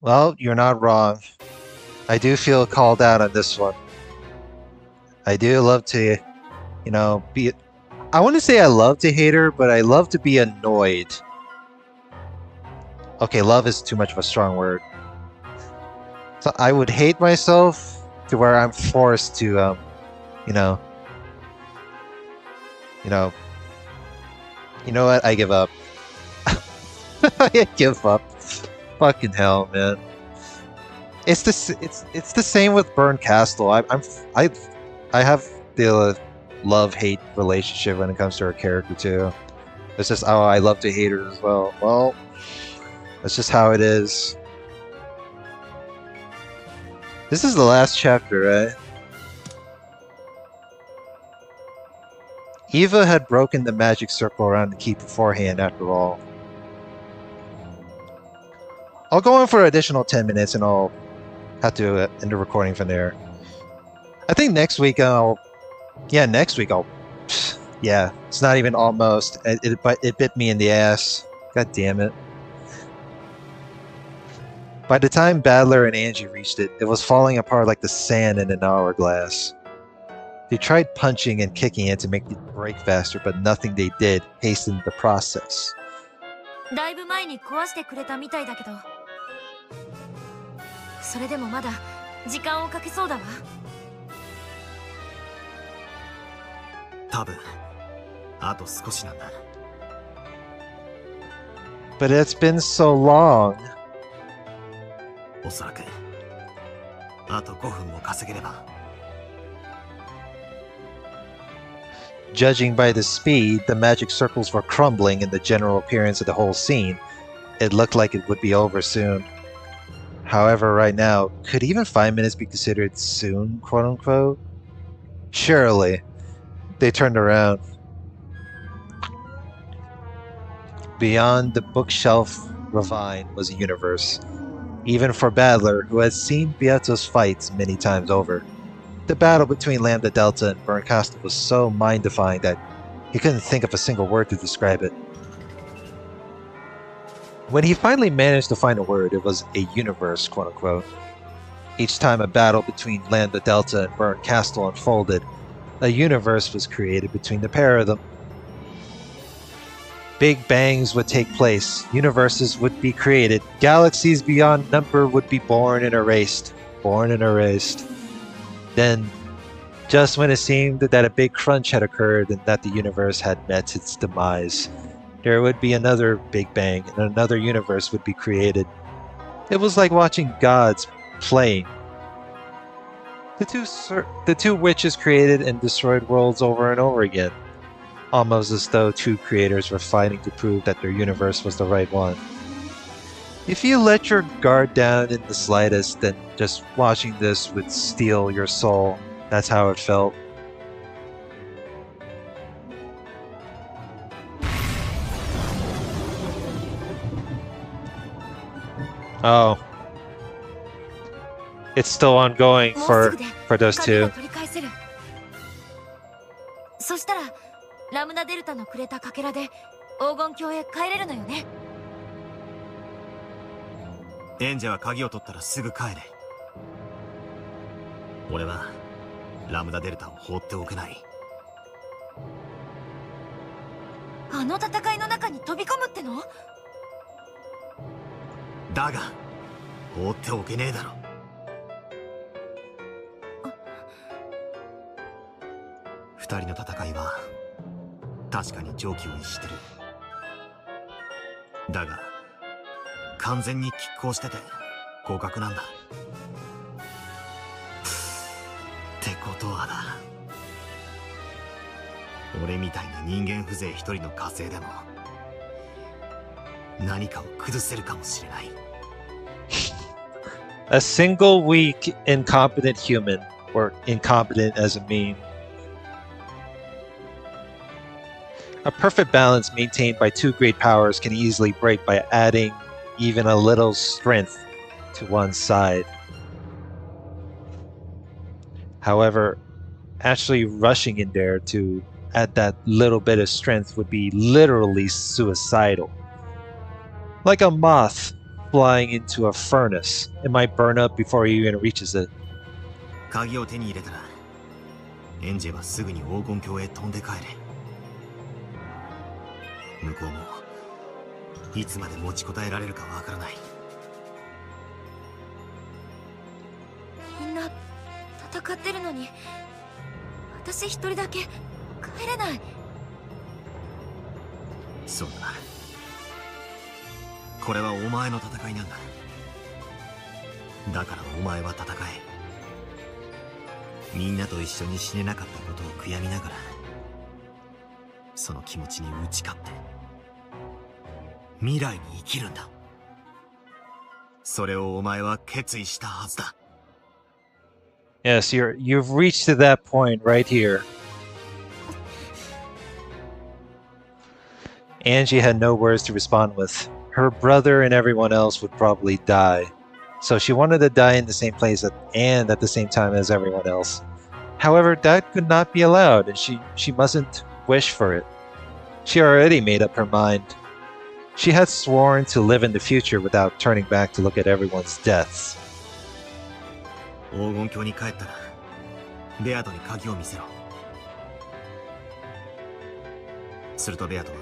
Well, you're not wrong. I do feel called out on this one. I do love to, you know, be... I wouldn't say I love to hate her, but I love to be annoyed. Okay, love is too much of a strong word. So I would hate myself to where I'm forced to, you know... You know what? I give up. I give up. Fucking hell, man. It's the same with Burn Castle. I have the love-hate relationship when it comes to her character too. It's just, oh, I love to hate her as well. Well, that's just how it is. This is the last chapter, right? Eva had broken the magic circle around the key beforehand, after all. I'll go in for an additional 10 minutes and I'll have to end the recording from there. I think next week I'll... Yeah, next week I'll... Yeah, it's not even almost. But it bit me in the ass. God damn it. By the time Battler and Angie reached it, it was falling apart like the sand in an hourglass. They tried punching and kicking it to make it break faster, but nothing they did hastened the process. だいぶ前に壊してくれたみたいだけど、それでもまだ時間をかけそうだわ。多分あと少しなんだ。But it's been so long. おそらくあと5分も稼げれば。Judging by the speed, the magic circles were crumbling in the general appearance of the whole scene. It looked like it would be over soon. However, right now, could even 5 minutes be considered soon, quote-unquote? Surely. They turned around. Beyond the bookshelf ravine was a universe. Even for Battler, who had seen Beato's fights many times over. The battle between Lambda Delta and Burn Castle was so mind-defying that he couldn't think of a single word to describe it. When he finally managed to find a word, it was a universe, quote-unquote. Each time a battle between Lambda Delta and Burn Castle unfolded, a universe was created between the pair of them. Big bangs would take place, universes would be created, galaxies beyond number would be born and erased. Then, just when it seemed that a big crunch had occurred and that the universe had met its demise, there would be another big bang and another universe would be created. It was like watching gods playing. The two witches created and destroyed worlds over and over again, almost as though two creators were fighting to prove that their universe was the right one. If you let your guard down in the slightest, then just watching this would steal your soul. That's how it felt. Oh. It's still ongoing for those two. そしたらラムダデルタのくれたかけらで黄金鏡へ帰れるのよね。演者は鍵を取ったらすぐ帰れ。俺はラムダデルタを放っておけない。あの戦いの中に飛び込むっての？だが放っておけねえだろ。二人の戦いは確かに常軌を逸してる。だが完全に拮抗してて互角なんだ。ってことはだ、俺みたいな人間風情一人の火星でも何かを崩せるかもしれない。A single weak, incompetent human, or incompetent as a meme. A perfect balance maintained by two great powers can easily break by adding even a little strength to one side. However, actually rushing in there to add that little bit of strength would be literally suicidal. Like a moth flying into a furnace. It might burn up before it even reaches it. 鍵を手に入れたらエンジェはすぐに黄金鏡へ飛んで帰れ。向こうもいつまで持ちこたえられるかわからない。みんな戦ってるのに私一人だけ帰れない。そうだな。これはお前の戦いなんだ。だからお前は戦え。みんなと一緒に死ねなかったことを悔やみながらその気持ちに打ち勝って未来に生きるんだ。それをお前は決意したはずだ。Yes, you've reached to that point right here. Angie had no words to respond with. Her brother and everyone else would probably die. So she wanted to die in the same place and at the same time as everyone else. However, that could not be allowed, and she mustn't wish for it. She already made up her mind. She had sworn to live in the future without turning back to look at everyone's deaths. 黄金鏡に帰ったらベアトに鍵を見せろ。するとベアトは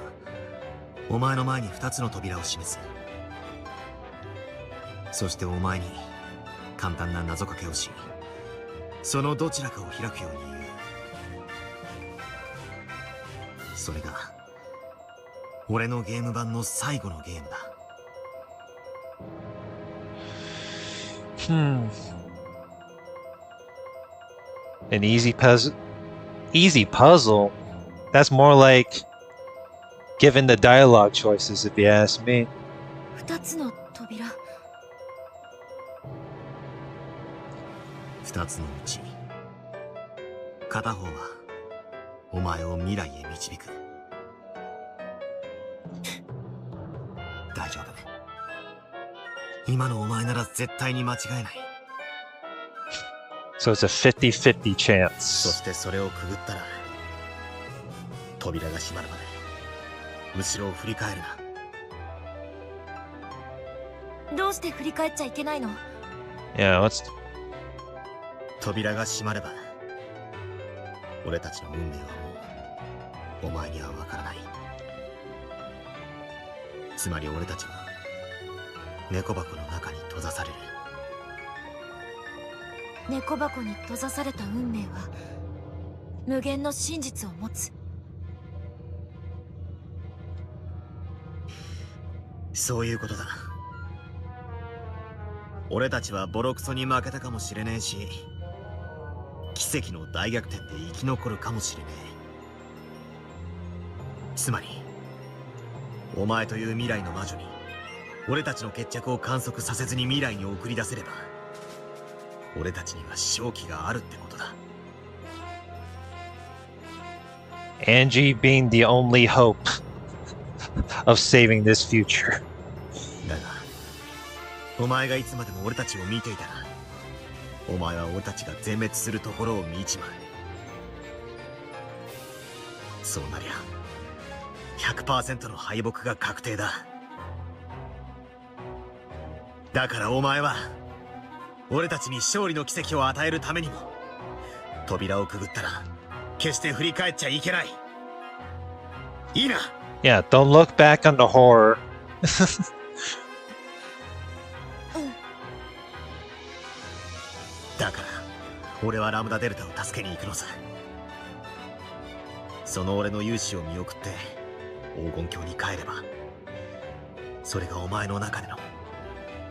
お前の前に2つの扉を示す。そしてお前に簡単な謎かけをし、そのどちらかを開くように言う。それが俺のゲーム版の最後のゲームだ。An easy puzzle? Easy puzzle? That's more like given the dialogue choices, if you ask me. 2つの扉。2つのうち片方はお前を未来へ導く。大丈夫。今のお前なら絶対に間違いない。So it's a 50-50 chance. そしてそれをくぐったら扉が閉まるまで後ろを振り返るな。どうして振り返っちゃいけないの？ Yeah, what's... 扉が閉まれば俺たちの運命はもうお前には分からない。つまり俺たちは猫箱の中に閉ざされる。猫箱に閉ざされた運命は無限の真実を持つ。そういうことだ。俺たちはボロクソに負けたかもしれねえし、奇跡の大逆転で生き残るかもしれねえ。つまりお前という未来の魔女に俺たちの決着を観測させずに未来に送り出せれば俺たちには勝機があるってことだ。Angie being the only hope of saving this future. だがお前がいつまでも俺たちを見ていたらお前は俺たちが全滅するところを見ちまう。そうなりゃ 100% の敗北が確定だ。だからお前は俺たちに勝利の奇跡を与えるためにも扉をくぐったら決して振り返っちゃいけない。いいな。 Yeah, don't look back on the horror. だから俺はラムダデルタを助けに行くのさ。その俺の勇姿を見送って黄金鏡に帰ればそれがお前の中での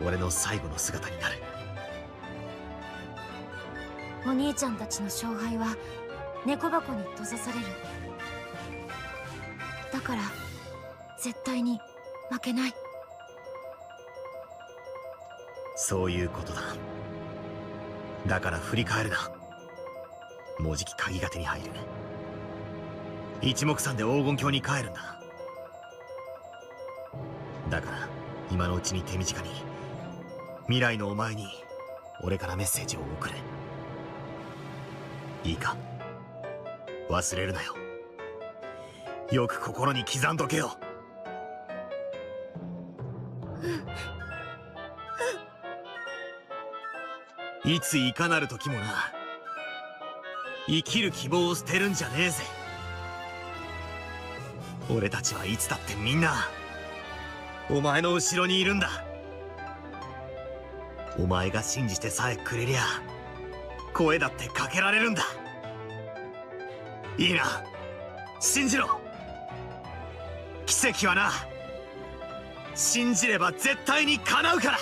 俺の最後の姿になる。お兄ちゃんたちの勝敗は猫箱に閉ざされる。だから絶対に負けない。そういうことだ。だから振り返るな。もうじき鍵が手に入る。一目散で黄金鏡に帰るんだ。だから今のうちに手短に未来のお前に俺からメッセージを送れ。いいか、忘れるなよ。よく心に刻んどけよ。いついかなる時もな、生きる希望を捨てるんじゃねえぜ。俺たちはいつだってみんなお前の後ろにいるんだ。お前が信じてさえくれりゃ声だってかけられるんだ。いいな、信じろ。奇跡はな、信じれば絶対に叶うから。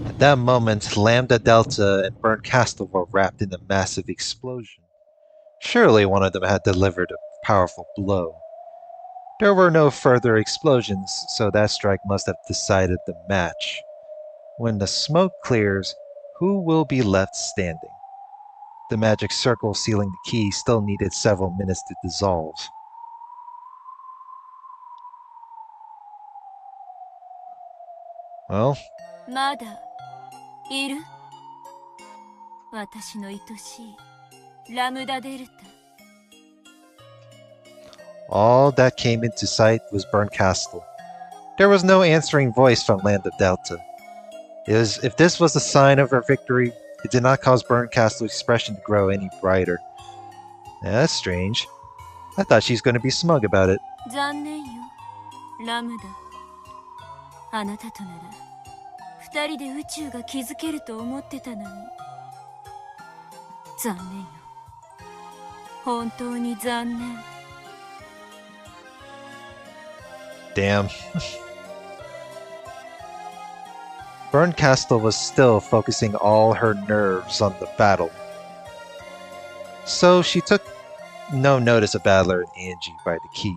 At that moment, Lambda Delta and Burnt Castle were wrapped in a massive explosion. Surely one of them had delivered a powerful blow. There were no further explosions, so that strike must have decided the match. When the smoke clears, who will be left standing? The magic circle sealing the key still needed several minutes to dissolve. Well, まだいる？私の愛しいラムダデルタ。 all that came into sight was Burnt Castle. There was no answering voice from Land of Delta. If this was a sign of her victory, it did not cause Burnt Castle's expression to grow any brighter. That's strange. I thought she's going to be smug about it. 残念よ、ラムダ。あなたとなら二人で宇宙が築けると思ってたのに。残念よ、本当に残念。Damn. Burnt Castle was still focusing all her nerves on the battle. So she took no notice of Battler and Angie by the key.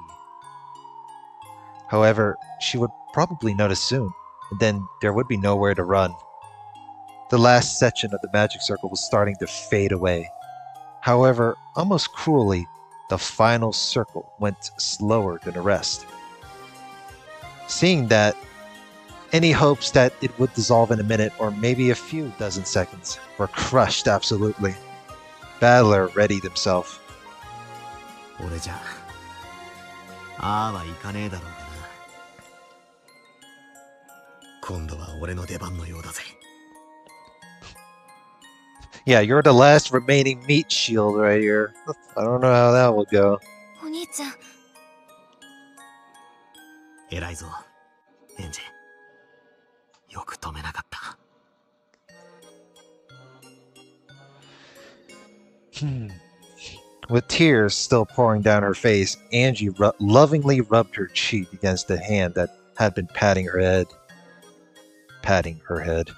However, she would probably notice soon, and then there would be nowhere to run. The last section of the magic circle was starting to fade away. However, almost cruelly, the final circle went slower than the rest. Seeing that, any hopes that it would dissolve in a minute or maybe a few dozen seconds were crushed absolutely. Battler readied himself. 俺じゃああはいかねえだろうがな。今度は俺の出番のようだぜ。Yeah, you're the last remaining meat shield right here. I don't know how that will go. お兄ちゃん。偉いぞ、エンジ。よく止めなかった。With tears still pouring down her face, Angie lovingly rubbed her cheek against the hand that had been patting her head. Patting her head.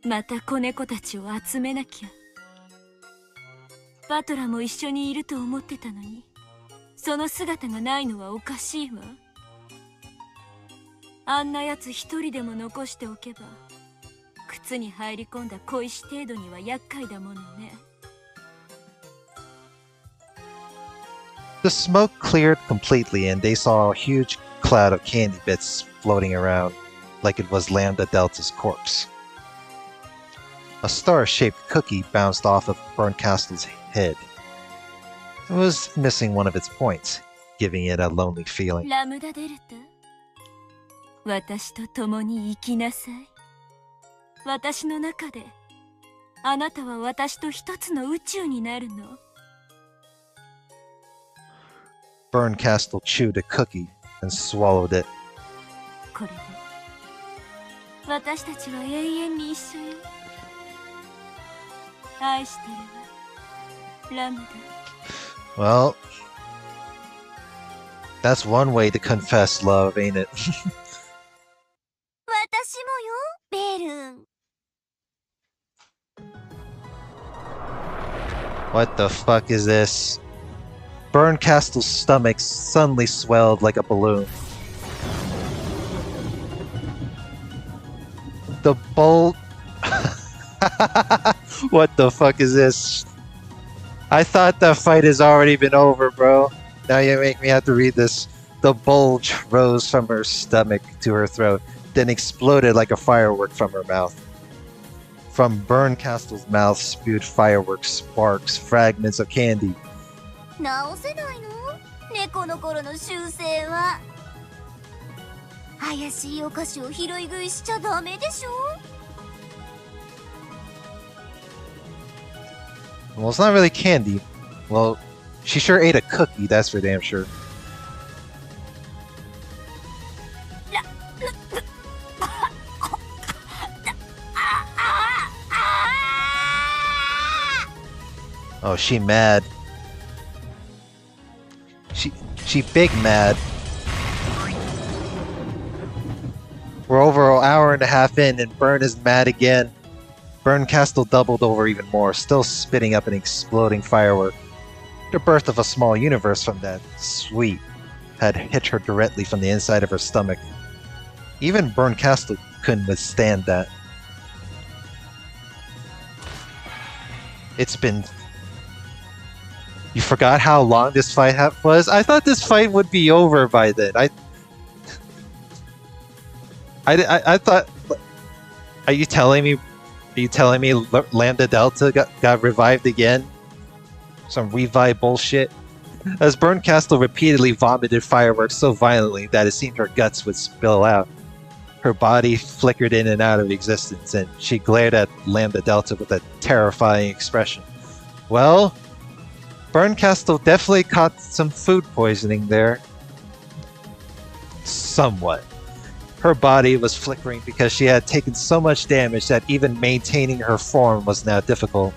また子猫たちを集めなきゃ。バトラも一緒にいると思ってたのに、その姿がないのはおかしいわ。あんなやつ一人でも残しておけば、靴に入り込んだ小石程度には厄介だものね。The smoke cleared completely and they saw a huge cloud of candy bits floating around like it was Lambda Delta's corpse. A star-shaped cookie bounced off of Burnt Castle's head. It was missing one of its points, giving it a lonely feeling. ラムダデルタ、私と共に生きなさい。私の中で、あなたは私と一つの宇宙になるの。Burnt Castle chewed a cookie and swallowed it. これで、私たちは永遠に一緒よ。愛してるわ、ラムダ。Well, that's one way to confess love, ain't it? 私もよ、ベルン。What the fuck is this? Burnt Castle's stomach suddenly swelled like a balloon. The bolt... What the fuck is this? I thought the fight has already been over, bro. Now you make me have to read this. The bulge rose from her stomach to her throat, then exploded like a firework from her mouth. From Berncastle's mouth spewed fireworks, sparks, fragments of candy. 直せないの？猫の頃の習性は。怪しいお菓子を拾い食いしちゃダメでしょ？ Well, it's not really candy. Well, she sure ate a cookie, that's for damn sure. Oh, she mad. She big mad. We're over an hour and a half in and Bern is mad again. Berncastle doubled over even more, still spitting up an exploding firework. The birth of a small universe from that sweet had hit her directly from the inside of her stomach. Even Berncastle couldn't withstand that. It's been... You forgot how long this fight was? I thought this fight would be over by then. I thought... Are you telling me Lambda Delta got revived again? Some revive bullshit? As Berncastle repeatedly vomited fireworks so violently that it seemed her guts would spill out. Her body flickered in and out of existence, and she glared at Lambda Delta with a terrifying expression. Well, Berncastle definitely caught some food poisoning there. Somewhat. Her body was flickering because she had taken so much damage that even maintaining her form was now difficult.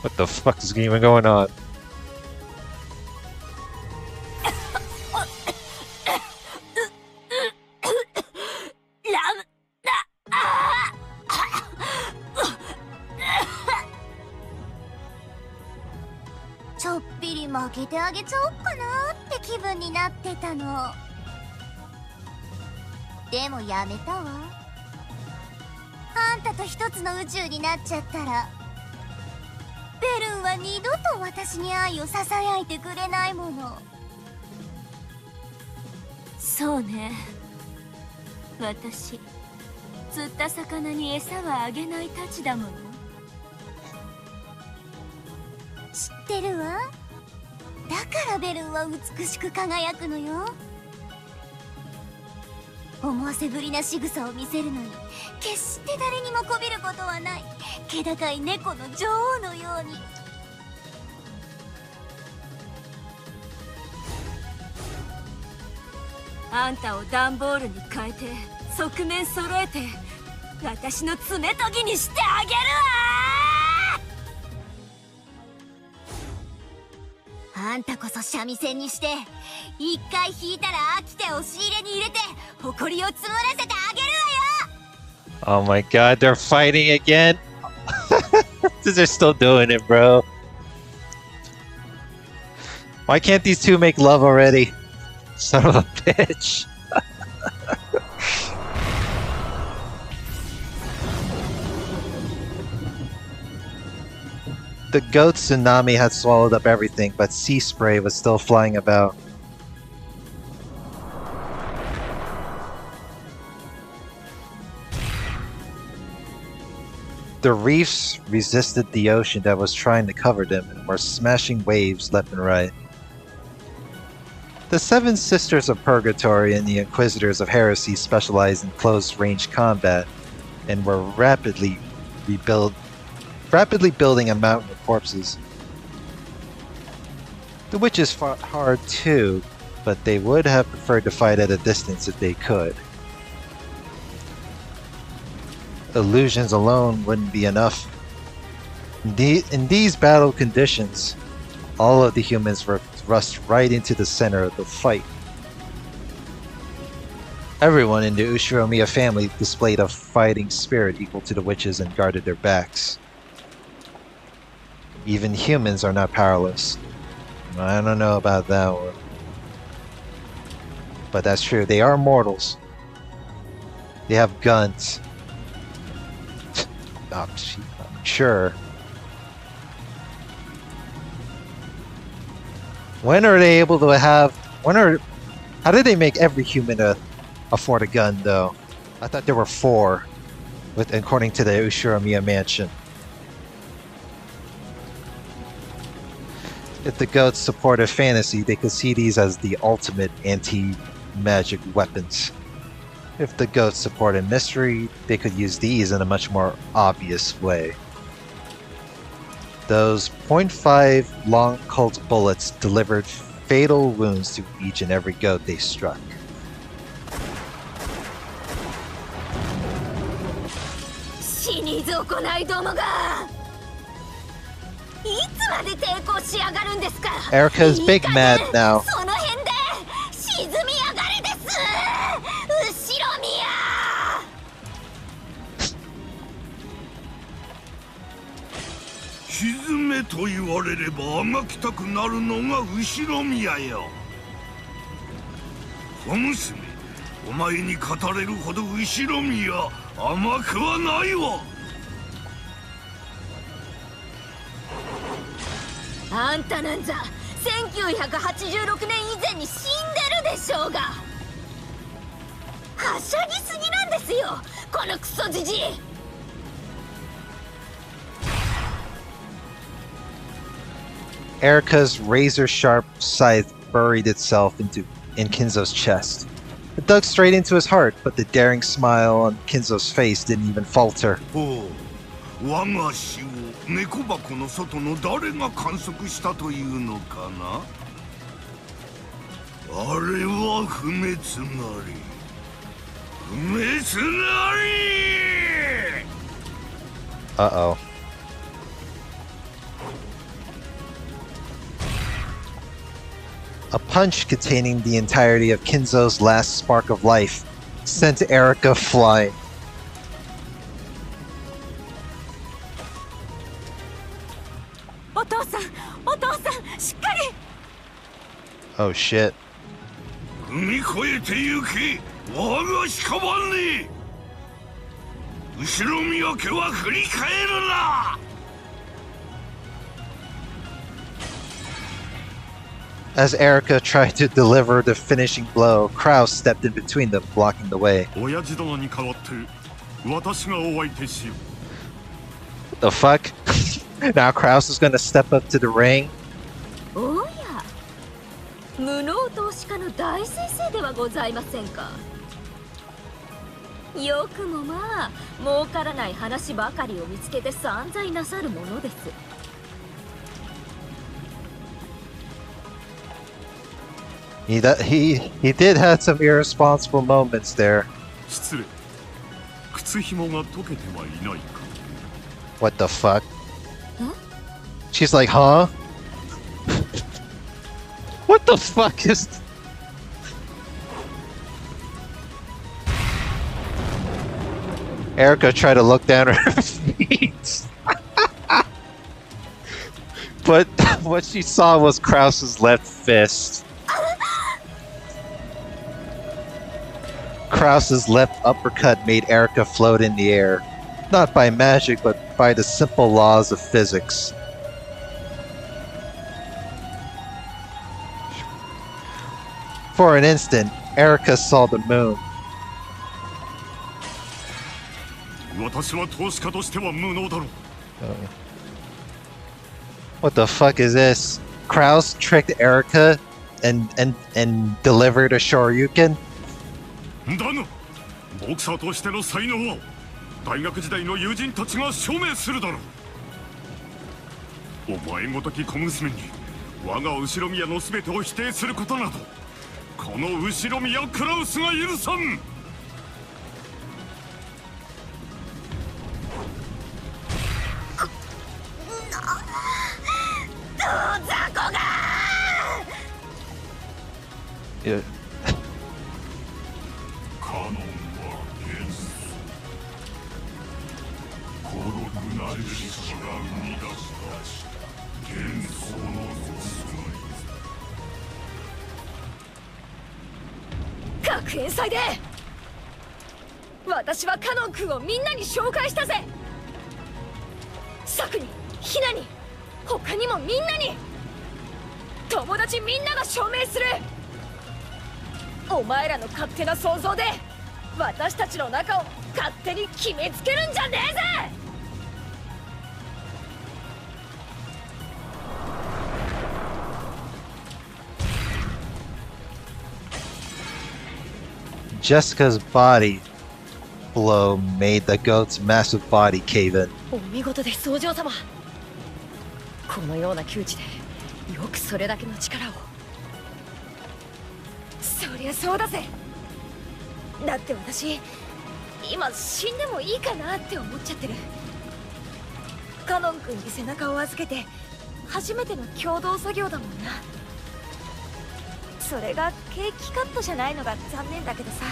What the fuck is even going on?ちょっぴり負けてあげちゃおっかなって気分になってたの。でもやめたわ。あんたと一つの宇宙になっちゃったらベルンは二度と私に愛をささやいてくれないもの。そうね、私釣った魚に餌はあげないたちだもの。知ってるわ。だからベルンは美しく輝くのよ。思わせぶりな仕草を見せるのに決して誰にもこびることはない気高い猫の女王のように。あんたを段ボールに変えて側面揃えて私の爪研ぎにしてあげるわ。あんたこそ三味線にして一回弾いたら飽きて押し入れに入れて埃を積もらせてあげるわよ。 Oh my god, they're fighting again? They're still doing it, bro. Why can't these two make love already? Son of a bitch. The goat tsunami had swallowed up everything, but sea spray was still flying about. The reefs resisted the ocean that was trying to cover them and were smashing waves left and right. The Seven Sisters of Purgatory and the Inquisitors of Heresy specialized in close-range combat and were rapidly building a mountain of corpses. The witches fought hard too, but they would have preferred to fight at a distance if they could. Illusions alone wouldn't be enough. In these battle conditions, all of the humans were thrust right into the center of the fight. Everyone in the Ushiromiya family displayed a fighting spirit equal to the witches and guarded their backs. Even humans are not powerless. I don't know about that one. But that's true. They are mortals. They have guns. Oh, sure. When are they able to have? How did they make every human afford a gun, though? I thought there were 4, according to the Ushiromiya mansion. If the goats supported fantasy, they could see these as the ultimate anti-magic weapons. If the goats supported mystery, they could use these in a much more obvious way. Those .5 long Colt bullets delivered fatal wounds to each and every goat they struck. Erica's big mad now.あんたなんざ1986年以前に死んでるでしょうが。はしゃぎすぎなんですよ、このクソじじい。Erica's razor-sharp scythe buried itself in Kinzo's chest. It dug straight into his heart, but the daring smile on Kinzo's face didn't even falter. 我が死を猫箱の外の誰が観測したというのかな。あれは不滅なり。不滅なり。Uh-oh. A punch containing the entirety of Kinzo's last spark of life sent Erica flying. Oh shit. As Erica tried to deliver the finishing blow, Kraus stepped in between them, blocking the way. What the fuck? Now Kraus is gonna step up to the ring? おや、無能投資家の大先生ではございませんか。よくもまあ、儲からない話ばかりを見つけて散財なさるものです。He did have some irresponsible moments there. What the fuck? Huh? She's like, huh? What the fuck is... Erica tried to look down at her feet. But what she saw was Kraus's left fist. Kraus's left uppercut made Erica float in the air, not by magic, but by the simple laws of physics. For an instant, Erica saw the moon. What the fuck is this? Kraus tricked Erica and delivered a Shoryuken? だがボクサーとしての才能は大学時代の友人たちが証明するだろう。お前ごとき小娘に我が後ろ宮の全てを否定することなどこの後ろ宮クラウスが許さん。どうざこが。いや。学園祭で私はカノン君をみんなに紹介したぜ。サクにヒナに他にもみんなに、友達みんなが証明する。お前らの勝手な想像で私たちの仲を勝手に決めつけるんじゃねえぜ。Jessica's body blow made the goat's massive body cave in. お見事です、お嬢様。このような窮地でよくそれだけの力を。そりゃそうだぜ。だって私今死んでもいいかなって思っちゃってる。カノン君に背中を預けて初めての共同作業だもんな。それがケーキカットじゃないのが残念だけどさ。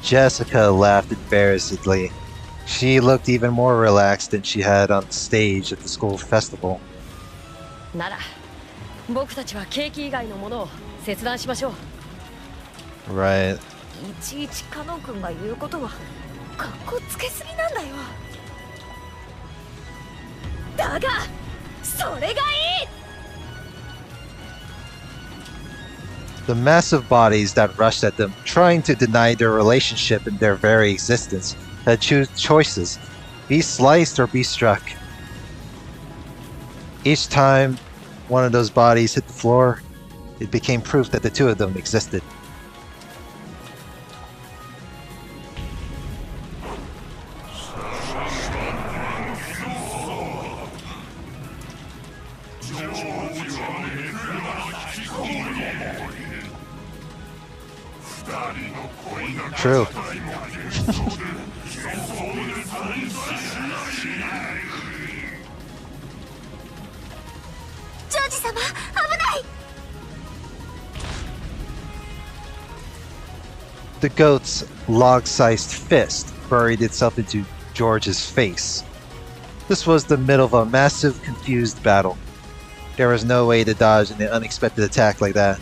Jessica laughed embarrassedly. She looked even more relaxed than she had on stage at the school festival. なら僕たちはケーキ以外のものを切断しましょう。 Right. いちいちカノン君が言うことはかっこつけすぎなんだよ。だがそれがいい。The massive bodies that rushed at them, trying to deny their relationship and their very existence, had choices: be sliced or be struck. Each time one of those bodies hit the floor, it became proof that the two of them existed. True. ジョージ様、危ない。 The goat's log-sized fist buried itself into George's face. This was the middle of a massive, confused battle. There was no way to dodge an unexpected attack like that.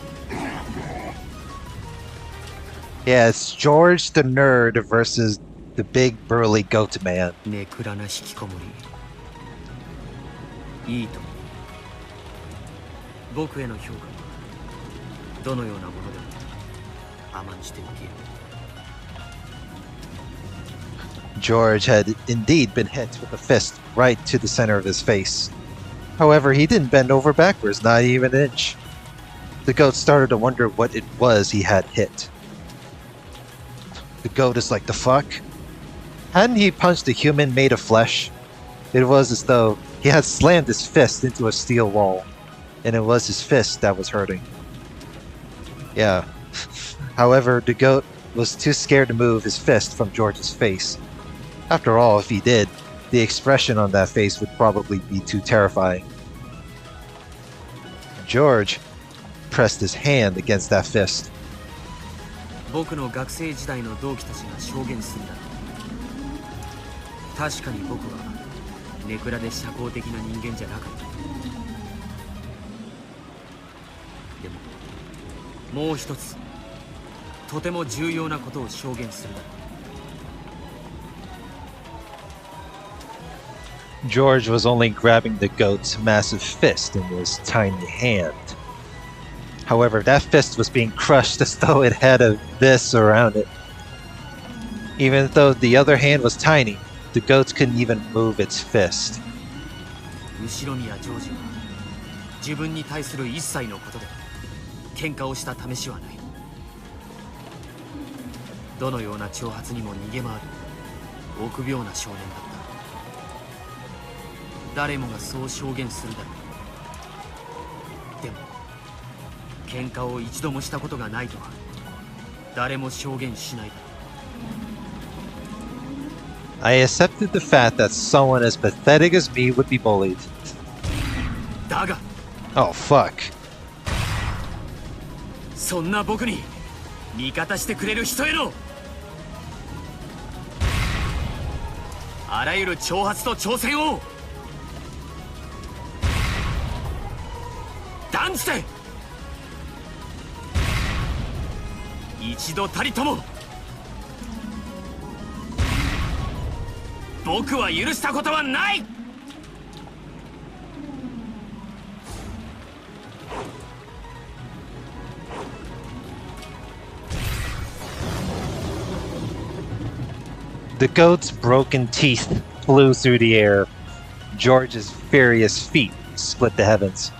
Yeah, it's George the nerd versus the big burly goat man. ネクラな引きこもり。いいとも。僕への評価はどのようなものでも甘んじて受けよう。 George had indeed been hit with a fist right to the center of his face. However, he didn't bend over backwards, not even an inch. The goat started to wonder what it was he had hit. The goat is like, the fuck? Hadn't he punched a human made of flesh? It was as though he had slammed his fist into a steel wall, and it was his fist that was hurting. Yeah. However, the goat was too scared to move his fist from George's face. After all, if he did, the expression on that face would probably be too terrifying. George pressed his hand against that fist. 僕の学生時代の同期たちが証言するだろう。確かに僕はネクラで社交的な人間じゃなかった。でももう一つとても重要なことを証言するだろう。 George was only grabbing the goat's massive fist in his tiny hand. However, that fist was being crushed as though it had a vis around it. Even though the other hand was tiny, the goat couldn't even move its fist. 後ろ宮ジョージは自分に対する一切のことで喧嘩をした試しはない。どのような挑発にも逃げ回る臆病な少年だった。誰もがそう証言するだろう。でも喧嘩を一度もしたことがないとは誰も証言しないだろう。 I accepted the fact that someone as pathetic as me would be bullied. だが Oh fuck. そんな僕に味方してくれる人へのあらゆる挑発と挑戦を断じて一度たりとも僕は許したことはない。The goat's broken teeth flew through the air. George's furious feet split the heavens.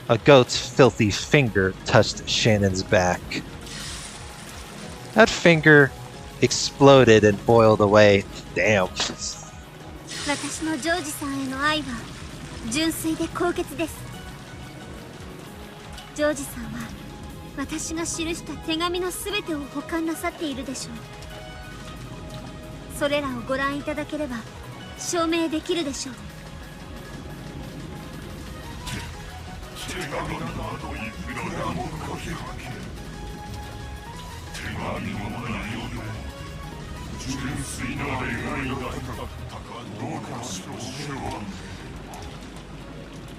A goat's filthy finger touched Shannon's back. That finger exploded and boiled away. Damn. 私のジョージさんへの愛は純粋で高潔です。ジョージさんは私が記した手紙のすべてを保管なさっているでしょう。それらをご覧いただければ証明できるでしょう。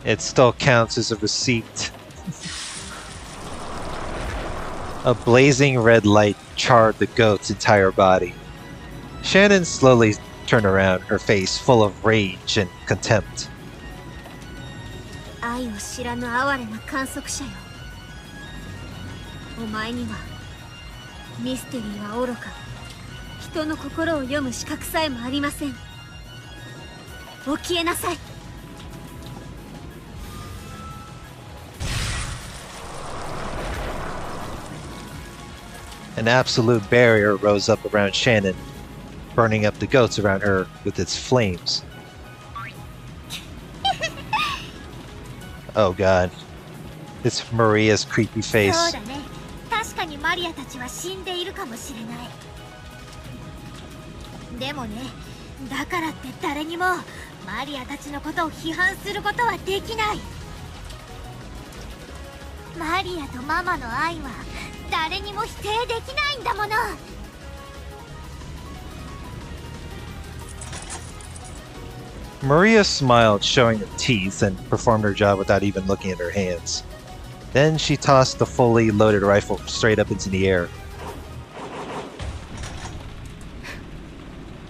It still counts as a receipt. A blazing red light charred the goat's entire body. Shannon slowly turned around, her face full of rage and contempt. 愛を知らぬ哀れな観測者よ。お前にはミステリーは愚か、人の心を読む資格さえもありません。起きえなさい。An absolute barrier rose up around Shannon, burning up the goats around her with its flames. Oh god. It's Maria's creepy face. そうだね。確かにマリアたちは死んでいるかもしれない。でもね、だからって誰にもマリアたちのことを批判することはできない。マリアとママの愛は誰にも否定できないんだもの。Maria smiled, showing her teeth, and performed her job without even looking at her hands. Then she tossed the fully loaded rifle straight up into the air.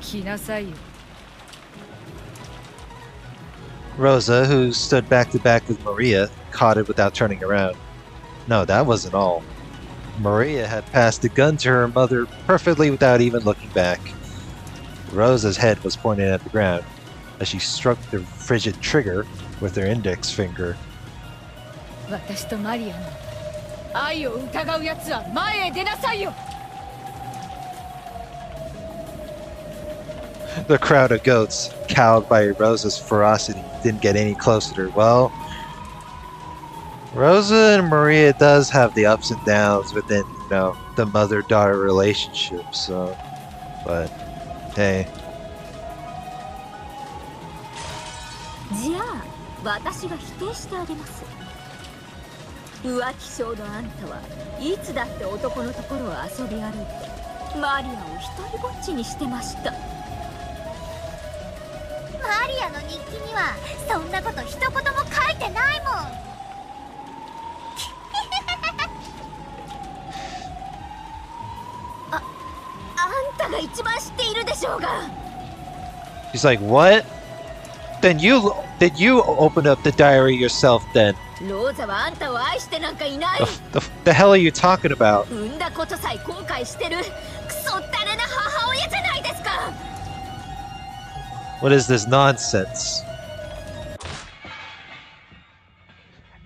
来なさいよ。 Rosa, who stood back to back with Maria, caught it without turning around. No, that wasn't all. Maria had passed the gun to her mother perfectly without even looking back. Rosa's head was pointed at the ground as she struck the frigid trigger with her index finger. 私とマリアの愛を疑うやつは前へ出なさいよ。 The crowd of goats, cowed by Rosa's ferocity, didn't get any closer to her. Well, Rosa and Maria does have the ups and downs within, you know, the mother-daughter relationship, so... But, hey. じゃあ私が否定してあげます。浮気性のあんたはいつだって男のところを遊び歩いてマリアを一人ぼっちにしてました。マリアの日記にはそんなこと一言も書いてないもん。あんたが一番知っているでしょうが。 She's like, what? Then you open up the diary yourself then. ローザはあんたを愛してなんかいない。The hell are you talking about? 産んだことさえ後悔してるクソったれな母親じゃないですか。 What is this nonsense?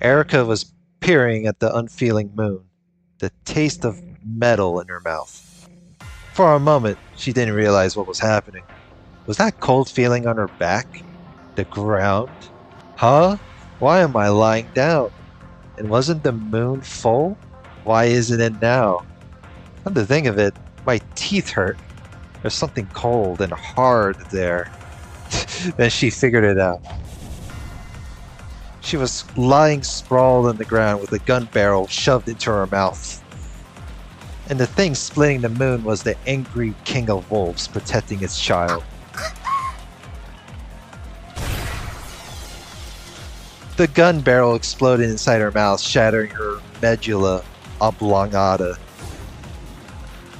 Erica was peering at the unfeeling moon, the taste of metal in her mouth. For a moment, she didn't realize what was happening. Was that cold feeling on her back? The ground? Huh? Why am I lying down? And wasn't the moon full? Why isn't it now? Come to think of it, my teeth hurt. There's something cold and hard there. Then she figured it out. She was lying sprawled on the ground with a gun barrel shoved into her mouth. And the thing splitting the moon was the angry king of wolves protecting its child. The gun barrel exploded inside her mouth, shattering her medulla oblongata.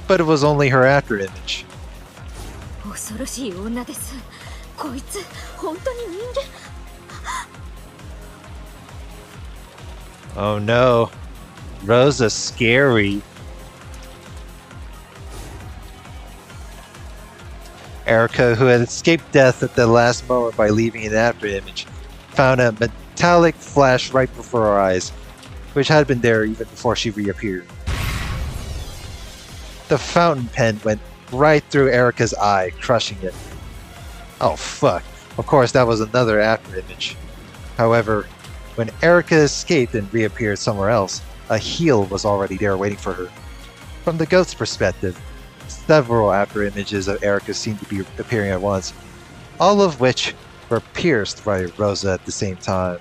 But it was only her afterimage. 恐ろしい女です。こいつ本当に人間。Oh no, Rosa's scary. Erica, who had escaped death at the last moment by leaving an afterimage, found a metallic flash right before her eyes, which had been there even before she reappeared. The fountain pen went right through Erica's eye, crushing it. Oh fuck, of course that was another afterimage. However, when Erica escaped and reappeared somewhere else, a heel was already there waiting for her. From the goat's perspective, several afterimages of Erica seemed to be appearing at once, all of which were pierced by Rosa at the same time.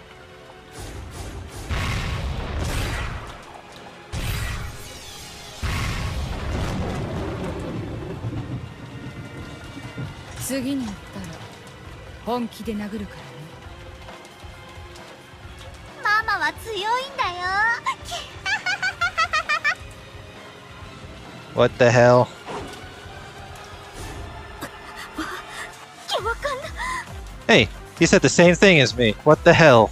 What the hell? Hey, he said the same thing as me. What the hell?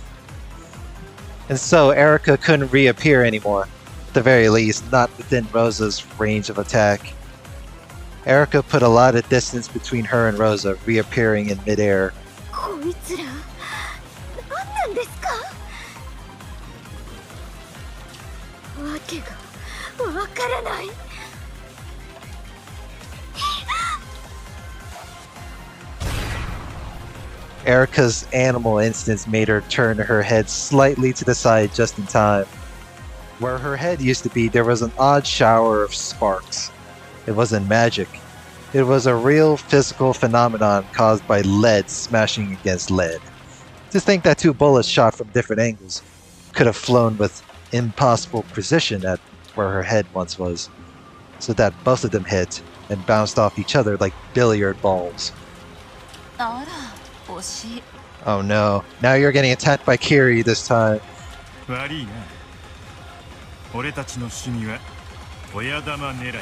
And so Erica couldn't reappear anymore. At the very least, not within Rosa's range of attack. Erica put a lot of distance between her and Rosa, reappearing in midair. Erica's animal instincts made her turn her head slightly to the side just in time. Where her head used to be, there was an odd shower of sparks. It wasn't magic. It was a real physical phenomenon caused by lead smashing against lead. To think that two bullets shot from different angles could have flown with impossible precision at where her head once was, so that both of them hit and bounced off each other like billiard balls. Oh no, now you're getting attacked by Kiri this time. 悪いな。俺たちの趣味は親玉狙いだ。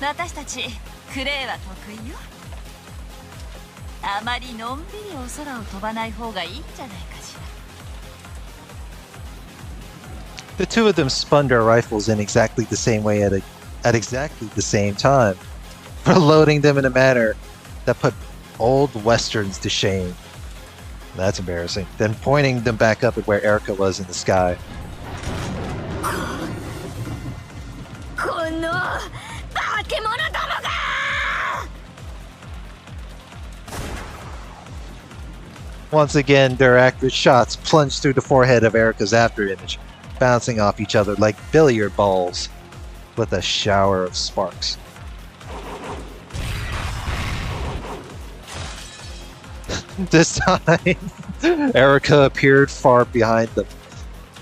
私たちクレイは得意よ。あまりのんびりお空を飛ばない方がいいんじゃないかしら。The two of them spun their rifles in exactly the same way at exactly the same time, reloading them in a manner that put old westerns to shame. That's embarrassing. Then pointing them back up at where Erica was in the sky. Once again, their accurate shots plunged through the forehead of Erica's afterimage, bouncing off each other like billiard balls, with a shower of sparks. This time, Erica appeared far behind them.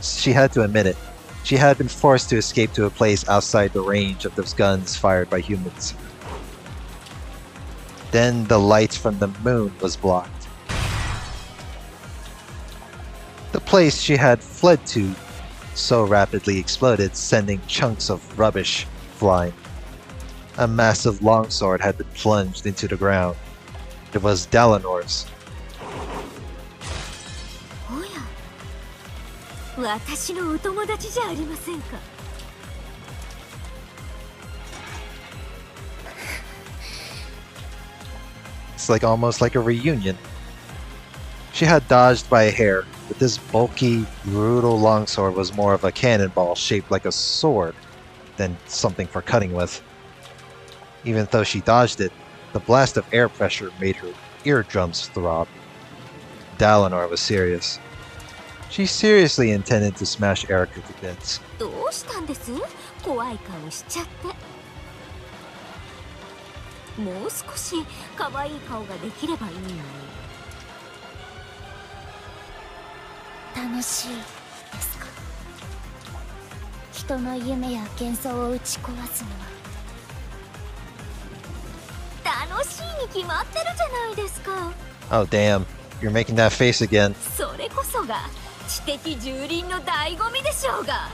She had to admit it. She had been forced to escape to a place outside the range of those guns fired by humans. Then the light from the moon was blocked. The place she had fled to so rapidly exploded, sending chunks of rubbish flying. A massive longsword had been plunged into the ground. It was Dalinor's. 私のお友達じゃありませんか。It's like almost like a reunion. She had dodged by a hair, but this bulky, brutal longsword was more of a cannonball shaped like a sword than something for cutting with. Even though she dodged it, the blast of air pressure made her eardrums throb. Dalinor was serious. She seriously intended to smash Erica to bits. どうしたんです？怖い顔しちゃって。もう少し可愛い顔ができればいいのに。楽しいですか？人の夢や幻想を打ち壊すのは。楽しいに決まってるじゃないですか。Oh damn. You're making that face again. それこそが知的蹂躙の醍醐味でしょうが。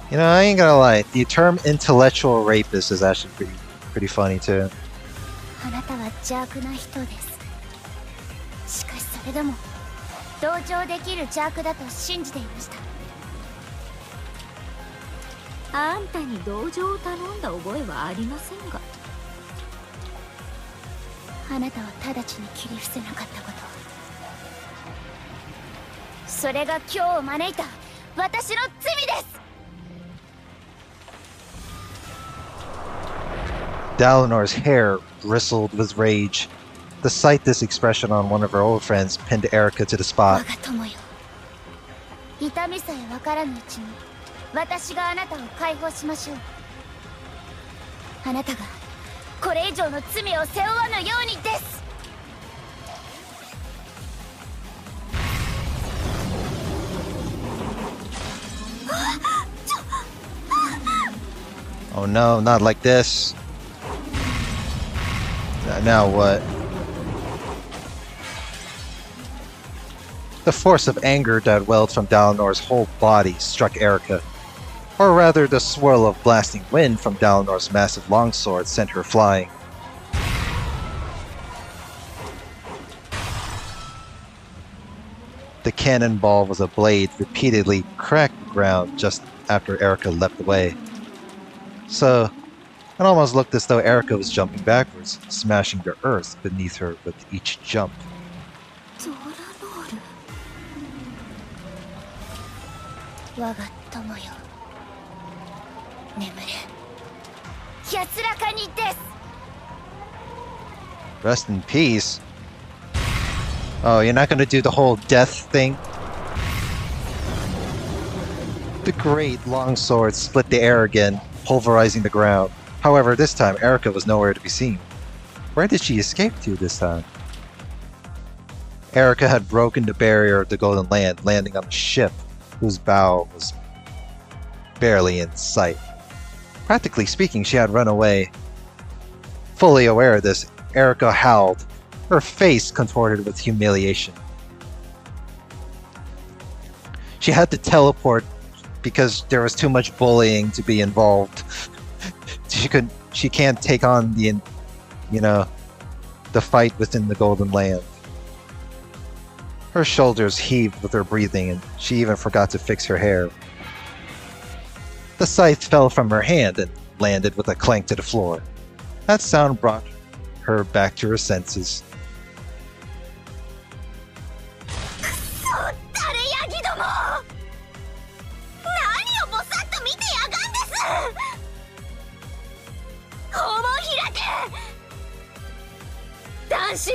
You know, I ain't gonna lie. The term intellectual rapist is actually pretty funny too. あなたは邪悪な人です。しかしそれでも同情できる邪悪だと信じていました。あんたに同情を頼んだ覚えはありませんが。あなたは直ちに切り伏せなかったこと、それが今日を招いた私の罪です。 Dalinor's hair bristled with rage. The sight this expression on one of her old friends pinned Erica to the spot. 我が友よ、痛みさえ分からぬうちに私があなたを解放しましょう。あなたがこれ以上の罪を背負わぬようにです。 Oh no, not like this. Now what? The force of anger that welled from Dalinor's whole body struck Erica. Or rather, the swirl of blasting wind from Dalinor's massive longsword sent her flying. The cannonball was a blade repeatedly cracked the ground just after Erica leapt away. So, it almost looked as though Erica was jumping backwards, smashing the earth beneath her with each jump. 我が友よ、眠れ。安らかにです。 Rest in peace? Oh, you're not gonna do the whole death thing? The great longsword split the air again, pulverizing the ground. However, this time Erica was nowhere to be seen. Where did she escape to this time? Erica had broken the barrier of the Golden Land, landing on a ship whose bow was barely in sight. Practically speaking, she had run away. Fully aware of this, Erica howled, her face contorted with humiliation. She had to teleport because there was too much bullying to be involved. She can't take on the fight within the Golden Land. Her shoulders heaved with her breathing, and she even forgot to fix her hair. The scythe fell from her hand and landed with a clank to the floor. That sound brought her back to her senses. 断州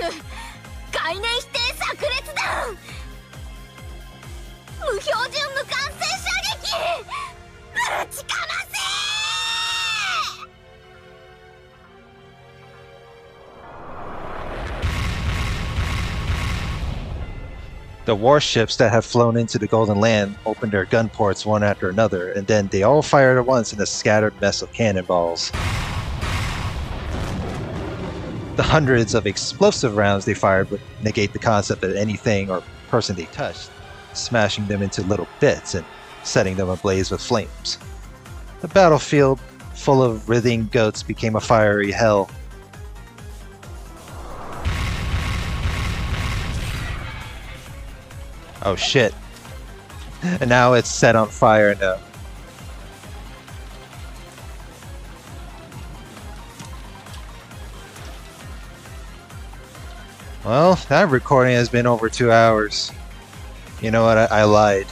概念否定炸裂弾無標準無感染射撃ぶちかませ The warships that had flown into the Golden Land opened their gun ports one after another, and then they all fired at once in a scattered mess of cannonballs. The hundreds of explosive rounds they fired would negate the concept of anything or person they touched, smashing them into little bits and setting them ablaze with flames. The battlefield, full of writhing goats, became a fiery hell. Oh shit. And now it's set on fire now. Well, that recording has been over 2 hours. You know what? I lied.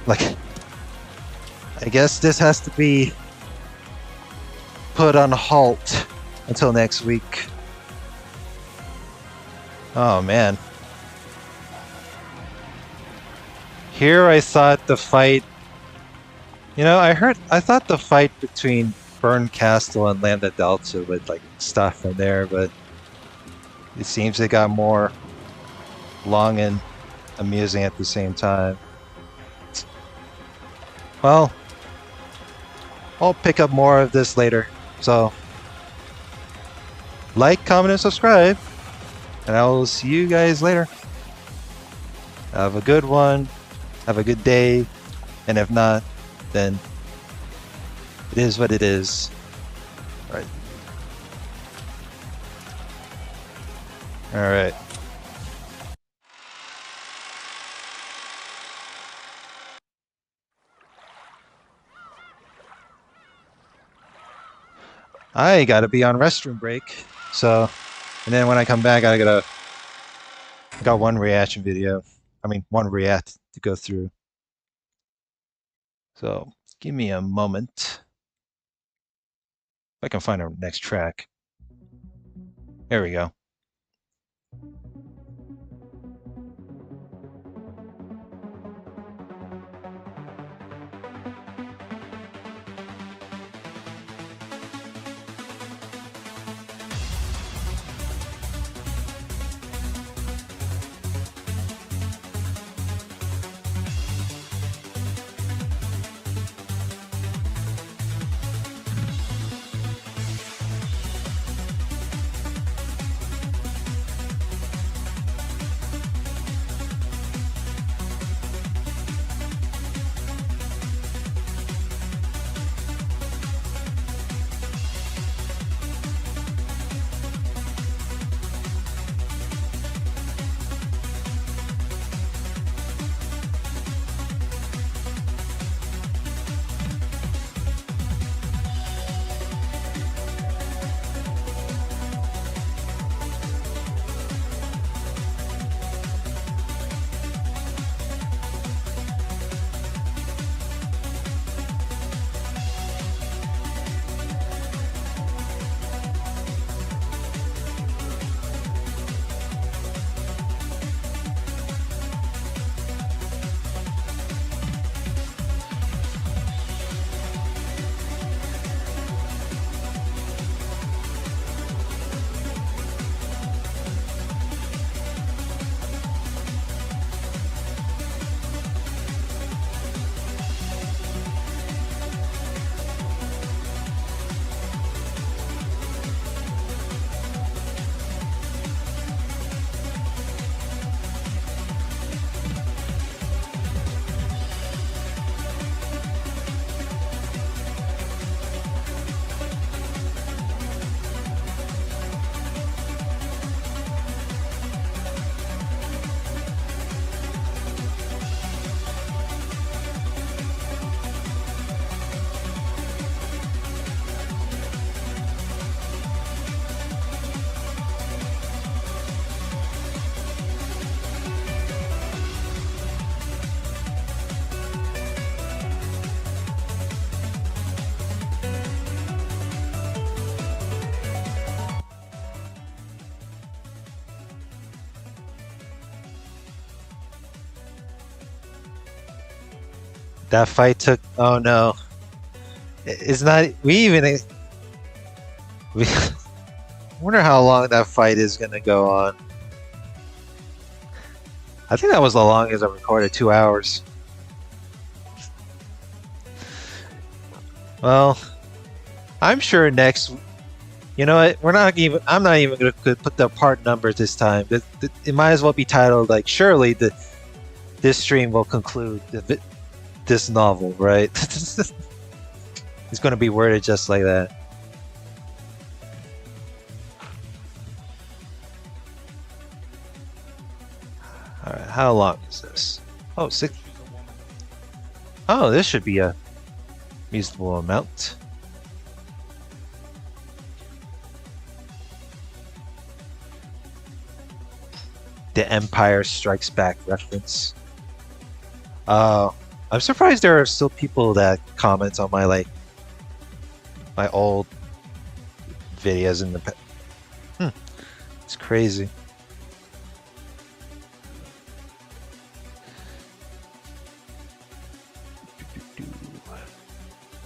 Like, I guess this has to be put on halt until next week. Oh man. Here I thought the fight... You know, I thought the fight between Burn Castle and Lambda Delta would like stop from there, but it seems it got more long and amusing at the same time. Well, I'll pick up more of this later, so like, comment, and subscribe. And I will see you guys later. Have a good one. Have a good day. And if not, then it is what it is. All right. All right. I gotta be on restroom break. So, and then when I come back, I got one reaction video. I mean, one react to go through. So, give me a moment. If I can find our next track. There we go. That fight took. Oh no. It's not. We even. We wonder how long that fight is gonna go on. I think that was the longest I recorded, 2 hours. Well, I'm sure next. You know what? We're not even. I'm not even gonna put the part numbers this time. It might as well be titled like. Surely this stream will conclude this novel, right? It's gonna be worded just like that. All right, how long is this? Oh, 6. Oh, this should be a reasonable amount. The Empire Strikes Back reference. I'm surprised there are still people that comment on my old videos in the. It's crazy.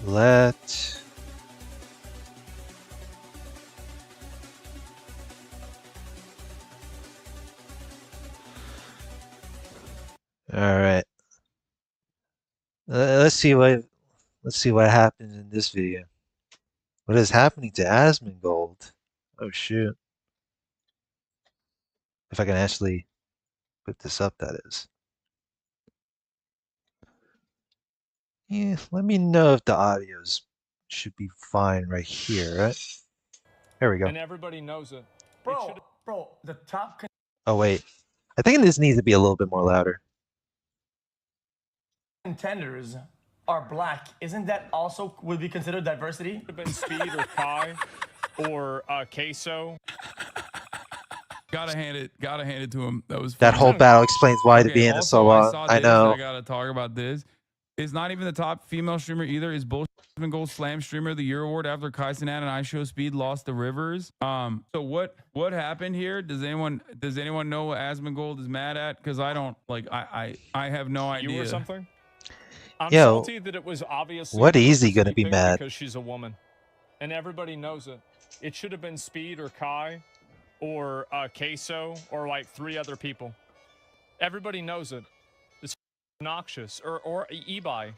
Let. All right. Let's see what happens in this video. What is happening to Asmongold? Oh shoot. If I can actually put this up, that is. Yeah, let me know if the audios should be fine right here, right? There we go. And everybody knows it. Bro, the top Oh wait. I think this needs to be a little bit more louder. contenders are black. Isn't that also would be considered diversity? Could have been Speed or Kai or Queso. Gotta hand it to him. That was That funny. whole battle explains why Okay, the being is so also, I long. saw I this. know. I gotta talk about this. It's not even the top female streamer either. Is bullshit. Gold Slam Streamer of the Year award after Kai Cenat and I Show Speed lost the Rivers. So what happened here? Does anyone know what Asmongold is mad at? Because I don't like. I have no idea. You or something? I'm Yo, salty that it was obviously what the is he person gonna be picked mad? because she's a woman, and everybody knows it. It should have been Speed or Kai or Queso or like 3 other people. Everybody knows it. It's obnoxious. Or Ebi.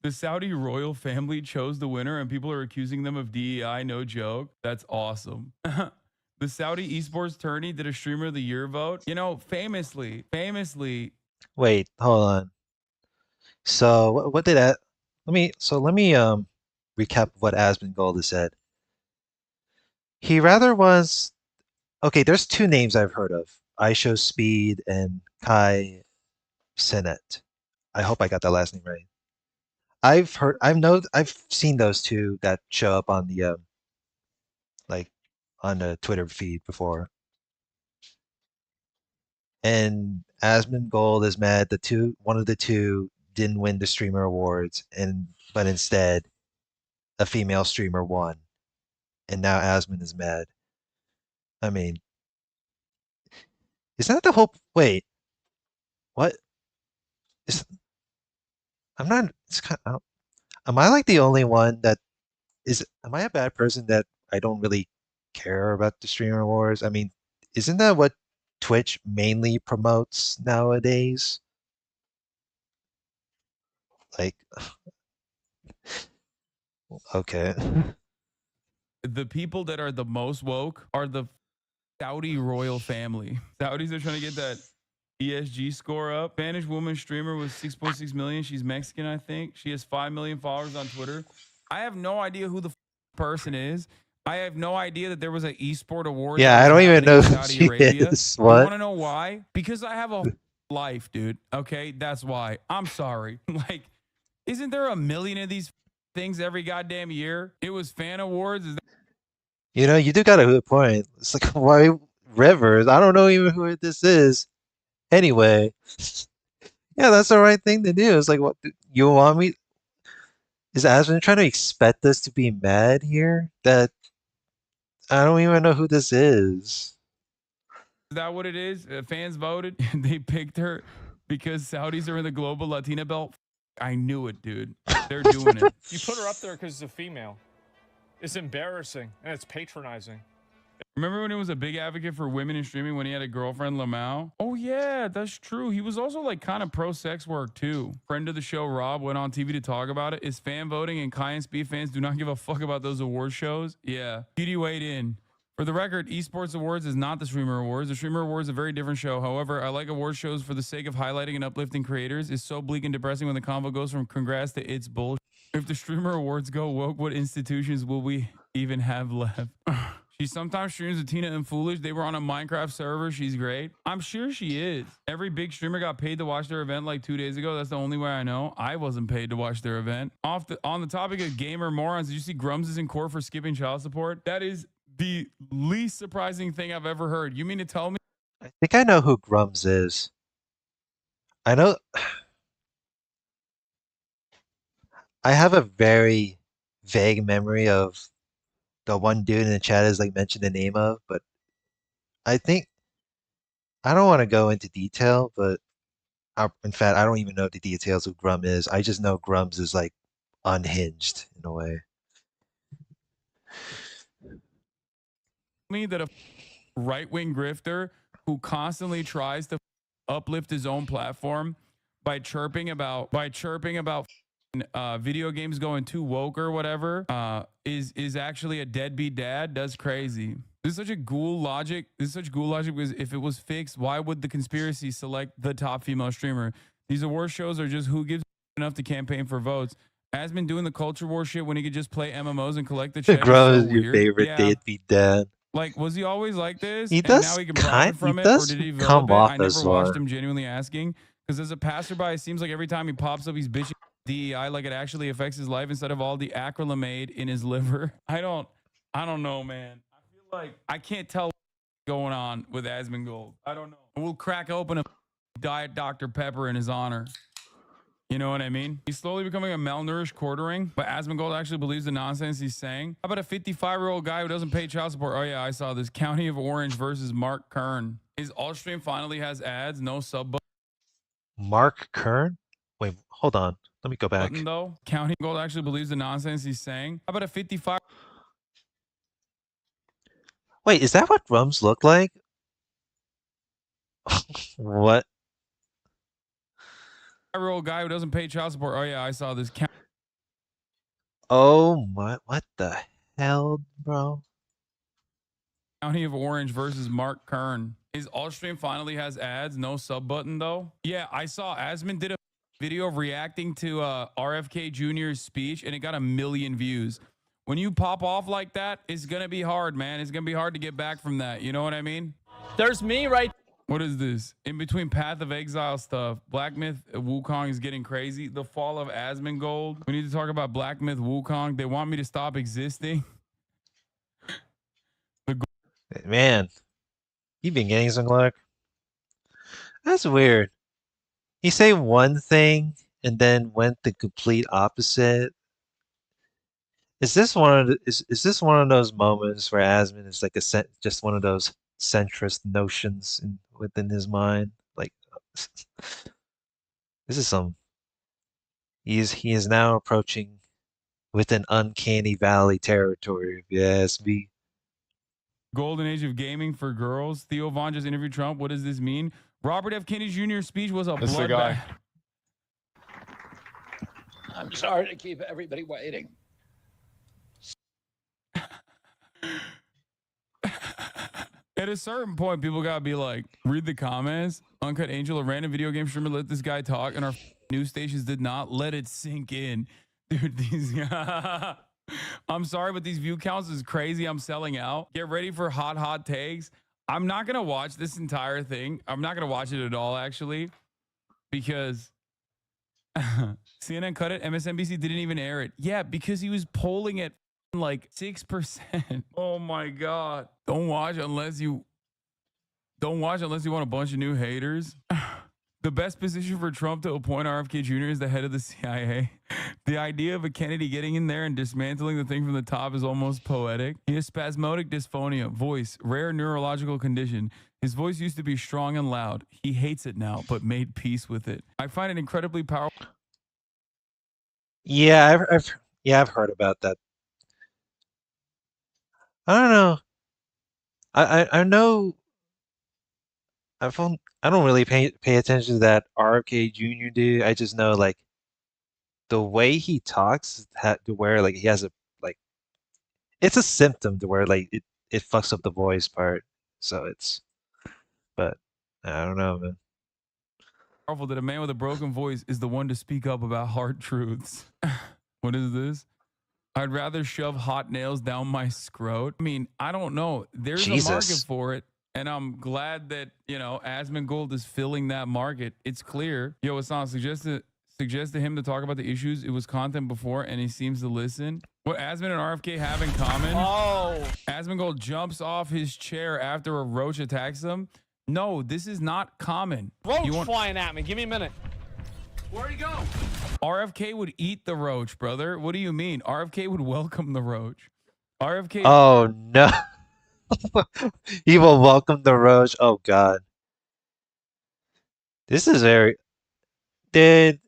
The Saudi royal family chose the winner and people are accusing them of DEI. No joke. That's awesome. The Saudi esports tourney did a streamer of the year vote. You know, famously. Wait, hold on. So what did that? Let me recap what Asmongold has said. He rather was okay. There's 2 names I've heard of: I Show Speed and Kai Cenat. I hope I got that last name right. I've seen those 2 that show up on the like on the Twitter feed before. And Asmongold is mad one of the 2 didn't win the streamer awards, but instead a female streamer won, and now Asmon is mad. I mean, isn't that the whole? Wait, what? Is I'm not. It's kind of, am I like the only one that is? Am I a bad person that I don't really care about the streamer wars? I mean, isn't that what Twitch mainly promotes nowadays? Like, okay. The people that are the most woke are the Saudi royal family. Saudis are trying to get that ESG score up. Spanish woman streamer with 6.6 million. She's Mexican, I think. She has 5 million followers on Twitter. I have no idea who the person is. I have no idea that there was an esport award. Yeah, I don't even know who Saudi she Arabia. is. You What? want to know why? Because I have a life, dude. Okay, that's why. I'm sorry. Like, isn't there a million of these things every goddamn year? It was fan awards. Is that You know, you do got a good point. It's like, why Rivers? I don't know even who this is. Anyway, yeah, that's the right thing to do. It's like, what you want me? Is Aspen trying to expect us to be mad here? That I don't even know who this is. what it is? Fans voted. They picked her because Saudis are in the global Latina belt. I knew it, dude. They're doing it. You put her up there because it's a female. It's embarrassing and it's patronizing. Remember when he was a big advocate for women in streaming when he had a girlfriend, Lamau? Oh, yeah, that's true. He was also like kind of pro sex work, too. Friend of the show, Rob, went on TV to talk about it. Is fan voting and Kai and Speed fans do not give a fuck about those award shows? Yeah. Beauty weighed in. For the record, Esports Awards is not the Streamer Awards. The Streamer Awards is a very different show. However, I like award shows for the sake of highlighting and uplifting creators. It's so bleak and depressing when the convo goes from congrats to it's bullshit. If the Streamer Awards go woke, what institutions will we even have left? She sometimes streams with Tina and Foolish. They were on a Minecraft server. She's great. I'm sure she is. Every big streamer got paid to watch their event like 2 days ago. That's the only way I know. I wasn't paid to watch their event. On the topic of gamer morons, did you see Grums is in court for skipping child support? That is the least surprising thing I've ever heard. You mean to tell me? I think I know who Grums is. I know. I have a very vague memory of the one dude in the chat is like mentioned the name of, but I think I don't want to go into detail, but in fact, I don't even know the details of Grum is. I just know Grums is like unhinged in a way. Me that a right-wing grifter who constantly tries to uplift his own platform by chirping about video games going too woke or whatever is actually a deadbeat dad. That's crazy. This is such a ghoul logic. This is such ghoul logic because if it was fixed, why would the conspiracy select the top female streamer? These award shows are just who gives enough to campaign for votes. Has been doing the culture war shit when he could just play MMOs and collect the check is Grow so is your weird. favorite Yeah. deadbeat dad. Like, was he always like this? He And now does he can profit he from it, or does did he develop come it? off I as never watched one. him genuinely asking. Because as a passerby, it seems like every time he pops up, he's bitching DEI like it actually affects his life instead of all the acrylamide in his liver. I don't know, man. I feel like I can't tell what's going on with Asmongold. I don't know. We'll crack open a Diet Dr. Pepper in his honor. You know what I mean? He's slowly becoming a malnourished quartering, but Asmongold actually believes the nonsense he's saying. How about a 55-year-old guy who doesn't pay child support? Oh yeah, I saw this. County of Orange versus Mark Kern. His Allstream finally has ads, no sub Mark Kern? Wait, hold on. Let me go back. button though. County Gold actually believes the nonsense he's saying. How about a 55? Wait, is that what Rums look like? What? 55-year-old guy who doesn't pay child support. Oh yeah, I saw this. Oh my, what the hell, bro? County of Orange versus Mark Kern. His Allstream finally has ads, no sub button though. Yeah, I saw Asmon did a video of reacting to RFK Jr.'s speech and it got 1 million views. When you pop off like that, it's gonna be hard, man. It's gonna be hard to get back from that. You know what I mean? There's me right. What is this? In between Path of Exile stuff, Black Myth Wukong is getting crazy. The fall of Asmongold. We need to talk about Black Myth Wukong. They want me to stop existing. Man, you've been getting some luck. That's weird. He say one thing and then went the complete opposite. Is this one of is this one of those moments where Asmon is like just one of those centrist notions within his mind? Like this is some he is now approaching within uncanny valley territory, if you ask me. Golden age of gaming for girls. Theo Von just interviewed Trump. What does this mean? Robert F. Kennedy Jr.'s speech was a bloodbath. I'm sorry to keep everybody waiting. At a certain point, people gotta be like, read the comments. Uncut Angel, a random video game streamer, let this guy talk, and our news stations did not let it sink in. Dude, these I'm sorry, but these view counts is crazy. I'm selling out. Get ready for hot takes. I'm not gonna watch this entire thing. I'm not gonna watch it at all, actually, because CNN cut it. MSNBC didn't even air it. Yeah, because he was polling at like 6%. Oh my god. Don't watch unless you want a bunch of new haters. The best position for Trump to appoint RFK Jr. is the head of the CIA. The idea of a Kennedy getting in there and dismantling the thing from the top is almost poetic. He has spasmodic dysphonia, voice, rare neurological condition. His voice used to be strong and loud. He hates it now, but made peace with it. I find it incredibly powerful. Yeah, I've heard about that. I don't know. I know I don't really pay attention to that RFK Jr. dude. I just know like the way he talks to where like he has a like it's a symptom to where like it fucks up the voice part. So it's but I don't know, man. Powerful that a man with a broken voice is the one to speak up about hard truths. What is this? I'd rather shove hot nails down my scrot. I mean, I don't know. There's a market for it. And I'm glad that, Asmongold is filling that market. It's clear. Yo, it's not suggest to him to talk about the issues. It was content before, and he seems to listen. What Asmon and RFK have in common? Oh. Asmongold jumps off his chair after a roach attacks him. No, this is not common. Roach flying at me. Give me a minute. Where'd he go? RFK would eat the roach, brother. What do you mean? RFK would welcome the roach. RFK. Oh no. He will welcome the roach. Oh god. This is very dude.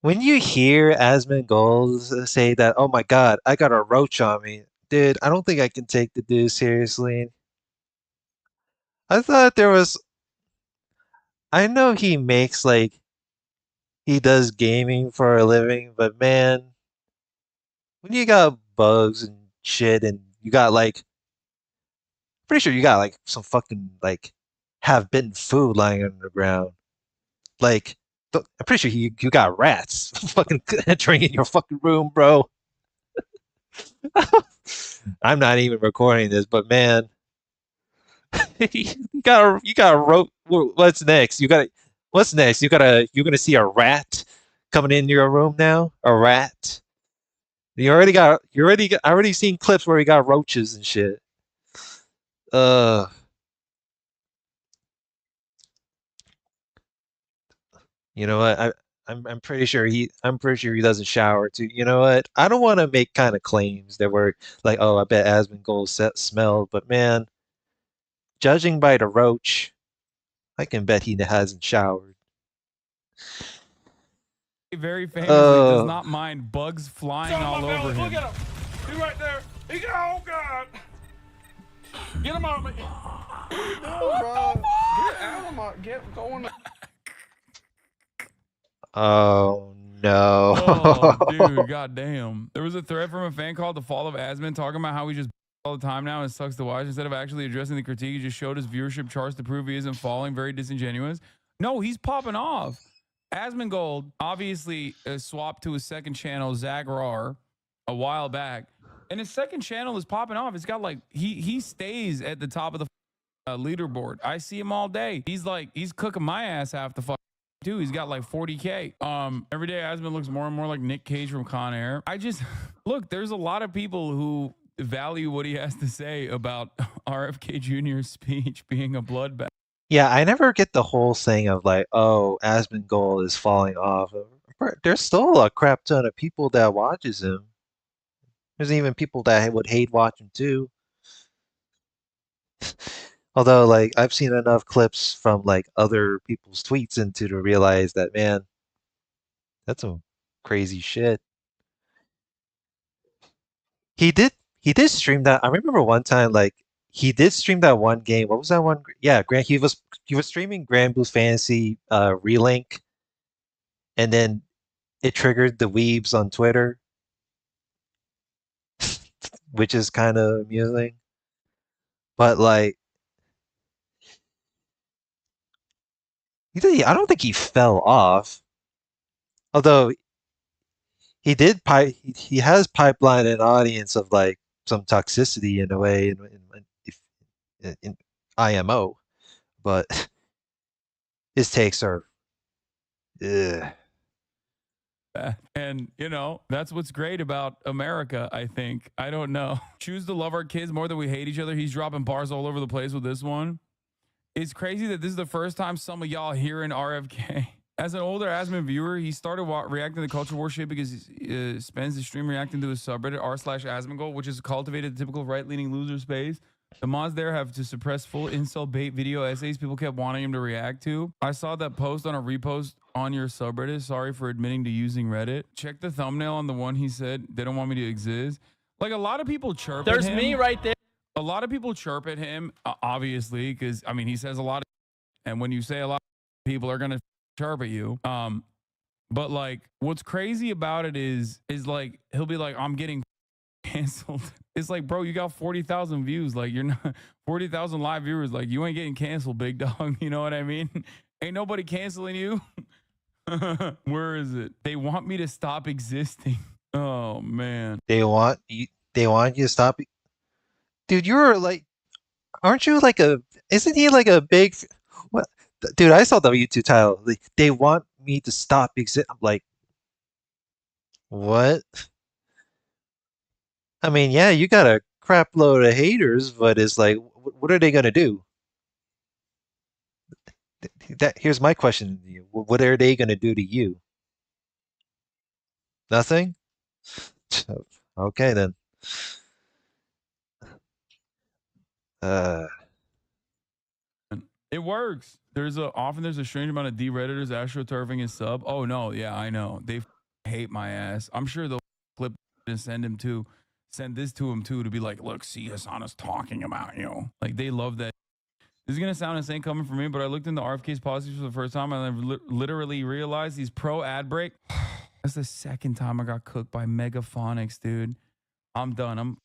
When you hear Asmongold say that, oh my god, I got a roach on me, dude, I don't think I can take the dude seriously. I thought there was I know he makes like he does gaming for a living, but man, when you got bugs and shit, and you got like, pretty sure you got like some fucking like half bitten food lying on the ground. Like, I'm pretty sure you got rats fucking entering in your fucking room, bro. I'm not even recording this, but man, you got a rope. What's next? What's next? You're gonna see a rat coming in your room now. A rat. I already seen clips where he got roaches and shit. Uh, you know what? I'm pretty sure he doesn't shower too. You know what? I don't want to make kind of claims that were like, oh, I bet Asmongold smelled, but man, judging by the roach, I can bet he hasn't showered. Very famously does Oh, not mind bugs flying It's on all my over belly. Look him. at him. He right there. He got. Oh God. Get him off me. What are you doing, bro? Get out of my. Get going. oh no. Oh, dude, goddamn. There was a thread from a fan called The Fall of Asmon talking about how he just all the time now and it sucks to watch. Instead of actually addressing the critique, he just showed his viewership charts to prove he isn't falling. Very disingenuous. No, he's popping off. Asmongold obviously swapped to his second channel, Zagrar, a while back. And his second channel is popping off. It's got like, he stays at the top of the leaderboard. I see him all day. He's cooking my ass half the fuck. Dude, he's got like 40K. Every day Asmon looks more and more like Nick Cage from Con Air. I just look, there's a lot of people who value what he has to say about RFK Jr.'s speech being a bloodbath. Yeah, I never get the whole thing of like, oh, Asmongold is falling off. There's still a crap ton of people that watches him. There's even people that would hate watch him too. Although, like, I've seen enough clips from like other people's tweets into to realize that man, that's some crazy shit. He did stream that. I remember one time like he did stream that one game. What was that one? Yeah, Grand he was streaming Grand Blue Fantasy Relink, and then it triggered the weebs on Twitter, which is kind of amusing. But like, I don't think he fell off. Although he has pipeline an audience of like some toxicity in a way in IMO, but his takes are, ugh. And you know, that's what's great about America, I think. I don't know. Choose to love our kids more than we hate each other. He's dropping bars all over the place with this one. It's crazy that this is the first time some of y'all hearing RFK. As an older Asmon viewer, he started reacting to culture war shit because he spends his stream reacting to his subreddit r/Asmongold, which is cultivated the typical right-leaning loser space. The mods there have to suppress full insult bait video essays people kept wanting him to react to. I saw that post on a repost on your subreddit. Sorry for admitting to using Reddit. Check the thumbnail on the one he said they don't want me to exist. Like a lot of people chirp There's at him. me right there. A lot of people chirp at him, obviously, because I mean he says a lot of, and when you say a lot, people are gonna chirp at you. But like, what's crazy about it is like he'll be like, "I'm getting canceled." It's like, bro, you got 40,000 views. Like you're not 40,000 live viewers. Like you ain't getting canceled, big dog. You know what I mean? Ain't nobody canceling you. Where is it? They want me to stop existing. Oh man. They want you. They want you to stop. Dude, you're like, aren't you like a? Isn't he like a big? What? Dude, I saw the YouTube title. Like, they want me to stop exist. I'm like, what? I mean, yeah, you got a crap load of haters, but it's like, what are they gonna do? Here's my question to you: what are they gonna do to you? Nothing. Okay then. Uh, It works. There's a strange amount of D-Redditors astroturfing his sub. Oh no, yeah, I know. They hate my ass. I'm sure they'll clip and send this to him too to be like, look, see Hasana's talking about you. Like they love that. This is gonna sound insane coming from me, but I looked into RFK's policies for the first time and I literally realized he's pro ad break. That's the second time I got cooked by Megaphonics, dude. I'm done.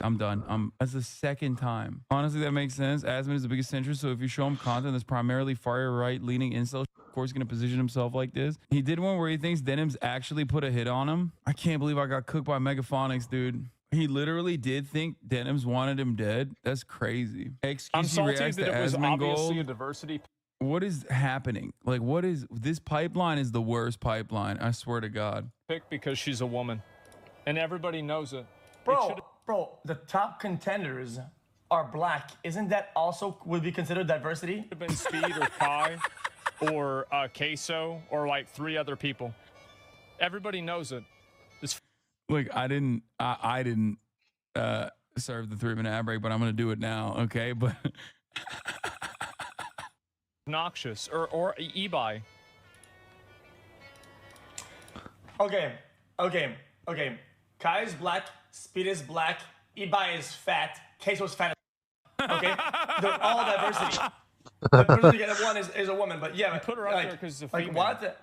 I'm done. That's the second time. Honestly, that makes sense. Asman is the biggest centrist, so if you show him content that's primarily far right leaning incel, of course he's gonna position himself like this. He did one where he thinks Denim's actually put a hit on him. I can't believe I got cooked by Megaphonics, dude. He literally did think Denims wanted him dead. That's crazy. I'm XQC salty reacts that to it was Asmongold. obviously a diversity. What is happening? Like, what is this pipeline? Is the worst pipeline. I swear to God. Pick because she's a woman, and everybody knows it. Bro, the top contenders are black. Isn't that also would be considered diversity? It could have been Speed or Kai or Queso or like 3 other people. Everybody knows it. Look, I didn't serve the 3-minute ad break, but I'm gonna do it now. Okay, but Noxious or Ebi. Okay. Kai is black, Speed is black, Ibai is fat, Queso's fat. Okay, they're all diversity. The person to get one is a woman, but yeah, Put her up there because it's a female. Like what?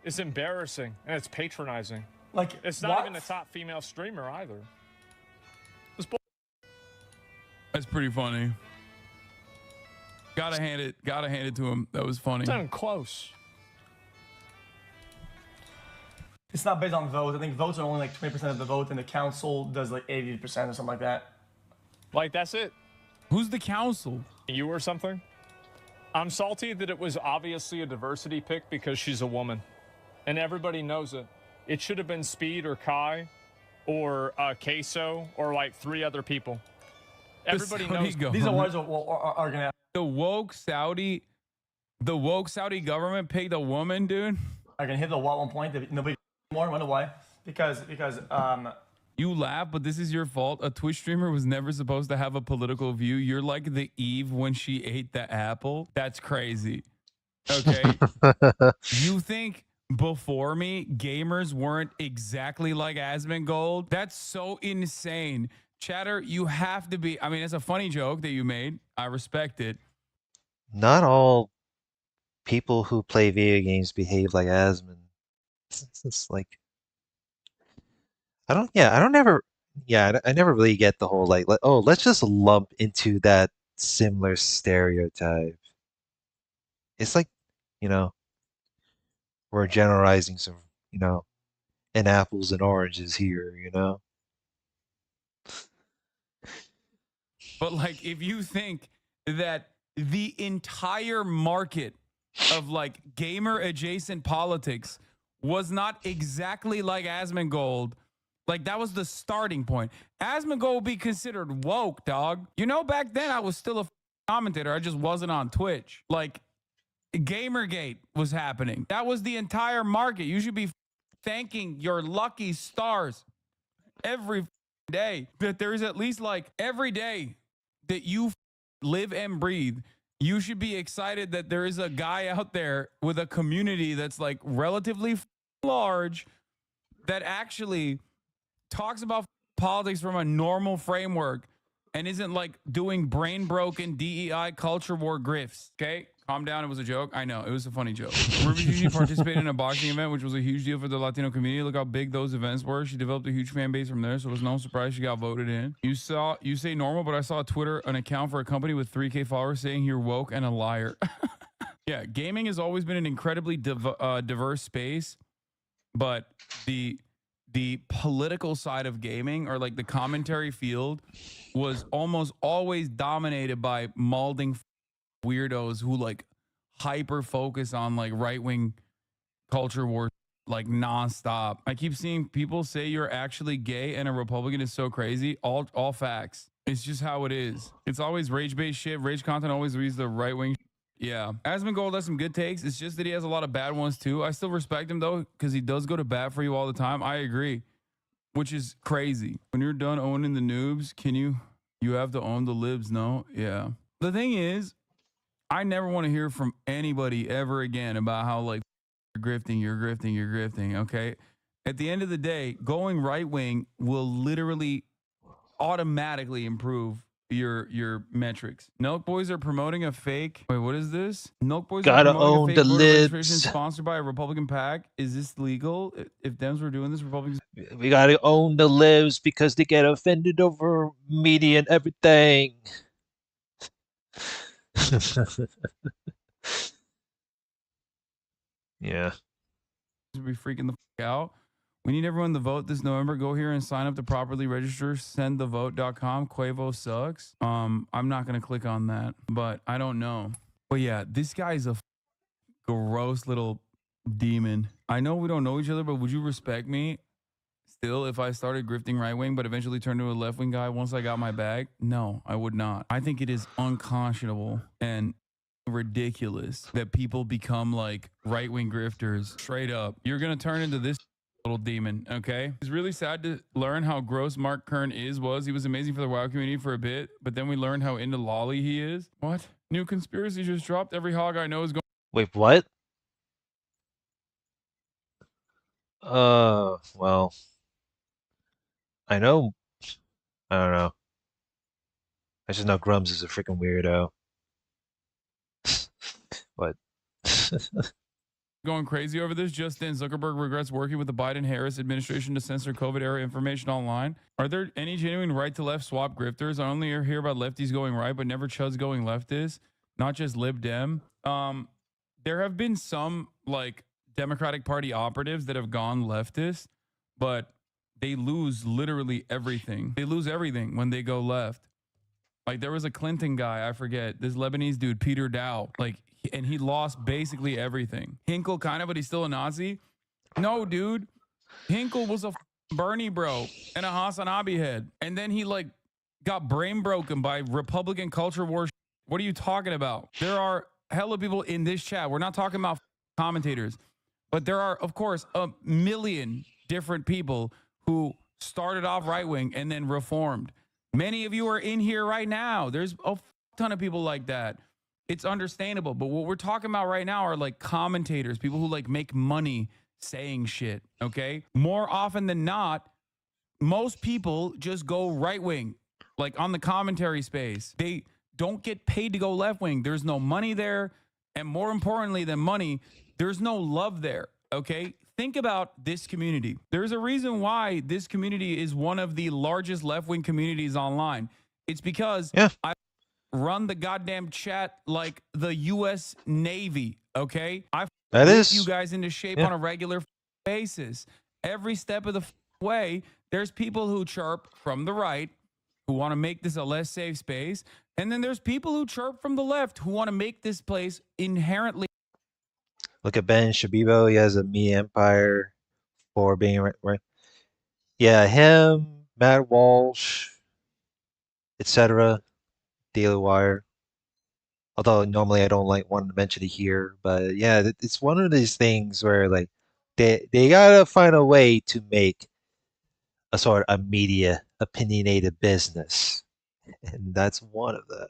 It's embarrassing and it's patronizing. Like it's not even the top female streamer either. that's pretty funny. Gotta hand it to him. That was funny. It's not even close. It's not based on votes. I think votes are only like 20% of the vote, and the council does like 80% or something like that. Like that's it. Who's the council? You or something? I'm salty that it was obviously a diversity pick because she's a woman, and everybody knows it. It should have been Speed or Kai or Queso or like 3 other people. Everybody knows. These awards are gonna. The woke Saudi government picked a woman, dude. I can hit the wall at one point. That nobody more. Wonder why? Because you laugh, but this is your fault. A Twitch streamer was never supposed to have a political view. You're like the Eve when she ate the apple. That's crazy. Okay. You think before me, gamers weren't exactly like Asmongold? That's so insane. Chatter, you have to be. I mean, it's a funny joke that you made. I respect it. Not all people who play video games behave like Asmon. It's like I never really get the whole like oh, let's just lump into that similar stereotype. It's like, we're generalizing some, and apples and oranges here. But like, if you think that the entire market of like gamer adjacent politics was not exactly like Asmongold, like that was the starting point. Asmongold would be considered woke, dog. Back then I was still a commentator. I just wasn't on Twitch. Like Gamergate was happening. That was the entire market. You should be thanking your lucky stars every day that there is at least like every day that you live and breathe. You should be excited that there is a guy out there with a community that's like relatively large that actually talks about politics from a normal framework and isn't like doing brain broken DEI culture war grifts. Okay, calm down. It was a joke. I know it was a funny joke. Ruby Gigi participated in a boxing event, which was a huge deal for the Latino community. Look how big those events were. She developed a huge fan base from there, so it was no surprise she got voted in. You say normal, but I saw an account for a company with 3K followers saying you're woke and a liar. Yeah, gaming has always been an incredibly diverse space, but the political side of gaming, or like the commentary field, was almost always dominated by malding weirdos who like hyper focus on like right-wing culture war like nonstop. I keep seeing people say you're actually gay and a Republican is so crazy. All facts. It's just how it is. It's always rage-based shit. Rage content always reads the right-wing. Yeah. Asmongold has some good takes. It's just that he has a lot of bad ones too. I still respect him though, because he does go to bat for you all the time. I agree. Which is crazy. When you're done owning the noobs, you have to own the libs, no? Yeah. The thing is, I never want to hear from anybody ever again about how like you're grifting, okay? At the end of the day, going right wing will literally automatically improve your metrics. Milk Boys are promoting a fake. Wait, what is this? Milk Boys are Gotta promoting a own fake the voter registration libs. sponsored by a Republican PAC. Is this legal? If Dems were doing this, Republicans. We gotta own the libs because they get offended over media and everything. Yeah. Be freaking the fuck out. We need everyone to vote this November. Go here and sign up to properly register. Sendthevote.com. Quavo sucks. I'm not gonna click on that, but I don't know. But yeah, this guy's a gross little demon. I know we don't know each other, but would you respect me still if I started grifting right wing, but eventually turned to a left wing guy once I got my bag? No, I would not. I think it is unconscionable and ridiculous that people become like right wing grifters. Straight up, you're gonna turn into this little demon. Okay, it's really sad to learn how gross Mark Kern was. He was amazing for the WoW community for a bit, but then we learned how into lolly he is. What new conspiracy just dropped? Every hog I know is going. Wait, what? Well, I know. I don't know. I just know Grums is a freaking weirdo. What? Going crazy over this. Just then, Zuckerberg regrets working with the Biden-Harris administration to censor COVID-era information online. Are there any genuine right-to-left swap grifters? I only hear about lefties going right, but never chuds going leftist. Not just Lib Dem. There have been some like Democratic Party operatives that have gone leftist, but they lose literally everything. They lose everything when they go left. Like there was a Clinton guy, I forget, this Lebanese dude, Peter Dow, like, and he lost basically everything. Hinkle kind of, but he's still a Nazi. No, dude. Hinkle was a Bernie bro and a Hassan Abi head. And then he like got brain broken by Republican culture war. What are you talking about? There are hella people in this chat. We're not talking about commentators, but there are, of course, a million different people who started off right wing and then reformed. Many of you are in here right now. There's a ton of people like that. It's understandable. But what we're talking about right now are like commentators, people who like make money saying shit. Okay. More often than not, most people just go right wing, like on the commentary space. They don't get paid to go left wing. There's no money there. And more importantly than money, there's no love there. Okay. Think about this community. There's a reason why this community is one of the largest left-wing communities online. It's because I run the goddamn chat like the U.S. Navy, okay? I whip you guys into shape on a regular basis. Every step of the way, there's people who chirp from the right who want to make this a less safe space. And then there's people who chirp from the left who want to make this place inherently. Look at Ben Shabibo. He has a me empire for being right. Yeah, him, Matt Walsh, etc. Daily Wire. Although normally I don't like want to mention it here, but yeah, it's one of these things where like they gotta find a way to make a sort of a media opinionated business, and that's one of the.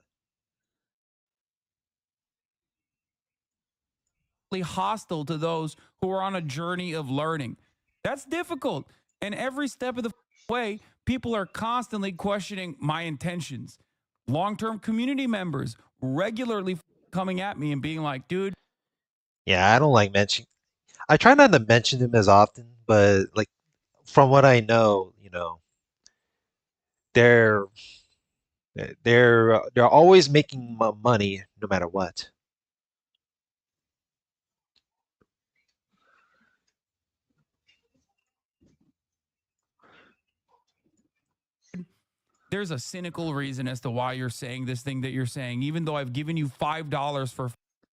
Hostile to those who are on a journey of learning. That's difficult. And every step of the way, people are constantly questioning my intentions. Long-term community members regularly coming at me and being like, dude. Yeah, I don't like mentioning. I try not to mention them as often, but like from what I know, they're they're always making money no matter what. There's a cynical reason as to why you're saying this thing that you're saying, even though I've given you $5 for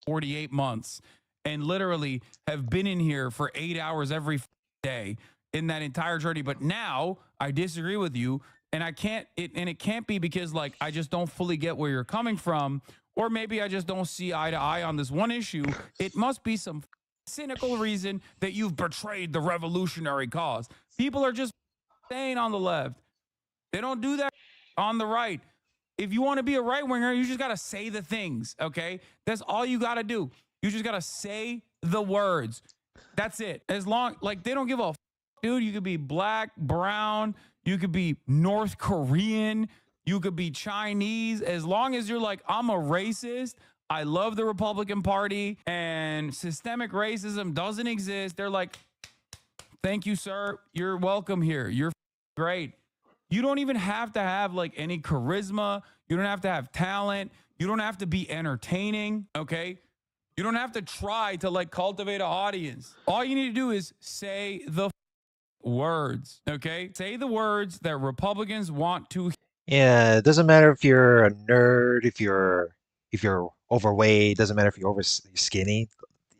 48 months and literally have been in here for 8 hours every day in that entire journey. But now I disagree with you, and it can't be because like I just don't fully get where you're coming from, or maybe I just don't see eye to eye on this one issue. It must be some cynical reason that you've betrayed the revolutionary cause. People are just staying on the left. They don't do that on the right. If you want to be a right winger, you just got to say the things, okay? That's all you got to do. You just got to say the words. That's it. As long, like, they don't give a dude. You could be black, brown. You could be North Korean. You could be Chinese. As long as you're like, I'm a racist, I love the Republican Party, and systemic racism doesn't exist. They're like, thank you, sir. You're welcome here. You're great. You don't even have to have like any charisma. You don't have to have talent. You don't have to be entertaining. Okay. You don't have to try to like cultivate an audience. All you need to do is say the words. Okay. Say the words that Republicans want to. Yeah, it doesn't matter if you're a nerd, if you're overweight, doesn't matter if you're over skinny.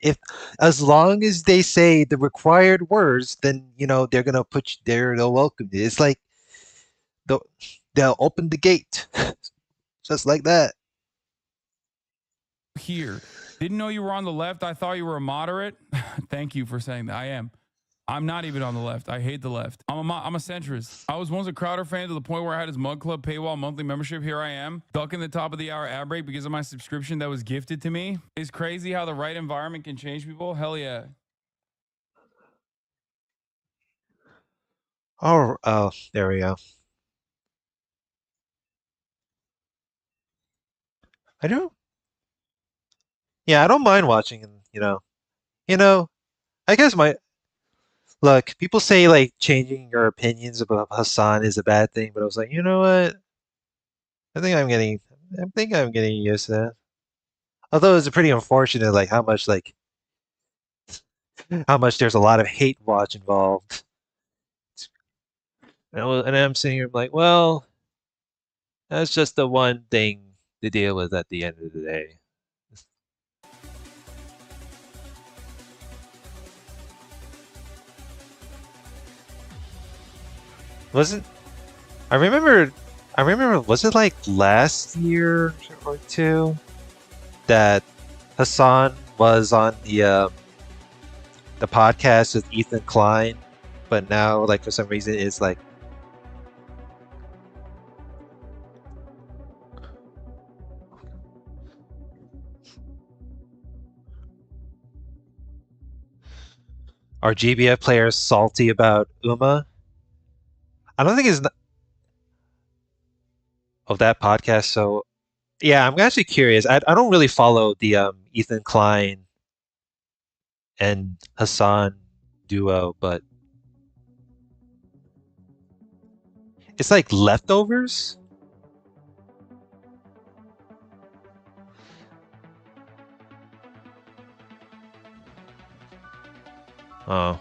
If as long as they say the required words, then they're gonna put you there. They'll welcome you. It's like they'll they'll open the gate, just like that. Here. Didn't know you were on the left. I thought you were a moderate. Thank you for saying that. I am. I'm not even on the left. I hate the left. I'm a centrist. I was once a Crowder fan to the point where I had his Mug Club paywall monthly membership. Here I am, ducking the top of the hour ad break because of my subscription that was gifted to me. It's crazy how the right environment can change people. Hell yeah. Oh, there we go. I don't. Yeah, I don't mind watching. You know. I guess my look. People say like changing your opinions about Hassan is a bad thing, but I was like, you know what? I think I'm getting. I think I'm getting used to that. Although it's pretty unfortunate, like how much there's a lot of hate watch involved. And I'm sitting here like, well, that's just the one thing to deal with at the end of the day. Wasn't I remember was it like last year or two that Hassan was on the podcast with Ethan Klein, but now like for some reason it's like are GBF players salty about Uma? I don't think it's of that podcast. So yeah, I'm actually curious. I don't really follow the Ethan Klein and Hassan duo, but it's like leftovers. Oh.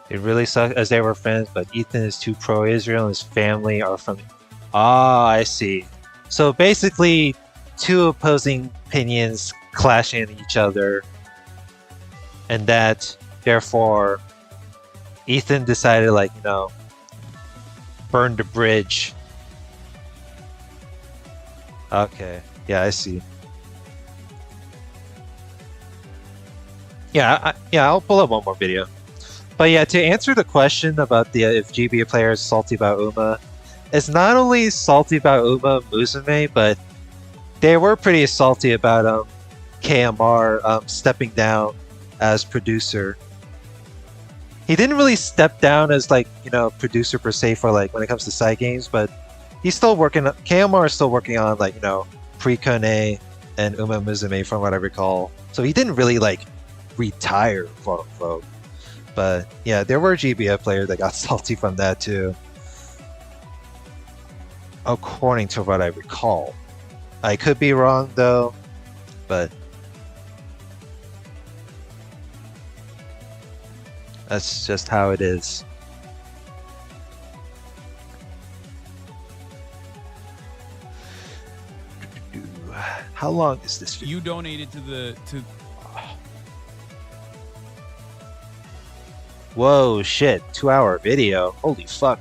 It really sucks as they were friends, but Ethan is too pro-Israel and his family are from. Ah, I see. So basically, two opposing opinions clashing each other, and that therefore Ethan decided, like, burn the bridge. Okay, yeah, I see. Yeah, I'll pull up one more video. But yeah, to answer the question about if GBA players salty about Uma, it's not only salty about Uma Musume, but they were pretty salty about KMR stepping down as producer. He didn't really step down as producer per se for when it comes to side games, but he's still working. KMR is still working on Pre-Kone and Uma Musume from what I recall. So he didn't really retire, quote unquote. But yeah, there were GBF players that got salty from that too, according to what I recall. I could be wrong though, but that's just how it is. How long is this video? You donated to Whoa, shit. 2-hour video. Holy fuck.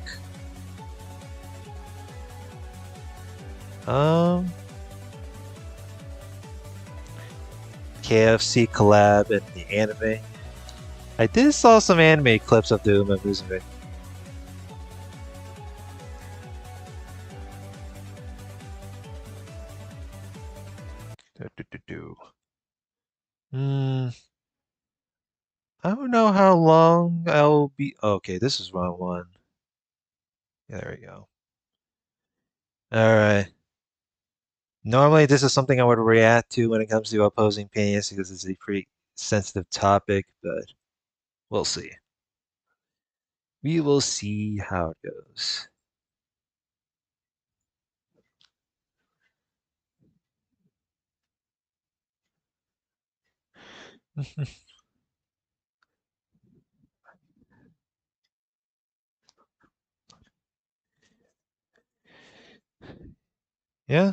KFC collab and the anime. I did saw some anime clips of the Uma Musume. Hmm. I don't know how long I'll be. Okay, this is round one. Yeah, there we go. All right. Normally, this is something I would react to when it comes to opposing opinions because it's a pretty sensitive topic, but we'll see. We will see how it goes. Yeah.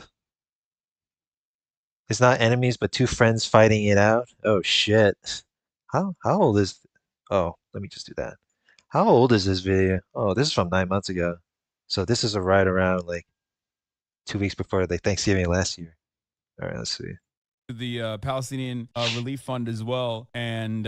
It's not enemies, but two friends fighting it out. Oh shit. How old is? Oh, let me just do that. How old is this video? Oh, this is from 9 months ago. So this is a right around like 2 weeks before like Thanksgiving last year. All right, let's see. The Palestinian Relief Fund as well, and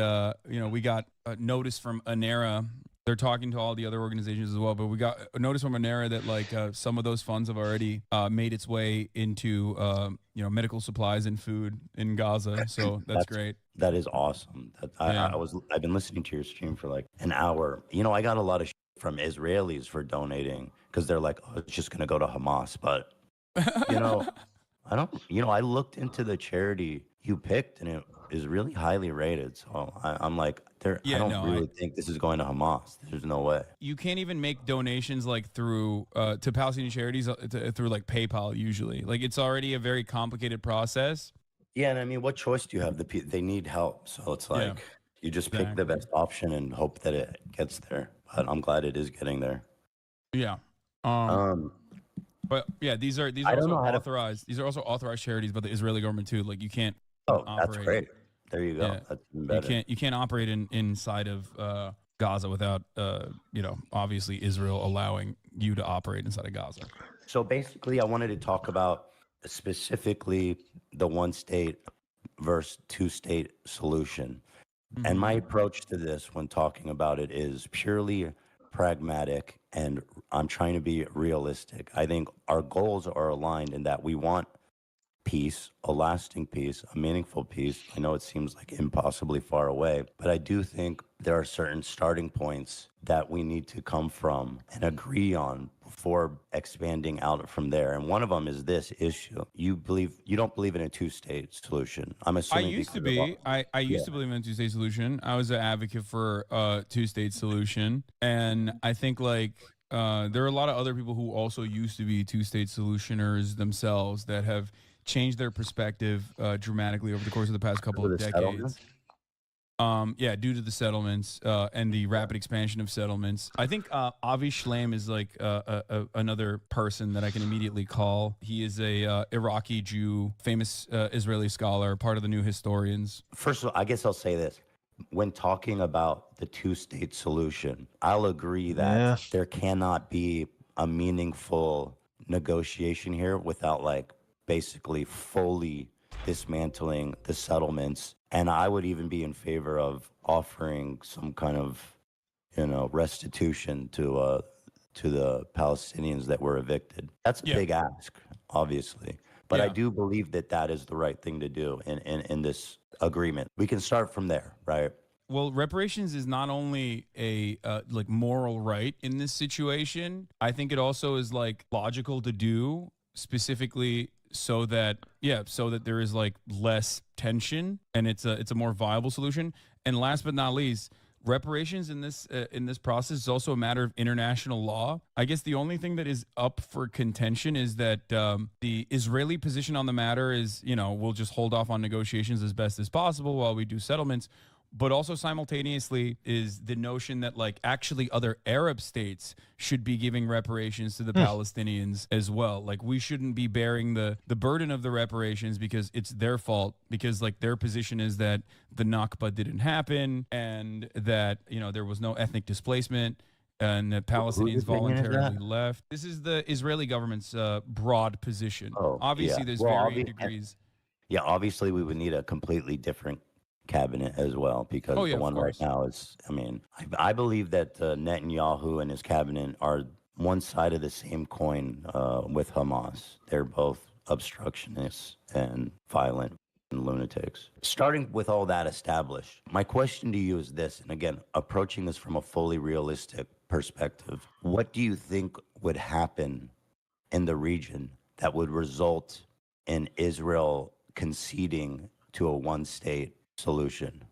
we got a notice from ANERA. They're talking to all the other organizations as well, but we got a notice from ANERA that like some of those funds have already made its way into medical supplies and food in Gaza. So that's great. That is awesome. I've been listening to your stream for like an hour. I got a lot of shit from Israelis for donating because they're like, oh, it's just gonna go to Hamas, but I don't. I looked into the charity you picked, and it is really highly rated. So I'm like, I don't really think this is going to Hamas. There's no way. You can't even make donations like through to Palestinian charities through like PayPal usually. Like it's already a very complicated process. Yeah, and I mean, what choice do you have? They need help, so it's like you just pick the best option and hope that it gets there. But I'm glad it is getting there. Yeah. But yeah, these are also authorized. These are also authorized charities by the Israeli government too. Like you can't operate. That's great. There you go. Yeah. That's even better. You can't operate inside of Gaza without obviously Israel allowing you to operate inside of Gaza. So basically, I wanted to talk about specifically the one state versus two state solution. And my approach to this when talking about it is purely pragmatic, and I'm trying to be realistic. I think our goals are aligned in that we want peace, a lasting peace, a meaningful peace. I know it seems like impossibly far away, but I do think there are certain starting points that we need to come from and agree on before expanding out from there. And one of them is this issue. You don't believe in a two-state solution. I'm assuming I used to be. I used to believe in a two-state solution. I was an advocate for a two-state solution, and I think like there are a lot of other people who also used to be two-state solutioners themselves that have changed their perspective dramatically over the course of the past couple of decades. Due to the settlements and the rapid expansion of settlements. I think Avi Shlaim is like another person that I can immediately call. He is a Iraqi Jew, famous Israeli scholar, part of the New Historians. First of all, I guess I'll say this. When talking about the two-state solution, I'll agree that there cannot be a meaningful negotiation here without like basically fully dismantling the settlements. And I would even be in favor of offering some kind of, restitution to the Palestinians that were evicted. That's a big ask, obviously. But I do believe that is the right thing to do in this agreement. We can start from there, right? Well, reparations is not only a moral right in this situation. I think it also is like logical to do, specifically so that there is like less tension and it's a more viable solution. And last but not least, reparations in this process is also a matter of international law. I guess the only thing that is up for contention is that the Israeli position on the matter is, we'll just hold off on negotiations as best as possible while we do settlements. But also simultaneously is the notion that like actually other Arab states should be giving reparations to the Palestinians as well. Like we shouldn't be bearing the burden of the reparations because it's their fault, because like their position is that the Nakba didn't happen and that, there was no ethnic displacement and the Palestinians voluntarily left. This is the Israeli government's broad position. Obviously, there's varying degrees. Yeah, obviously we would need a completely different cabinet as well, because Oh, yeah, the of one right course. now is, I mean, I believe that Netanyahu and his cabinet are one side of the same coin with Hamas. They're both obstructionists and violent and lunatics. Starting with all that established, my question to you is this, and again, approaching this from a fully realistic perspective, what do you think would happen in the region that would result in Israel conceding to a one-state solution?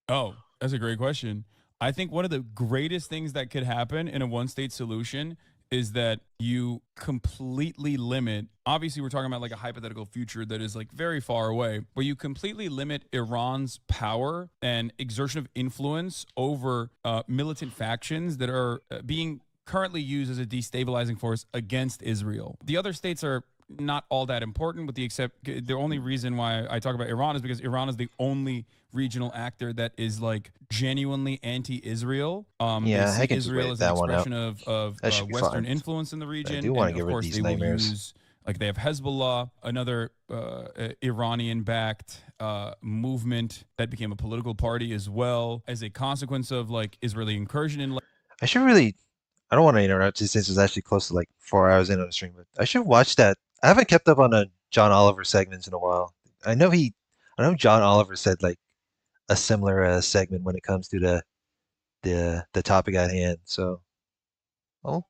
Oh, that's a great question. I think one of the greatest things that could happen in a one state solution is that you completely limit, obviously, we're talking about like a hypothetical future that is like very far away, but you completely limit Iran's power and exertion of influence over militant factions that are being currently used as a destabilizing force against Israel. The other states are not all that important, with the only reason why I talk about Iran is because Iran is the only regional actor that is like genuinely anti-Israel. They Yeah, I see can just Israel wait as an that one out. expression of That should be Western fine. influence in the I region, do want and to get of rid of course these they will nightmares. use, like, they have Hezbollah, another Iranian-backed movement that became a political party as well as a consequence of like Israeli incursion in. I should really. I don't want to interrupt you since it's actually close to like 4 hours in on the stream, but I should watch that. I haven't kept up on the John Oliver segments in a while. I know he. I know John Oliver said like a similar segment when it comes to the topic at hand. So, oh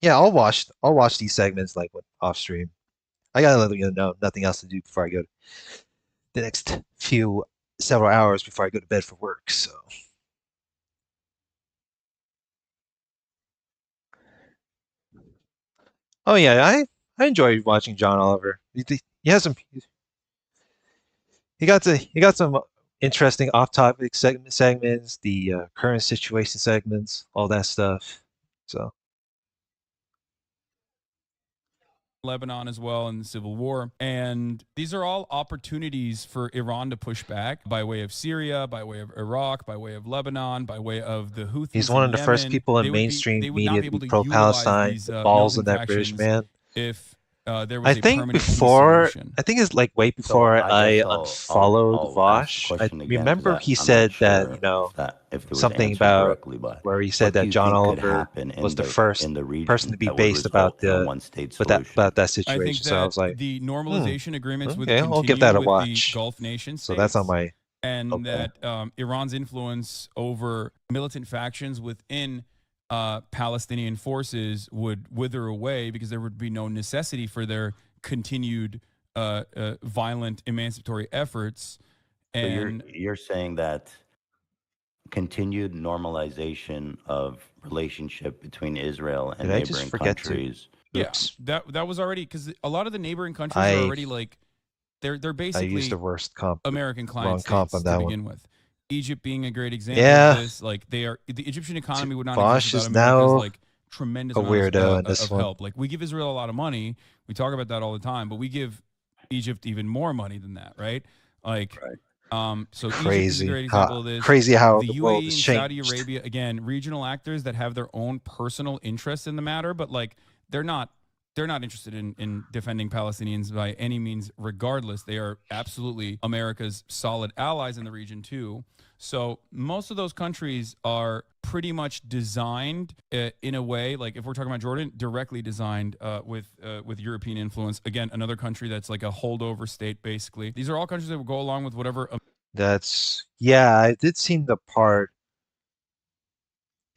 yeah, I'll watch these segments like off stream. I gotta let you know nothing else to do before I go the next few several hours before I go to bed for work. So. Oh yeah, I enjoy watching John Oliver. He has some he got some interesting off-topic segments, the current situation segments, all that stuff. So Lebanon as well in the civil war. And these are all opportunities for Iran to push back by way of Syria, by way of Iraq, by way of Lebanon, by way of the he's Houthis one in of the first Yemen. people in They mainstream would not media be to able be to utilize pro-Palestine. these The balls on militant that British factions man. if there I was a think permanent peace before solution. I think it's like way So before I I guess unfollowed I'll ask the Vosh. I question again, because remember he I'm not said that, sure you know, if it was something answered about correctly. But where he said what do that you John think could Oliver happen was the in first the person region to be that would based about result in a one-state solution? about that I think situation. So I that was like, the normalization agreements would okay, I'll give continue that a with the watch. Gulf nation So that's on states, my and Okay. that Iran's influence over militant factions within Palestinian forces would wither away, because there would be no necessity for their continued violent emancipatory efforts. So And you're saying that continued normalization of relationship between Israel and Did I just neighboring forget to? countries. yeah, Oops, that was already, because a lot of the neighboring countries are I already like they're I used the basically worst comp, American client wrong comp states on to that one. begin with. Egypt being a great example of Yeah, this. Like, they are, the Egyptian economy would not exist Vosh without is America's now like tremendous a amount weirdo in this of one. help. Like, we give Israel a lot of money. We talk about that all the time, but we give Egypt even more money than that, right? Like, so Egypt is a great example of this. Crazy how The the world UAE has and Saudi changed. Arabia, again, regional actors that have their own personal interests in the matter, but like they're not interested in defending Palestinians by any means, regardless. They are absolutely America's solid allies in the region too. So most of those countries are pretty much designed in a way, like if we're talking about Jordan, directly designed with European influence. Again, another country that's like a holdover state, basically. These are all countries that will go along with whatever. That's yeah. I did see the part.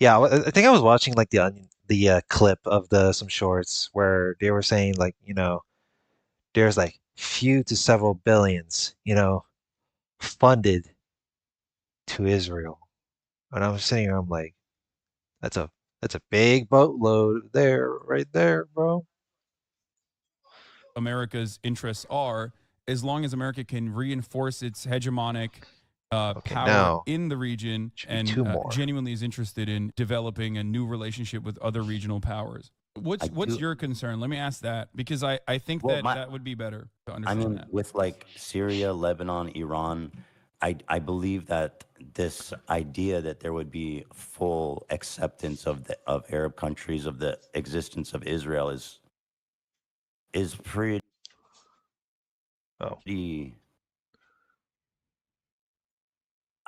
Yeah, I think I was watching like the clip of the some shorts where they were saying like, you know, there's like few to several billions, you know, funded to Israel. And I was sitting here, I'm like, that's a that's a big boatload there, right there, bro. America's interests are, as long as America can reinforce its hegemonic Okay, power now in the region should be and two more. genuinely is interested in developing a new relationship with other regional powers. What's your concern? Let me ask that, because I think Well, that that would be better to I understand mean, that. with like Syria, Lebanon, Iran, I believe that this idea that there would be full acceptance of Arab countries of the existence of Israel is pretty Oh,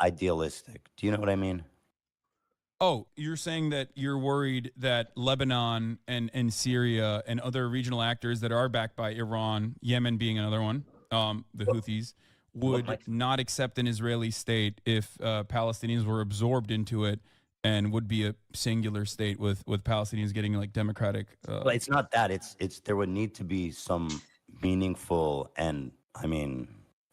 idealistic. Do you know what I mean? Oh, you're saying that you're worried that Lebanon and Syria and other regional actors that are backed by Iran, Yemen being another one, the Houthis, would not accept an Israeli state if Palestinians were absorbed into it and would be a singular state with Palestinians getting like democratic. Well, it's not that. It's there would need to be some meaningful and I mean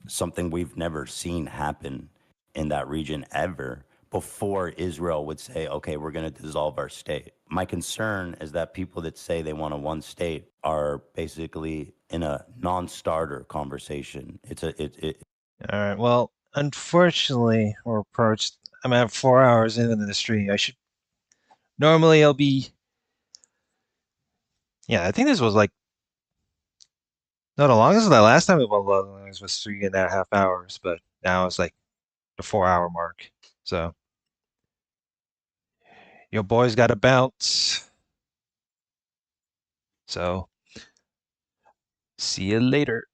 something we've never seen happen in that region ever before Israel would say, okay, we're going to dissolve our state. My concern is that people that say they want a one state are basically in a non-starter conversation. All right. Well, unfortunately, we're approached. I'm at 4 hours into the stream. I should normally I'll be. Yeah, I think this was like no, the longest the last time it was 3.5 hours, but now it's like the 4 hour mark. So your boy's got to bounce. So see you later.